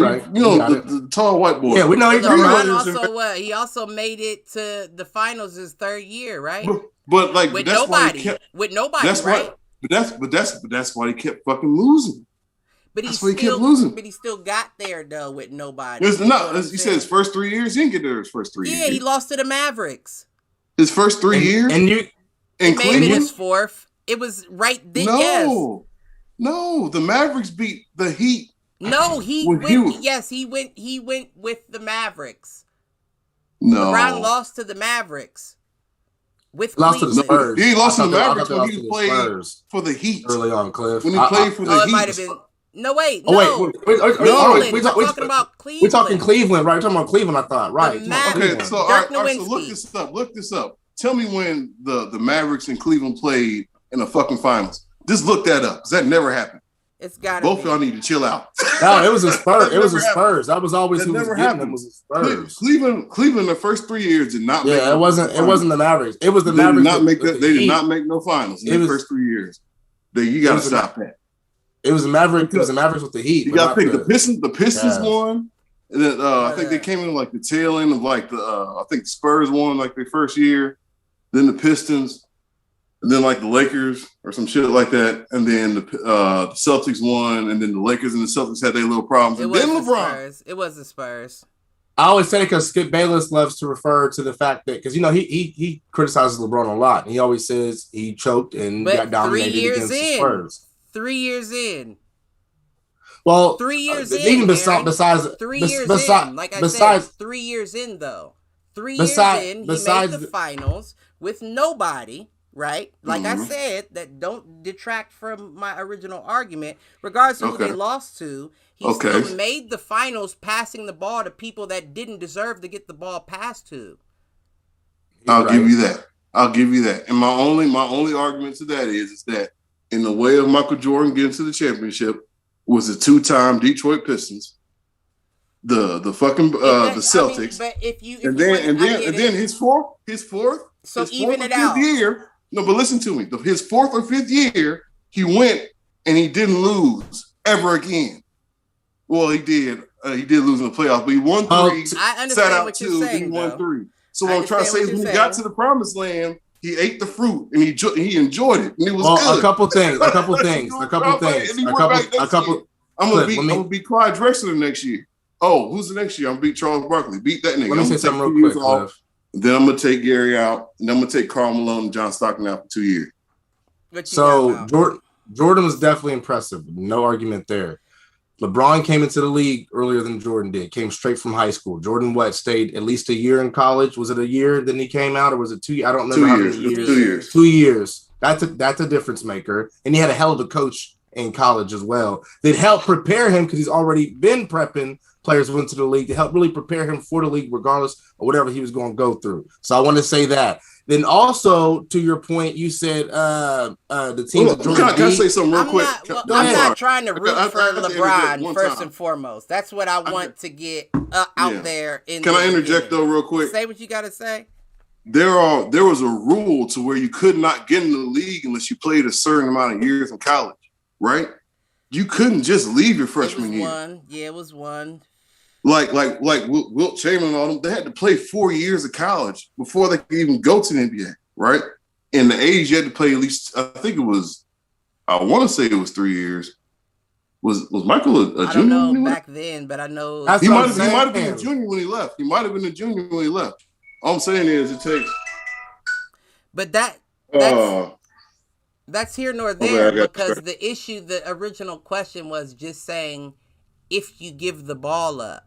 Right. You know the tall white boy. Yeah, we know he's also he also made it to the finals his third year, right? But like with that's nobody, why that's right? That's why he kept fucking losing. But he still got there though with nobody. He said his first 3 years, he didn't get there his first 3 years. Yeah, he lost to the Mavericks. His first 3 years? And you in Cleveland? Maybe his fourth. It was right then. No, the Mavericks beat the Heat. No, he went with the Mavericks. No. LeBron lost to the Mavericks. With lost to the Spurs. He lost to the Mavericks when he played for the Heat. Early on, Cliff. When he played for the Heat. It might have been. No, wait. We're talking about Cleveland. We're talking Cleveland, right? We're talking about Cleveland, I thought. Right. Okay, so look this up. Tell me when the Mavericks and Cleveland played in the fucking finals. Just look that up. That never happened. It's got both of y'all need to chill out. No, it was a Spurs. It was a Spurs. That was always who was getting them was a Spurs. Cleveland, the first 3 years did not. Yeah, it wasn't the Mavericks. It was the Mavericks. They did not make no finals in the first 3 years. You got to stop that. It was the Mavericks. It was the Mavericks with the Heat. You got to think the Pistons won, and then I think they came in like the tail end of like I think the Spurs won like their first year, then the Pistons. And then like the Lakers or some shit like that, and then the Celtics won, and then the Lakers and the Celtics had their little problems. And then LeBron. It was the Spurs. I always say it because Skip Bayless loves to refer to the fact that because he criticizes LeBron a lot, and he always says he choked and got dominated against the Spurs. 3 years in. Well, 3 years in. Even besides 3 years in, like I said, 3 years in though. 3 years in, he made the finals with nobody. Right? Like I said, that don't detract from my original argument. Regardless of who they lost to, he still made the finals passing the ball to people that didn't deserve to get the ball passed to. I'll give you that. And my only argument to that is that in the way of Michael Jordan getting to the championship was the 2-time Detroit Pistons, the fucking the Celtics. I mean, but then his fourth. So even it out. Year, no, but listen to me. His 4th or 5th year, he went and he didn't lose ever again. Well, he did. He did lose in the playoffs, but he won 3. I understand sat out what 2, you're saying, and he won though. 3. So what I'm trying to say is when he got to the promised land, he ate the fruit and he enjoyed it, and it was good. A couple things. I'm gonna beat Clyde Drexler next year. Oh, who's the next year? I'm gonna beat Charles Barkley. Beat that nigga. Let me say something real quick, Cliff. Then I'm gonna take Gary out, and I'm gonna take Karl Malone and John Stockton out for 2 years. So Jordan was definitely impressive. No argument there. LeBron came into the league earlier than Jordan did. Came straight from high school. Jordan stayed at least a year in college. Was it a year? Then he came out, or was it 2 years? I don't know. 2 years. 2 years. 2 years. That's a difference maker. And he had a hell of a coach in college as well. That helped prepare him because he's already been prepping players went to the league to help really prepare him for the league, regardless of whatever he was going to go through. So I want to say that. Then also to your point, you said the teams that Jordan can I say something real quick? I'm not trying to root for LeBron first and foremost. That's what I want to get out there. Can I interject though, real quick? Say what you got to say. There was a rule to where you could not get in the league unless you played a certain amount of years in college, right? You couldn't just leave your freshman year. Yeah, it was one. Like Wilt Chamberlain and all them, they had to play 4 years of college before they could even go to the NBA, right? And the age you had to play at least, I think it was, I want to say it was 3 years. Was Michael a junior? I don't know back then, but I know he might have been a junior when he left. He might have been a junior when he left. All I'm saying is it takes. But that's here nor there because the issue, the original question was just saying if you give the ball up,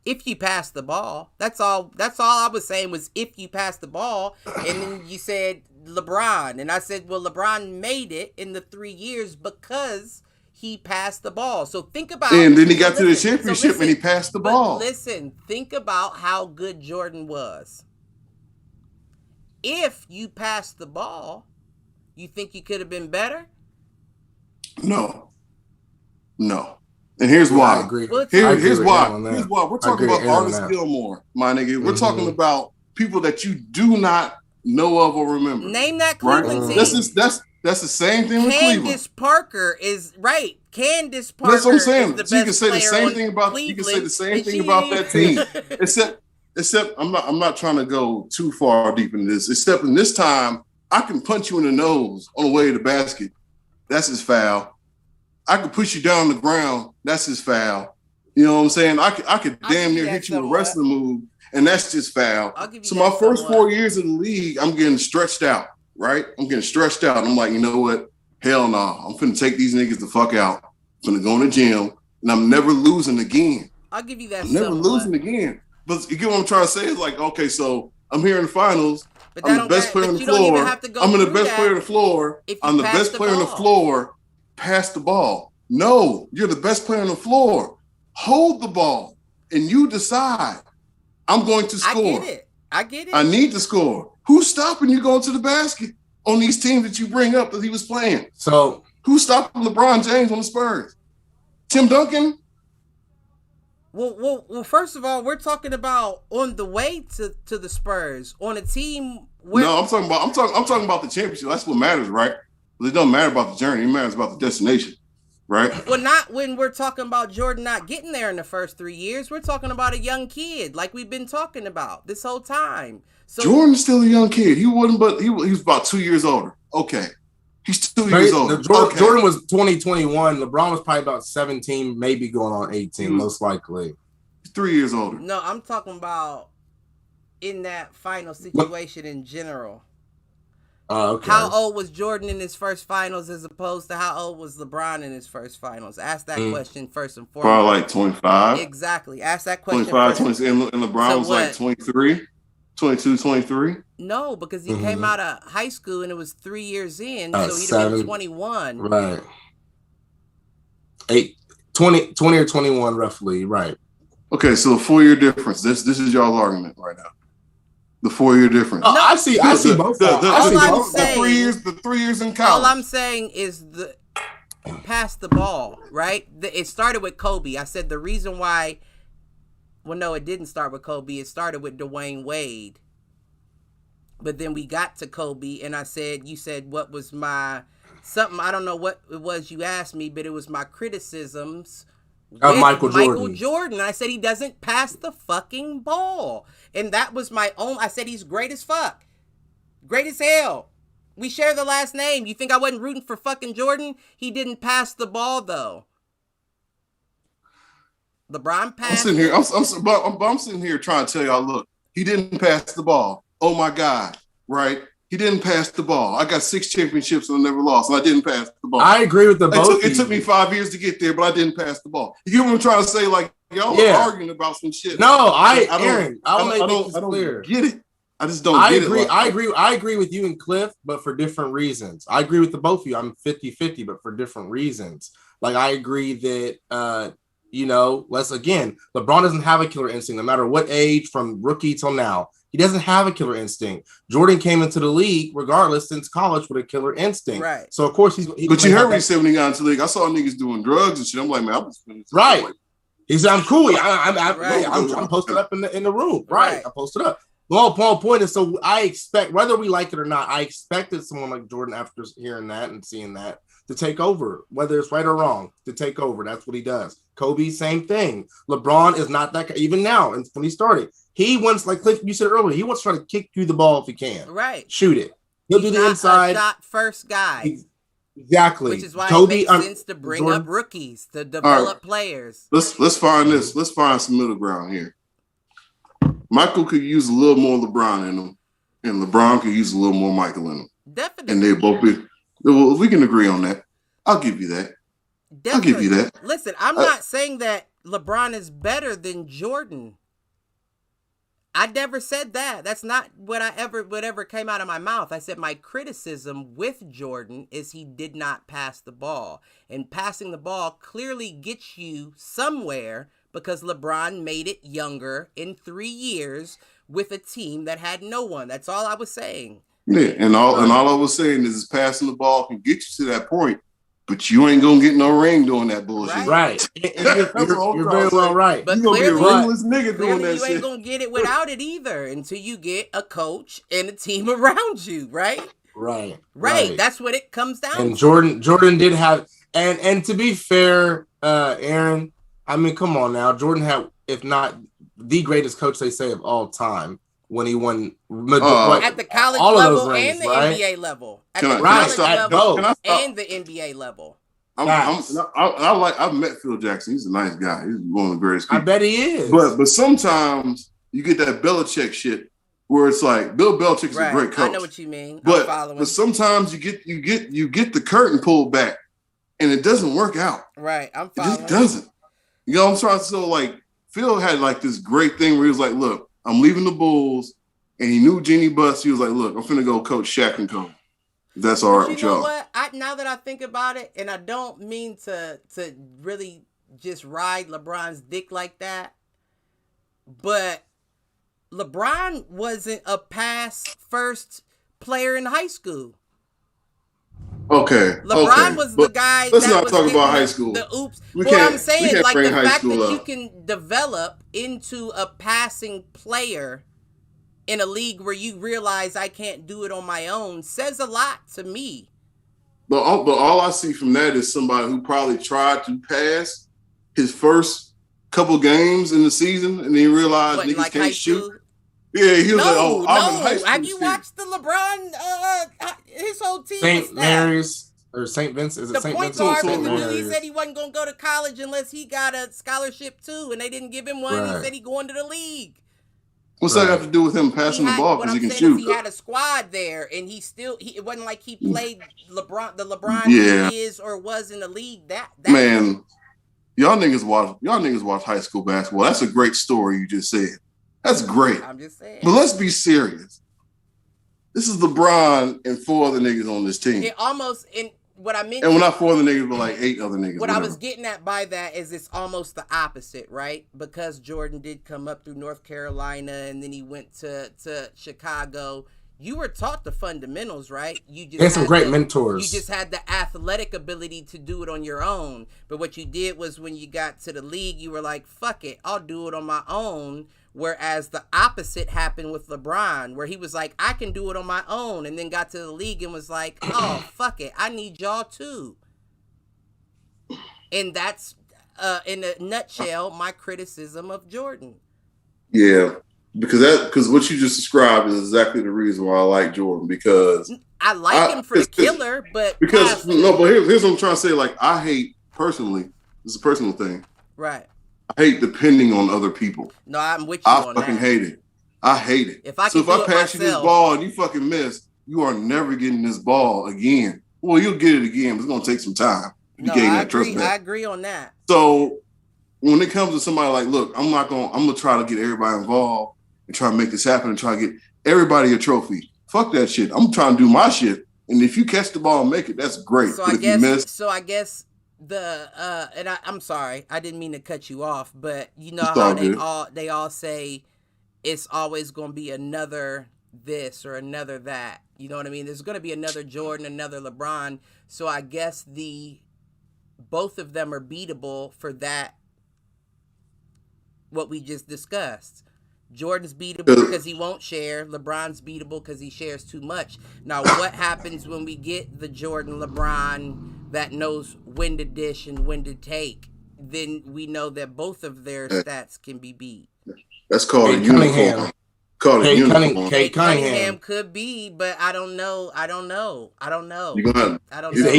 if you pass the ball. That's all I was saying was if you pass the ball. And then you said LeBron, and I said, well, LeBron made it in the 3 years because he passed the ball. So think about. And then he got to the championship and he passed the ball. Listen, think about how good Jordan was. If you passed the ball, you think you could have been better? No. And here's why. I agree. Here's why. We're talking about Artis Gilmore, my nigga. We're talking about people that you do not know of or remember. Name that Cleveland team. That's the same thing with Cleveland. Candace Parker is right. Candace Parker. That's what I'm saying. Is the so you can say the same thing about Cleveland, you can say the same thing about that team. Except I'm not trying to go too far deep into this. Except in this time, I can punch you in the nose on the way to the basket. That's his foul. I could push you down on the ground. That's his foul. You know what I'm saying? I could damn near hit you with a wrestling move, and that's just foul. So my first 4 years in the league, I'm getting stretched out, right? I'm getting stretched out. And I'm like, you know what? Hell no. I'm finna take these niggas the fuck out. I'm finna go in the gym, and I'm never losing again. I'll give you that. I'm never losing again. But you get what I'm trying to say? It's like, okay, so I'm here in the finals. I'm the best player on the floor. I'm the best player on the floor. I'm the best player on the floor. Pass the ball. No, you're the best player on the floor. Hold the ball, and you decide. I'm going to score. I get it. I need to score. Who's stopping you going to the basket on these teams that you bring up that he was playing? So who's stopping LeBron James on the Spurs? Tim Duncan? Well. First of all, we're talking about on the way to the Spurs on a team. No, I'm talking about the championship. That's what matters, right? It don't matter about the journey. It matters about the destination, right? Well, not when we're talking about Jordan not getting there in the first 3 years. We're talking about a young kid, like we've been talking about this whole time. So Jordan's still a young kid. He wasn't, but he was about 2 years older. Okay. He's 2 years older. Jordan was 2021. LeBron was probably about 17, maybe going on 18, most likely. He's 3 years older. No, I'm talking about in that final situation in general. Okay. How old was Jordan in his first finals as opposed to how old was LeBron in his first finals? Ask that question first and foremost. Probably like 25. Exactly. Ask that question 25, 26, and LeBron was like 23, 22, 23. No, because he came out of high school and it was 3 years in, so he'd have been 21. Right. 20 or 21 roughly, right. Okay, so 4 year difference. This is y'all's argument right now. The 4 year difference. No, I see both. The 3 years in college. All I'm saying is the pass the ball, right? It started with Kobe. I said the reason why. Well, no, it didn't start with Kobe. It started with Dwayne Wade. But then we got to Kobe, and you said what was my something? I don't know what it was you asked me, but it was my criticisms. Michael Jordan. I said he doesn't pass the fucking ball. And that was my own. I said he's great as fuck. Great as hell. We share the last name. You think I wasn't rooting for fucking Jordan? He didn't pass the ball, though. LeBron passed. I'm sitting here trying to tell y'all, look, he didn't pass the ball. Oh, my God. Right? He didn't pass the ball. I got 6 championships and I never lost, and I didn't pass the ball. I agree with both. It took me 5 years to get there, but I didn't pass the ball. You get what I'm trying to say? Like, y'all are arguing about some shit. No, Aaron, I don't get it. I just don't get it. I agree with you and Cliff, but for different reasons. I agree with the both of you. I'm 50-50, but for different reasons. Like, I agree that, LeBron doesn't have a killer instinct, no matter what age, from rookie till now. He doesn't have a killer instinct. Jordan came into the league, regardless, since college with a killer instinct. Right. So of course But you heard what he said when he got into the league. I saw niggas doing drugs and shit. I'm like, man, I'm right. Like, he said, I'm cool. I'm posted up in the room. Right. I posted up. Well, point is, so I expect, whether we like it or not, I expected someone like Jordan, after hearing that and seeing that, to take over, whether it's right or wrong, to take over. That's what he does. Kobe, same thing. LeBron is not that, even now, and when he started, he wants, like Cliff, you said earlier, he wants to try to kick you the ball if he can. Right. Shoot it. He'll do the inside. Shot first guy. Exactly. Which is why Kobe, it makes sense to bring up rookies, to develop players. Let's find this. Let's find some middle ground here. Michael could use a little more LeBron in him, and LeBron could use a little more Michael in him. Definitely. And they both be. Well, we can agree on that. I'll give you that. Definitely. I'll give you that. Listen, I'm not saying that LeBron is better than Jordan. I never said that. That's not whatever came out of my mouth. I said my criticism with Jordan is he did not pass the ball. And passing the ball clearly gets you somewhere because LeBron made it younger in 3 years with a team that had no one. That's all I was saying. Yeah, and all I was saying is passing the ball can get you to that point, but you ain't gonna get no ring doing that bullshit. Right. You're very well right. But you gonna clearly, be a ringless nigga doing that you shit. ain't gonna get it without it either until you get a coach and a team around you, right? Right. That's what it comes down and to. Jordan did have, and to be fair, Aaron, I mean, come on now. Jordan had, if not the greatest coach, they say, of all time, when he won at the college level and the NBA level. At the college level and the NBA level. I've met Phil Jackson. He's a nice guy. He's one of the greatest people. I bet he is. But sometimes you get that Belichick shit where it's like Bill Belichick's a great coach. I know what you mean. But sometimes you get the curtain pulled back and it doesn't work out. Right. I'm following. It just doesn't. You know what I'm trying to say? Like Phil had like this great thing where he was like, look, I'm leaving the Bulls, and he knew Jeannie Buss. He was like, look, I'm finna go coach Shaq and Co. That's all right with y'all. You know what? Now that I think about it, and I don't mean to really just ride LeBron's dick like that, but LeBron wasn't a pass first player in high school. Okay. LeBron was the guy. Let's not talk about high school. The oops. I'm saying, like, the fact that you can develop into a passing player in a league where you realize I can't do it on my own says a lot to me. But all I see from that is somebody who probably tried to pass his first couple games in the season, and then realized niggas can't shoot. Yeah, he was I'm in high school. Have you watched the LeBron? His whole team. St. Mary's or St. Vincent? Is it St. Vincent? The point guard, he said he wasn't going to go to college unless he got a scholarship too, and they didn't give him one. Right. He said he going to the league. What's that have to do with him passing the ball because he can shoot? He had a squad there, and it wasn't like he played LeBron he is or was in the league. That man, y'all niggas watch high school basketball. That's a great story you just said. That's great. I'm just saying. But let's be serious. This is LeBron and 4 other niggas on this team. It almost what I meant. And we're not 4 other niggas, but like 8 other niggas. What I was getting at by that is it's almost the opposite, right? Because Jordan did come up through North Carolina and then he went to Chicago. You were taught the fundamentals, right? You just had some great mentors. You just had the athletic ability to do it on your own. But what you did was when you got to the league, you were like, fuck it, I'll do it on my own. Whereas the opposite happened with LeBron, where he was like, I can do it on my own, and then got to the league and was like, oh, fuck it, I need y'all too. And that's, in a nutshell, my criticism of Jordan. Yeah, because what you just described is exactly the reason why I like Jordan, because I like him for the killer, but but here's what I'm trying to say. Like, I hate personally, this is a personal thing. Right. I hate depending on other people. No, I'm with you on that. I fucking hate it. I hate it. If I pass you this ball and you fucking miss, you are never getting this ball again. Well, you'll get it again, but it's gonna take some time. I agree on that. So when it comes to somebody like, look, I'm gonna try to get everybody involved and try to make this happen and try to get everybody a trophy. Fuck that shit. I'm trying to do my shit. And if you catch the ball and make it, that's great. So but if you miss, I guess I'm sorry, I didn't mean to cut you off, but you know how they all say it's always going to be another this or another that. You know what I mean? There's going to be another Jordan, another LeBron. So I guess both of them are beatable for that, what we just discussed. Jordan's beatable because he won't share. LeBron's beatable because he shares too much. Now, what happens when we get the Jordan LeBron that knows when to dish and when to take? Then we know that both of their stats can be beat. That's called a unicorn. Called a unicorn. Kate Cunningham could be, but I don't know. He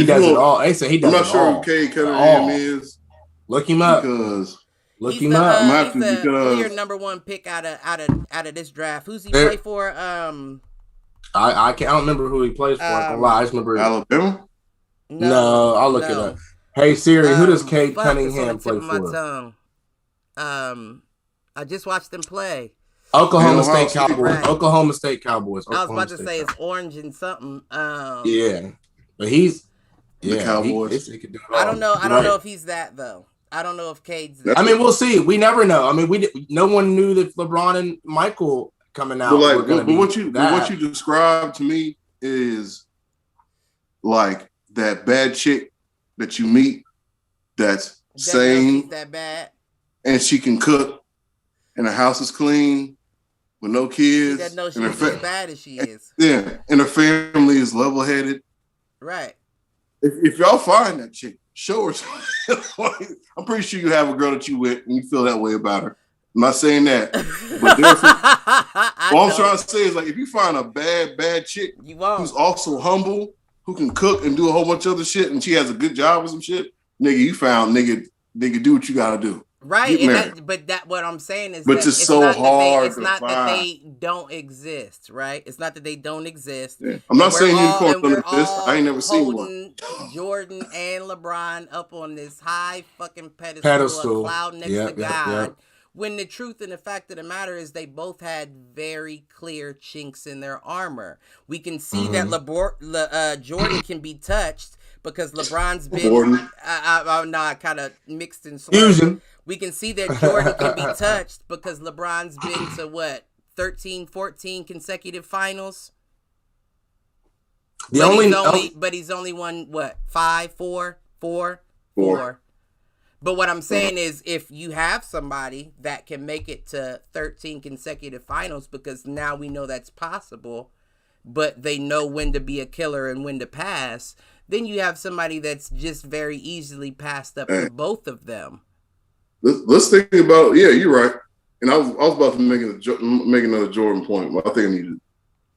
does it all. They say he does it all. I'm not sure who Kate Cunningham is. Look him up. Because he's the clear number one pick out of this draft. Who's he play for? I don't remember who he plays for. I just remember Alabama. No, I'll look it up. Hey Siri, who does Kate Cunningham play for? I just watched them play. Oklahoma State Cowboys. Right. Oklahoma State Cowboys. I was about to say it's orange and something. Yeah, but he's the Cowboys. He could do it all. I don't know. I don't know if he's that though. I don't know if Cade's that. I mean, we'll see. We never know. I mean, no one knew that LeBron and Michael coming out. But what you described to me is like that bad chick that you meet that's sane, that bad, and she can cook, and her house is clean with no kids. That knows she's as bad as she is. Yeah, and her family is level-headed. Right. If y'all find that chick, show her. I'm pretty sure you have a girl that you with and you feel that way about her. I'm not saying that, but all I'm trying to say is like if you find a bad chick who's also humble, who can cook and do a whole bunch of other shit, and she has a good job or some shit, nigga, do what you gotta do. Right, what I'm saying is, but it's so hard. It's not that they don't exist, right? It's not that they don't exist. Yeah. I'm not saying unicorns don't exist. I ain't never seen one. Jordan and LeBron up on this high fucking pedestal, a cloud next to God. Yep. When the truth and the fact of the matter is they both had very clear chinks in their armor. We can see that Jordan can be touched because LeBron's been I kind of mixed in fusion. We can see that Jordan can be touched because LeBron's been to 13, 14 consecutive finals. But he's only won 5, 4. But what I'm saying is if you have somebody that can make it to 13 consecutive finals, because now we know that's possible, but they know when to be a killer and when to pass, then you have somebody that's just very easily passed up to both of them. Let's think about you're right. And I was about to make another Jordan point, but I think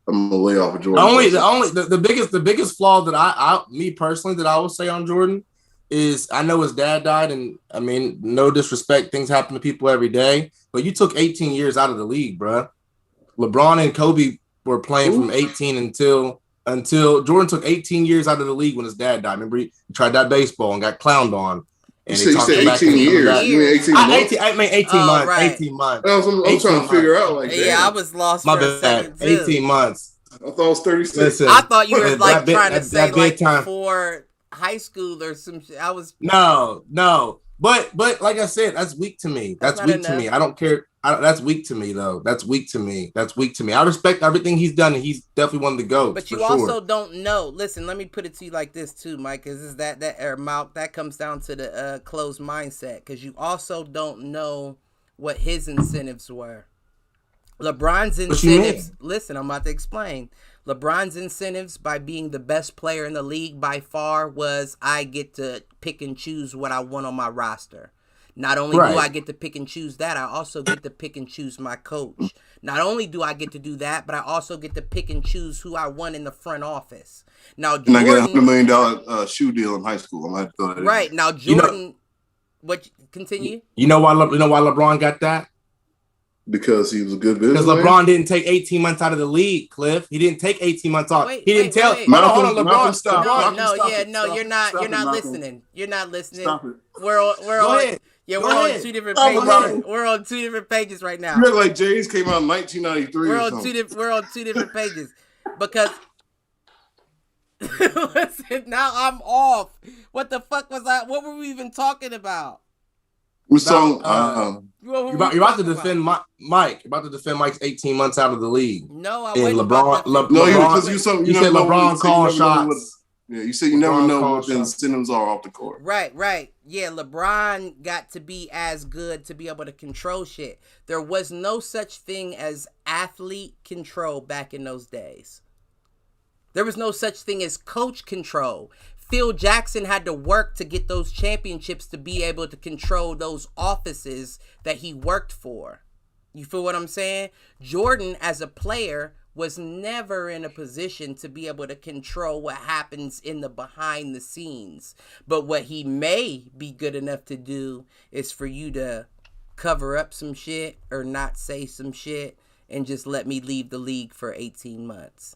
I'm gonna lay off of Jordan. The biggest flaw that I me personally that I would say on Jordan is I know his dad died, and I mean, no disrespect, things happen to people every day, but you took 18 years out of the league, bro. LeBron and Kobe were playing from 18 until Jordan took 18 years out of the league when his dad died. Remember, he tried that baseball and got clowned on. And you said 18 years. You mean 18 months? I mean 18 months. Right. 18 months. I'm trying to figure out like that. Yeah, I was lost for a second too. 18 months. I thought it was 36. Listen, I thought you were like trying to say like before high school or some shit. I was no. But like I said, that's weak to me. That's weak to me. I don't care. That's weak to me, though. That's weak to me. I respect everything he's done, and he's definitely one of the GOATs. But you also don't know. Listen, let me put it to you like this too, Mike. Because that comes down to the closed mindset. Because you also don't know what his incentives were. LeBron's incentives. Listen, I'm about to explain. LeBron's incentives by being the best player in the league by far was I get to pick and choose what I want on my roster. Not only do I get to pick and choose that, I also get to pick and choose my coach. Not only do I get to do that, but I also get to pick and choose who I want in the front office. Now, Jordan, and I get $100 million shoe deal in high school. I'm gonna have to throw that in. Right now, Jordan. Continue? You know why LeBron got that? Because he was a good businessman. Because LeBron didn't take 18 months out of the league, Cliff. He didn't take 18 months off. He didn't tell. Hold on, LeBron. Stop. You're not listening. You're not listening. Stop it. We're on. Yeah, we're on two different pages. We're on two different pages right now. You look like James came out in 1993. We're on two different pages because. Listen, now I'm off. What the fuck was I? What were we even talking about? We song You're about to defend Mike. You're about to defend Mike's 18 months out of the league. No, I and wouldn't. Because you said LeBron called shots. Yeah, you say you never know what the incentives are off the court. Right. Yeah, LeBron got to be as good to be able to control shit. There was no such thing as athlete control back in those days. There was no such thing as coach control. Phil Jackson had to work to get those championships to be able to control those offices that he worked for. You feel what I'm saying? Jordan, as a player, was never in a position to be able to control what happens in the behind the scenes. But what he may be good enough to do is for you to cover up some shit or not say some shit and just let me leave the league for 18 months.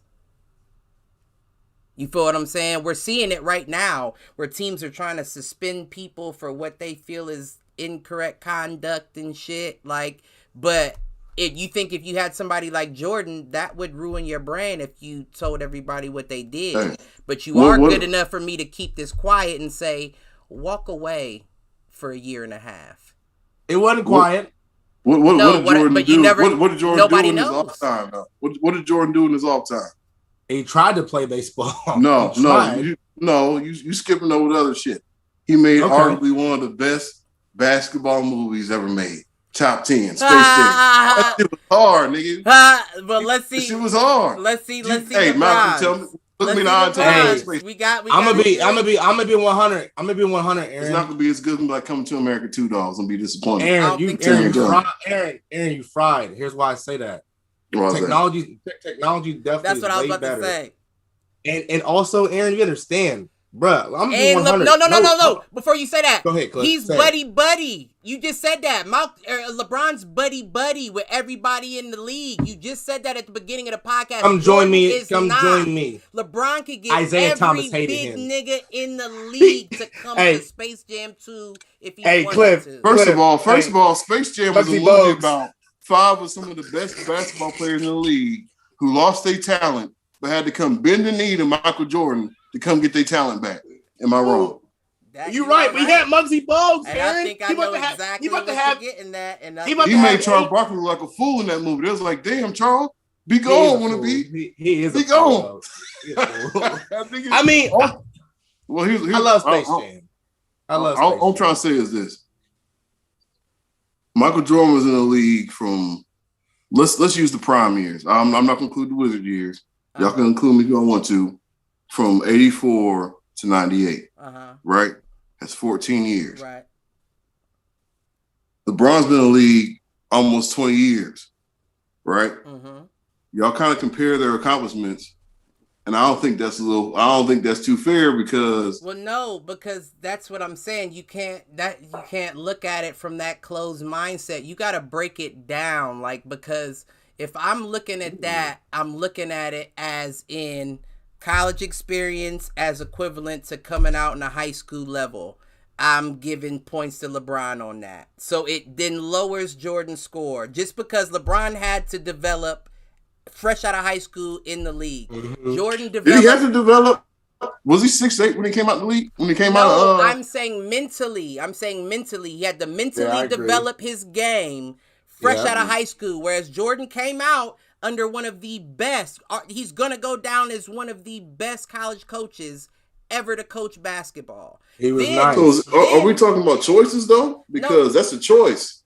You feel what I'm saying? We're seeing it right now where teams are trying to suspend people for what they feel is incorrect conduct and shit. But if you think if you had somebody like Jordan, that would ruin your brand if you told everybody what they did. Hey, but you are good enough for me to keep this quiet and say, walk away for a year and a half. It wasn't quiet. What did Jordan do? What did Jordan do in his off time? What did Jordan do in his off time? He tried to play baseball. No, you skipping over the other shit. He made arguably one of the best basketball movies ever made. Top 10, Space Jam. That shit was hard, nigga. But let's see. That shit was hard. Let's see. Hey, Malcolm, tell me. Look me in the eye and tell me. I'm gonna be 100. I'm gonna be 100. Aaron. It's not gonna be as good as like Coming to America 2, dogs. I'm gonna be disappointed. Aaron, you fried. Here's why I say that. Technology definitely. That's what I was about to say. And also, Aaron, you understand, bruh. I'm and 100. No. Before you say that, go ahead, Cliff. He's buddy. You just said that. LeBron's buddy with everybody in the league. You just said that at the beginning of the podcast. Come join me. LeBron could get Isaiah every Thomas big him. nigga in the league to come to Space Jam 2 if he wanted Cliff, to. First of all, Space Jam was a movie about 5 of some of the best basketball players in the league who lost their talent but had to come bend the knee to Michael Jordan to come get their talent back. Am I wrong? You're right. We had Muggsy Bogues, and Aaron. I think I know exactly what you're getting at. And he made Charles Barkley look like a fool in that movie. It was like, damn, Charles, be gone, wanna be. He is be gone. I mean, well, I love Space Jam. All I'm trying to say is this. Michael Jordan was in the league from let's use the prime years. I'm not gonna include the Wizard years. Y'all can include me if y'all want to. From 84 to 98. Right? That's 14 years. Right. LeBron's been in the league almost 20 years. Right? Mm-hmm. Y'all kind of compare their accomplishments. And I don't think that's too fair because because that's what I'm saying. You can't look at it from that closed mindset. You got to break it down, because if I'm looking at that, I'm looking at it as in college experience as equivalent to coming out in a high school level. I'm giving points to LeBron on that. So it then lowers Jordan's score just because LeBron had to develop fresh out of high school in the league. Mm-hmm. Jordan developed. Did he have to develop? Was he 6'8" when he came out the league? I'm saying mentally. He had to mentally develop his game fresh out of high school. Whereas Jordan came out under one of the best. He's gonna go down as one of the best college coaches ever to coach basketball. He was nice. So are we talking about choices though? Because that's a choice.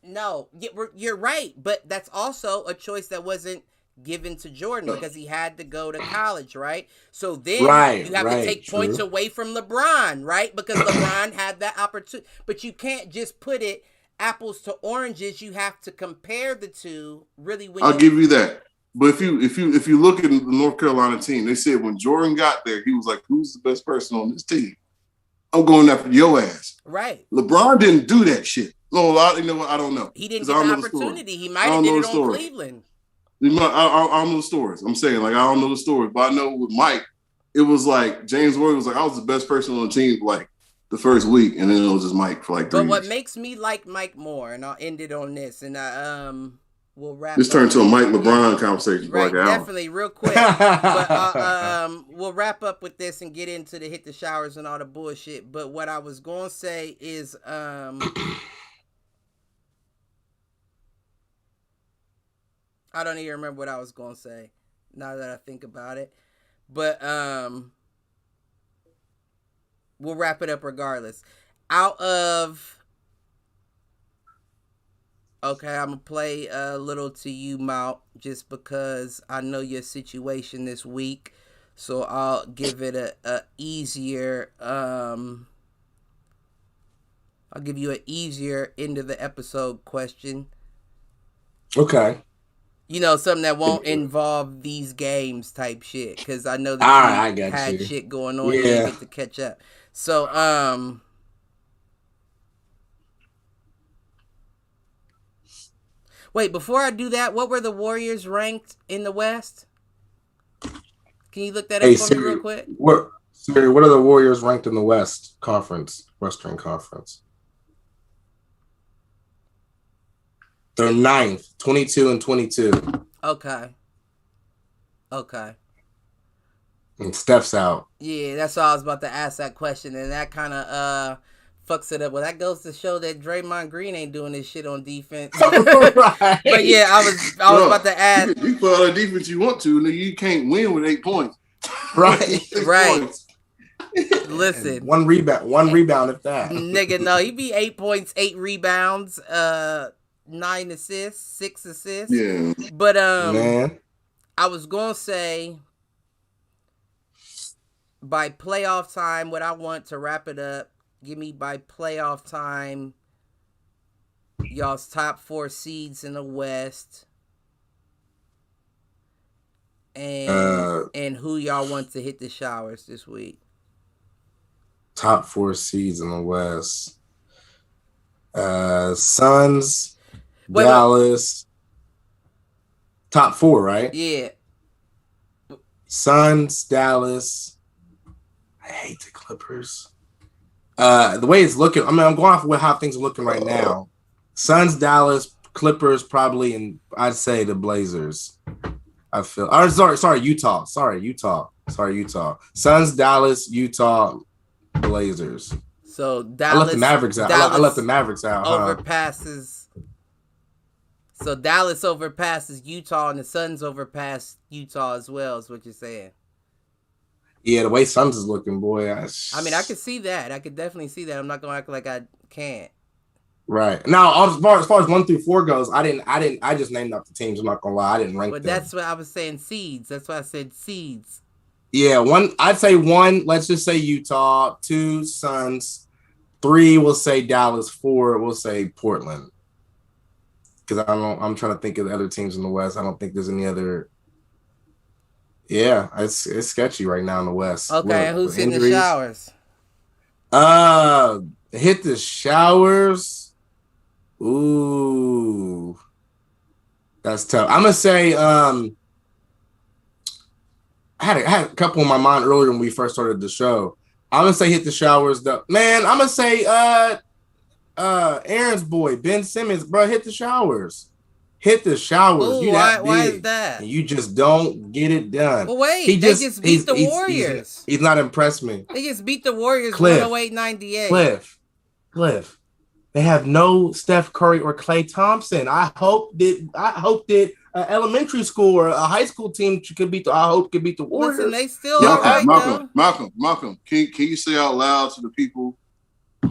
No, you're right, but that's also a choice that wasn't given to Jordan because he had to go to college, right? So then you have to take points away from LeBron, right? Because LeBron had that opportunity. But you can't just put it apples to oranges. You have to compare the two. Really, I'll give you that. But if you look at the North Carolina team, they said when Jordan got there, he was like, "Who's the best person on this team? I'm going after your ass." Right. LeBron didn't do that shit. No, I don't know. He didn't get the opportunity. He might have did it on Cleveland. I don't know the stories. I'm saying, I don't know the stories. But I know with Mike, it was like James Worthy was like, I was the best person on the team for the first week. And then it was just Mike for 3 But what weeks. makes me like Mike more, and I'll end it on this, and we'll wrap this turned to a Mike LeBron conversation for right, an hour. Definitely, real quick. But we'll wrap up with this and get into the hit the showers and all the bullshit. But what I was going to say is I don't even remember what I was gonna say. Now that I think about it, but we'll wrap it up regardless. Out of Okay, I'm gonna play a little to you, Mount, just because I know your situation this week. So I'll give it a easier. I'll give you an easier end of the episode question. Okay. You know, something that won't involve these games type shit, because I know that All you right, I got had you. shit going on. You Yeah. didn't get to catch up. So wait, before I do that, what were the Warriors ranked in the West? Can you look that up for me real quick? Siri, what are the Warriors ranked in the West Conference, Western Conference? They're 9th, 22 and 22. Okay. And Steph's out. Yeah, that's why I was about to ask that question, and that kind of fucks it up. Well, that goes to show that Draymond Green ain't doing this shit on defense. Right. But yeah, I was about to add. You can play all the defense you want to, and you can't win with 8 points. Right. Right. Points. Listen, And one rebound at that. nigga, no, he be 8 points, 8 rebounds, 9 assists, 6 assists. Yeah. But Man. I was gonna say by playoff time, what I want to wrap it up. Give me by playoff time, y'all's top 4 seeds in the West, and who y'all want to hit the showers this week. Top 4 seeds in the West. Suns, Dallas. Top 4, right? Yeah. Suns, Dallas. I hate the Clippers. The way it's looking, I'm going off with how things are looking right now. Suns, Dallas, Clippers, probably, and I'd say the Blazers. I feel. Sorry, Utah. Sorry, Utah. Suns, Dallas, Utah, Blazers. So Dallas. I left the Mavericks out. I left the Mavericks out. Overpasses. So Dallas overpasses Utah, and the Suns overpass Utah as well. Is what you're saying? Yeah, the way Suns is looking, boy. I mean, I could see that. I could definitely see that. I'm not gonna act like I can't. Right now, as far as 1 through 4 goes, I just named off the teams. I'm not gonna lie, I didn't rank them. But that's what I was saying. Seeds. That's why I said seeds. Yeah, I'd say 1. Let's just say Utah. 2, Suns. 3, we'll say Dallas. 4, we'll say Portland. Because I'm trying to think of the other teams in the West. I don't think there's any other. Yeah, it's sketchy right now in the West. Okay, and who's hitting the showers? Hit the showers. Ooh, that's tough. I'm gonna say I had a couple in my mind earlier when we first started the show. I'm gonna say hit the showers though. Man, I'm gonna say Aaron's boy, Ben Simmons, bro, hit the showers. Hit the showers. Ooh, you that big, why is that? And you just don't get it done. Well, wait, they just beat the Warriors. He's not impressed me. They just beat the Warriors 108-98. Cliff. They have no Steph Curry or Klay Thompson. I hope that elementary school or a high school team could beat the Warriors. Listen, they still are right now. Malcolm, can you say out loud to the people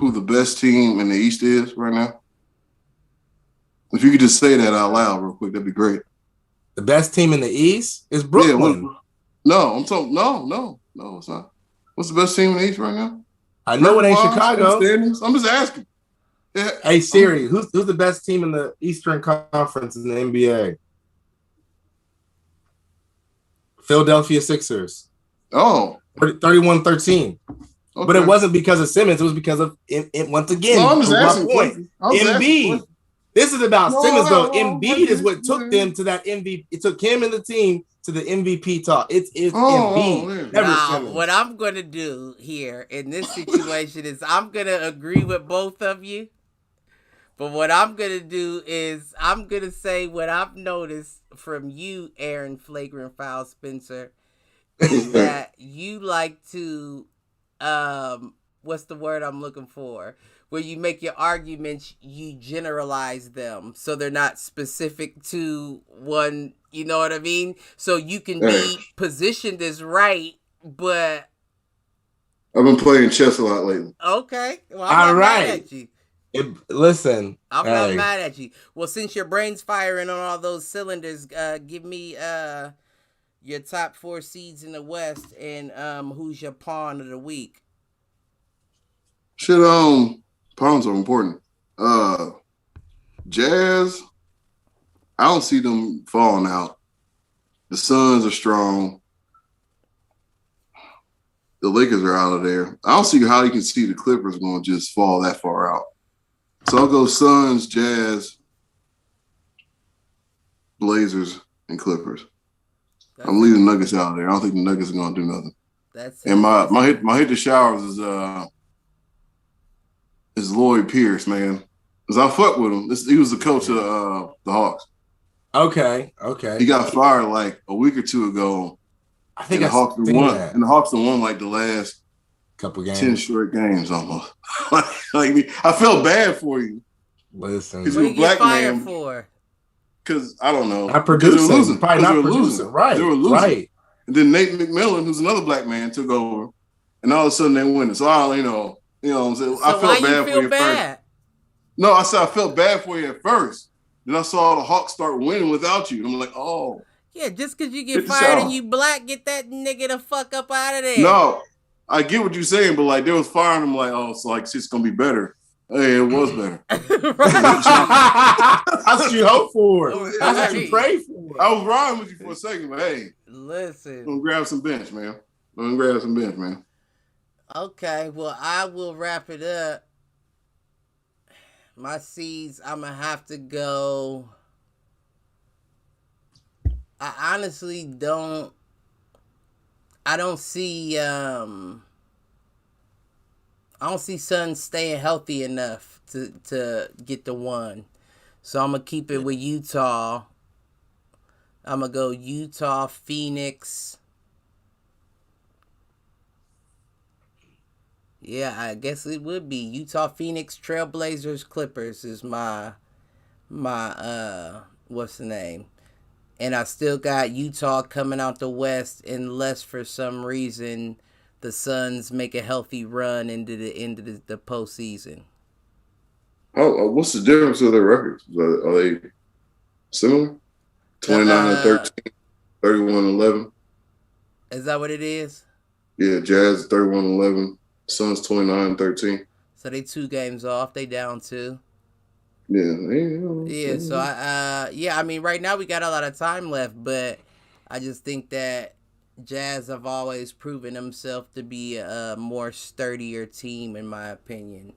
who the best team in the East is right now? If you could just say that out loud real quick, that'd be great. The best team in the East is Brooklyn. No, it's not. What's the best team in the East right now? I know it ain't Chicago. I'm just asking. Yeah. Hey Siri, who's the best team in the Eastern Conference in the NBA? Philadelphia Sixers. Oh. 31-13. Okay. But it wasn't because of Simmons. It was because of it once again. No, I'm just asking. Embiid. This is about Simmons, though. Embiid is what took them to that MVP. It took him and the team to the MVP talk. It's Embiid. Now, what I'm going to do here in this situation is I'm going to agree with both of you. But what I'm going to do is I'm going to say what I've noticed from you, Aaron Flagrant Foul Spencer, is that you like to, what's the word I'm looking for? when you make your arguments, you generalize them so they're not specific to one. You know what I mean? So you can be positioned as right, but I've been playing chess a lot lately. Okay, well, I'm not mad at you. Listen, I'm not mad at you. Well, since your brain's firing on all those cylinders, give me your top 4 seeds in the West and who's your pawn of the week. Shit, pawns are important. Jazz, I don't see them falling out. The Suns are strong. The Lakers are out of there. I don't see how you can see the Clippers going to just fall that far out. So I'll go Suns, Jazz, Blazers, and Clippers. I'm leaving the Nuggets out of there. I don't think the Nuggets are going to do nothing. And my hit to showers is Lloyd Pierce, man. Because I fuck with him. He was the coach of the Hawks. Okay. He got fired like a week or two ago. I think the Hawks won. And the Hawks won like the last couple games, 10 straight games almost. I felt bad for you. Listen, what you get fired for? Because I don't know. Not producing. Probably not producing. Right. They were losing. Right. And then Nate McMillan, who's another black man, took over, and all of a sudden they win. So I, you know what I'm saying. So I felt bad for you first. No, I said I felt bad for you at first. Then I saw the Hawks start winning without you. I'm like, oh. Yeah, just because you get fired and you black, get that nigga the fuck up out of there. No, I get what you're saying, but like they was firing him like, oh, so like shit's gonna be better. Hey, it was better. That's what you hope for. That's what you pray for. I was riding with you for a second, but hey, listen, I'm gonna grab some bench, man. Okay, well, I will wrap it up. My seeds, I'm gonna have to go. I honestly don't. I don't see Suns staying healthy enough to get the 1. So I'm gonna keep it with Utah. I'm gonna go Utah, Phoenix. Yeah, I guess it would be Utah, Phoenix, Trailblazers, Clippers is my what's the name? And I still got Utah coming out the West unless for some reason the Suns make a healthy run into the end of the postseason. Oh, what's the difference of their records? Are they similar? 29-13, 31-11. Is that what it is? Yeah, Jazz 31-11, Suns 29-13. So they 2 games off. They down 2. Yeah. So I mean, right now we got a lot of time left, but I just think that Jazz have always proven themselves to be a more sturdier team, in my opinion.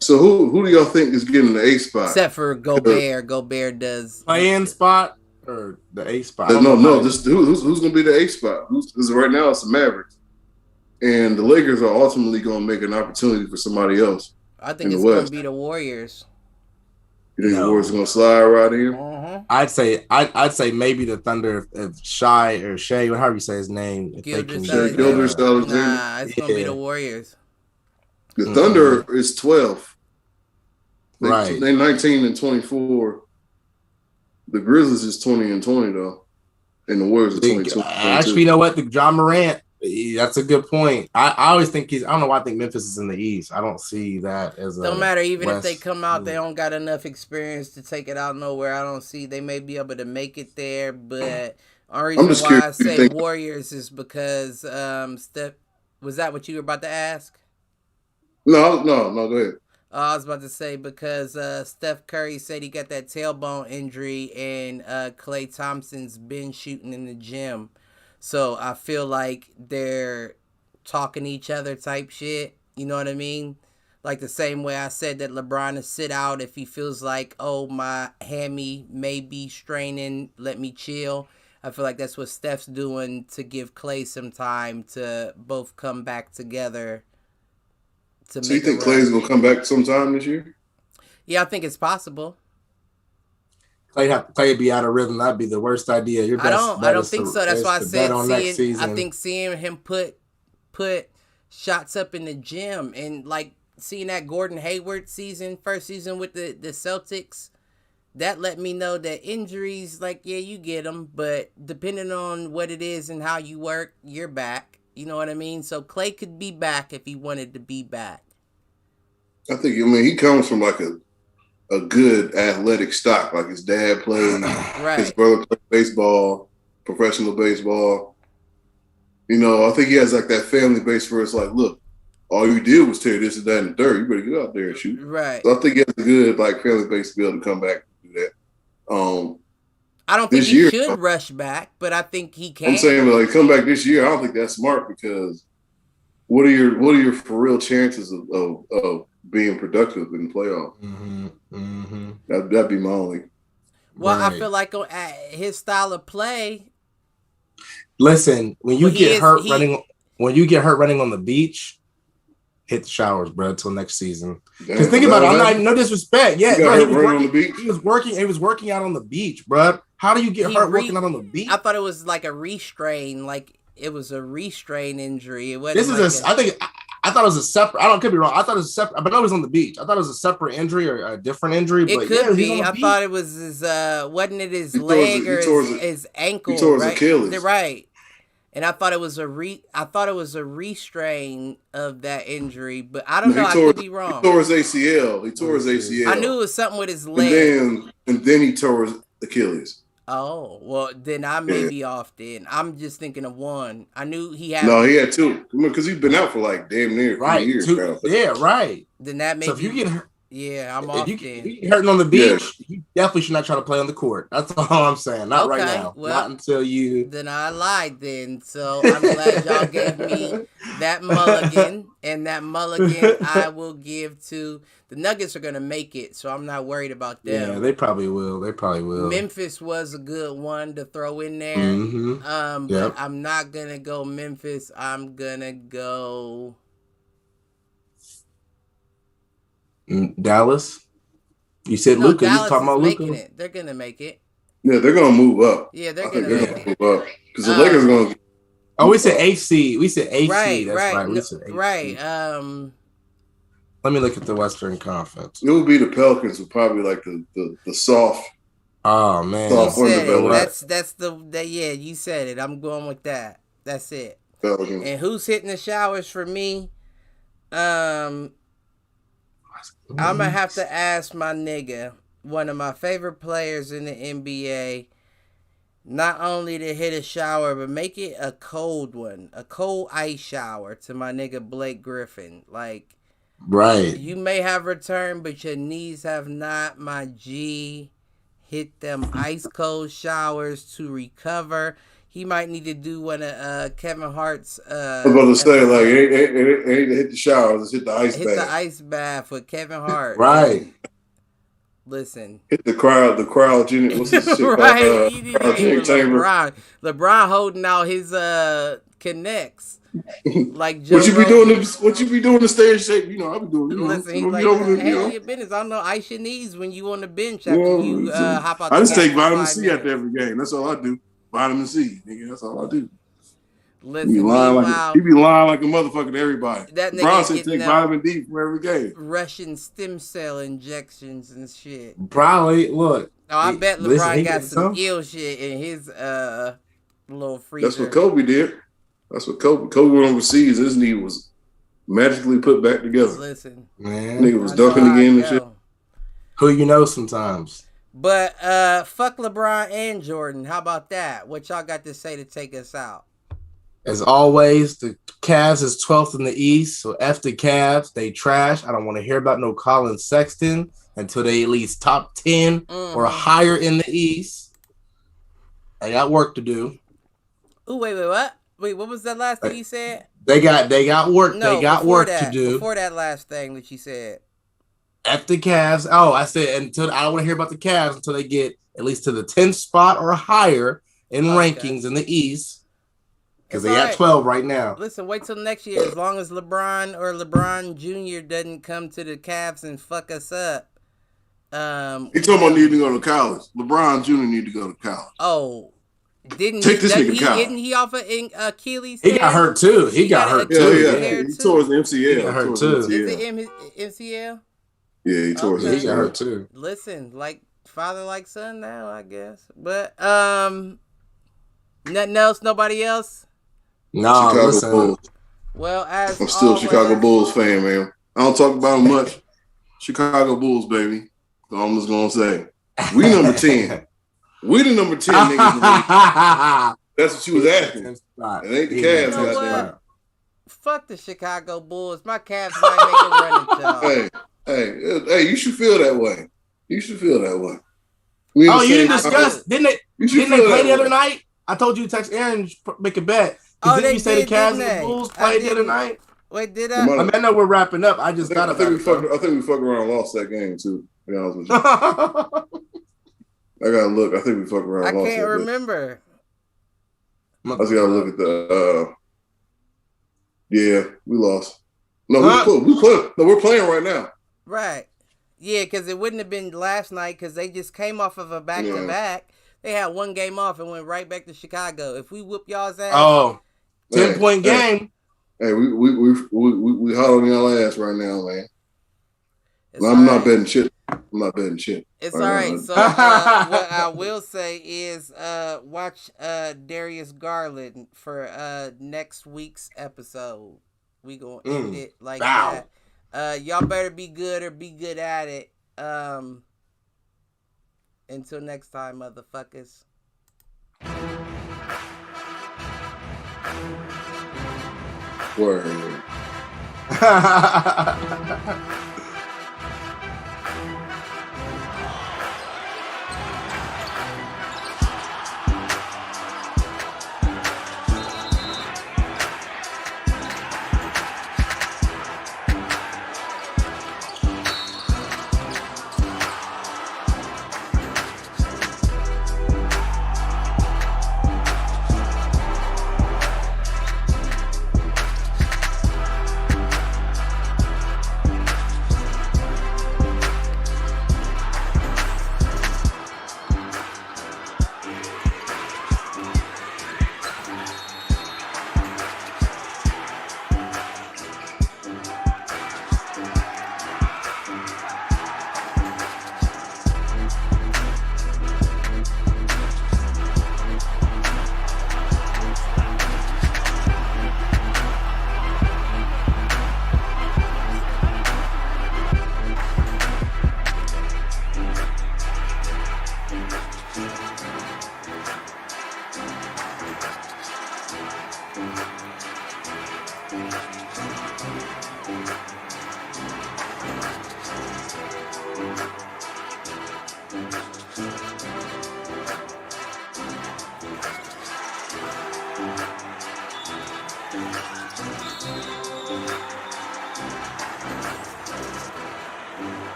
So who do y'all think is getting the A spot? Except for Gobert. Gobert does play-in spot or the A spot. No. Just who's going to be the A spot? Because right now it's the Mavericks, and the Lakers are ultimately going to make an opportunity for somebody else. I think it's going to be the Warriors. You think the Warriors going to slide right in? Uh-huh. I'd say maybe the Thunder if Shai, however you say his name. Gilgeous-Alexander. Nah, it's going to be the Warriors. The Thunder is 12. Right. They're 19-24. The Grizzlies is 20-20 though, and the Warriors are 22. Actually, you know what? The John Morant. That's a good point. I always think I don't know why I think Memphis is in the East. I don't see that as don't matter. Even West. If they come out, they don't got enough experience to take it out nowhere. I don't see they may be able to make it there, but only reason why I say Warriors is because Steph. Was that what you were about to ask? No. Go ahead. I was about to say because Steph Curry said he got that tailbone injury, and Klay Thompson's been shooting in the gym. So I feel like they're talking to each other type shit. You know what I mean? Like the same way I said that LeBron to sit out if he feels like, oh, my hammy may be straining, let me chill. I feel like that's what Steph's doing to give Klay some time to both come back together. So you think Klay's going to come back sometime this year? Yeah, I think it's possible. Klay be out of rhythm. That'd be the worst idea. I don't think so. That's why I said I think seeing him put shots up in the gym and like seeing that Gordon Hayward first season with the Celtics, that let me know that injuries, like, yeah, you get them, but depending on what it is and how you work, you're back. You know what I mean? So Clay could be back if he wanted to be back. I think, he comes from like a good athletic stock. Like his dad played, Right. His brother played baseball, professional baseball. I think he has like that family base where it's like, look, all you did was tear this and that and the third. You better get out there and shoot. Right. So I think he has a good like family base to be able to come back and do that. I don't think he should rush back, but I think he can. I'm saying like come back this year. I don't think that's smart because what are your for real chances of being productive in the playoffs? That'd be my only. Well, right. I feel like his style of play. Listen, when you get hurt running on the beach, hit the showers, bro, until next season. Because think about it, I'm not no disrespect. Yeah, bro, he was working out on the beach, bro. How do you get hurt working out on the beach? I thought it was like a restrain, like it was a restrain injury. It wasn't. I thought it was a separate. I could be wrong. I thought it was separate, but no, it was on the beach. I thought it was a separate injury or a different injury. It could be. I thought it was his. Wasn't it his leg or his ankle? He tore his Achilles. They're right. And I thought it was a restrain of that injury, but I don't know. I could be wrong. He tore his ACL. I knew it was something with his leg. And then he tore his Achilles. Oh, well, then I may be off then. I'm just thinking of one. I knew he had... No, he had two. Because he's been out for like damn near 3 years. Yeah, right. Then that may be... if you get hurt... Yeah, I'm off then. If you get hurting on the beach, you definitely should not try to play on the court. That's all I'm saying. Not right now. Well, not until you... Then I lied then. So I'm glad y'all gave me that mulligan. And that mulligan I will give to... The Nuggets are going to make it, so I'm not worried about them. Yeah, they probably will. Memphis was a good one to throw in there. But I'm not going to go Memphis. I'm going to go... Dallas? You said Luka. You talking about Luka? They're going to make it. Yeah, they're going to move up. Yeah, they're going to move up. Because the Lakers are going to... Oh, we said AC. We said AC. Right, That's right. We said AC. Right. Let me look at the Western Conference. It would be the Pelicans who probably like the soft. Oh man, that's yeah. You said it. I'm going with that. That's it. Pelicans. And who's hitting the showers for me? I'm gonna have to ask my nigga, one of my favorite players in the NBA, not only to hit a shower, but make it a cold one, a cold ice shower to my nigga Blake Griffin. Like. Right. You may have returned, but your knees have not, my G. Hit them ice cold showers to recover. He might need to do one of Kevin Hart's. I was about to say, like, it ain't hit the showers, it's hit the ice bath. Hit the ice bath with Kevin Hart. Right. Listen. Hit the cryogenic. What's this shit right. Cryogenic chamber. LeBron holding out his connects. Like what you be doing to stay in shape? I be doing. Listen, he's like, handle your business. I don't know. Ice your knees when you on the bench after you hop out. I just take vitamin C after every game. That's all I do. Vitamin C, nigga. That's all I do. Listen, he be lying like a motherfucker to everybody. That LeBron said take vitamin D for every game. Russian stem cell injections and shit. Probably. Look. Oh, I bet LeBron got some ill shit in his little freezer. That's what Kobe did. That's what Kobe went overseas. His knee was magically put back together. Listen, man, nigga was dunking again and shit. Who you know sometimes. But fuck LeBron and Jordan. How about that? What y'all got to say to take us out? As always, the Cavs is 12th in the East, so F the Cavs. They trash. I don't want to hear about no Colin Sexton until they at least top 10 or higher in the East. I got work to do. Ooh, wait, what? Wait, what was that last thing you said? They got work. No, they got work to do. Before that last thing that you said. F the Cavs. Oh, I said until I don't want to hear about the Cavs until they get at least to the 10th spot or higher in rankings in the East. Because they got 12 right now. Listen, wait till next year. As long as LeBron or LeBron Jr. doesn't come to the Cavs and fuck us up. He talking about needing to go to college. LeBron Jr. need to go to college. Oh. Didn't Take this nigga Kyle. Isn't he off of Achilles? He got hurt too. He got hurt too. Yeah. He tore his MCL. He got hurt too. Is it MCL? Yeah, he tore his MCL. He got hurt too. Listen, like father, like son now, I guess. But nothing else. Nobody else. No, Chicago listen. Bulls. Well, as I'm still a Chicago Bulls fan, man. I don't talk about them much. Chicago Bulls, baby. So I'm just gonna say, we number 10. We the number 10 niggas. That's what you was asking. It ain't the Cavs. You know what? Fuck the Chicago Bulls. My Cavs might make a run at y'all. Hey, you should feel that way. You should feel that way. Oh, you didn't discuss? Didn't they play the other night? I told you to text Aaron, make a bet. Didn't you say the Cavs and the Bulls played the other night? Wait, did I? I mean, I know we're wrapping up. I just got. I think we fucked around and lost that game too. To be honest with you. I gotta look. I think we fucked around. I can't remember. I just gotta look at the. Yeah, we lost. No, we're playing right now. Right. Yeah, because it wouldn't have been last night because they just came off of a back-to-back. They had one game off and went right back to Chicago. If we whoop y'all's ass, 10-point game. Hey, we hot on y'all ass right now, man. I'm not betting shit. It's all right. So what I will say is watch Darius Garland for next week's episode. We gonna end it like that. Y'all better be good or be good at it. Until next time, motherfuckers. Word.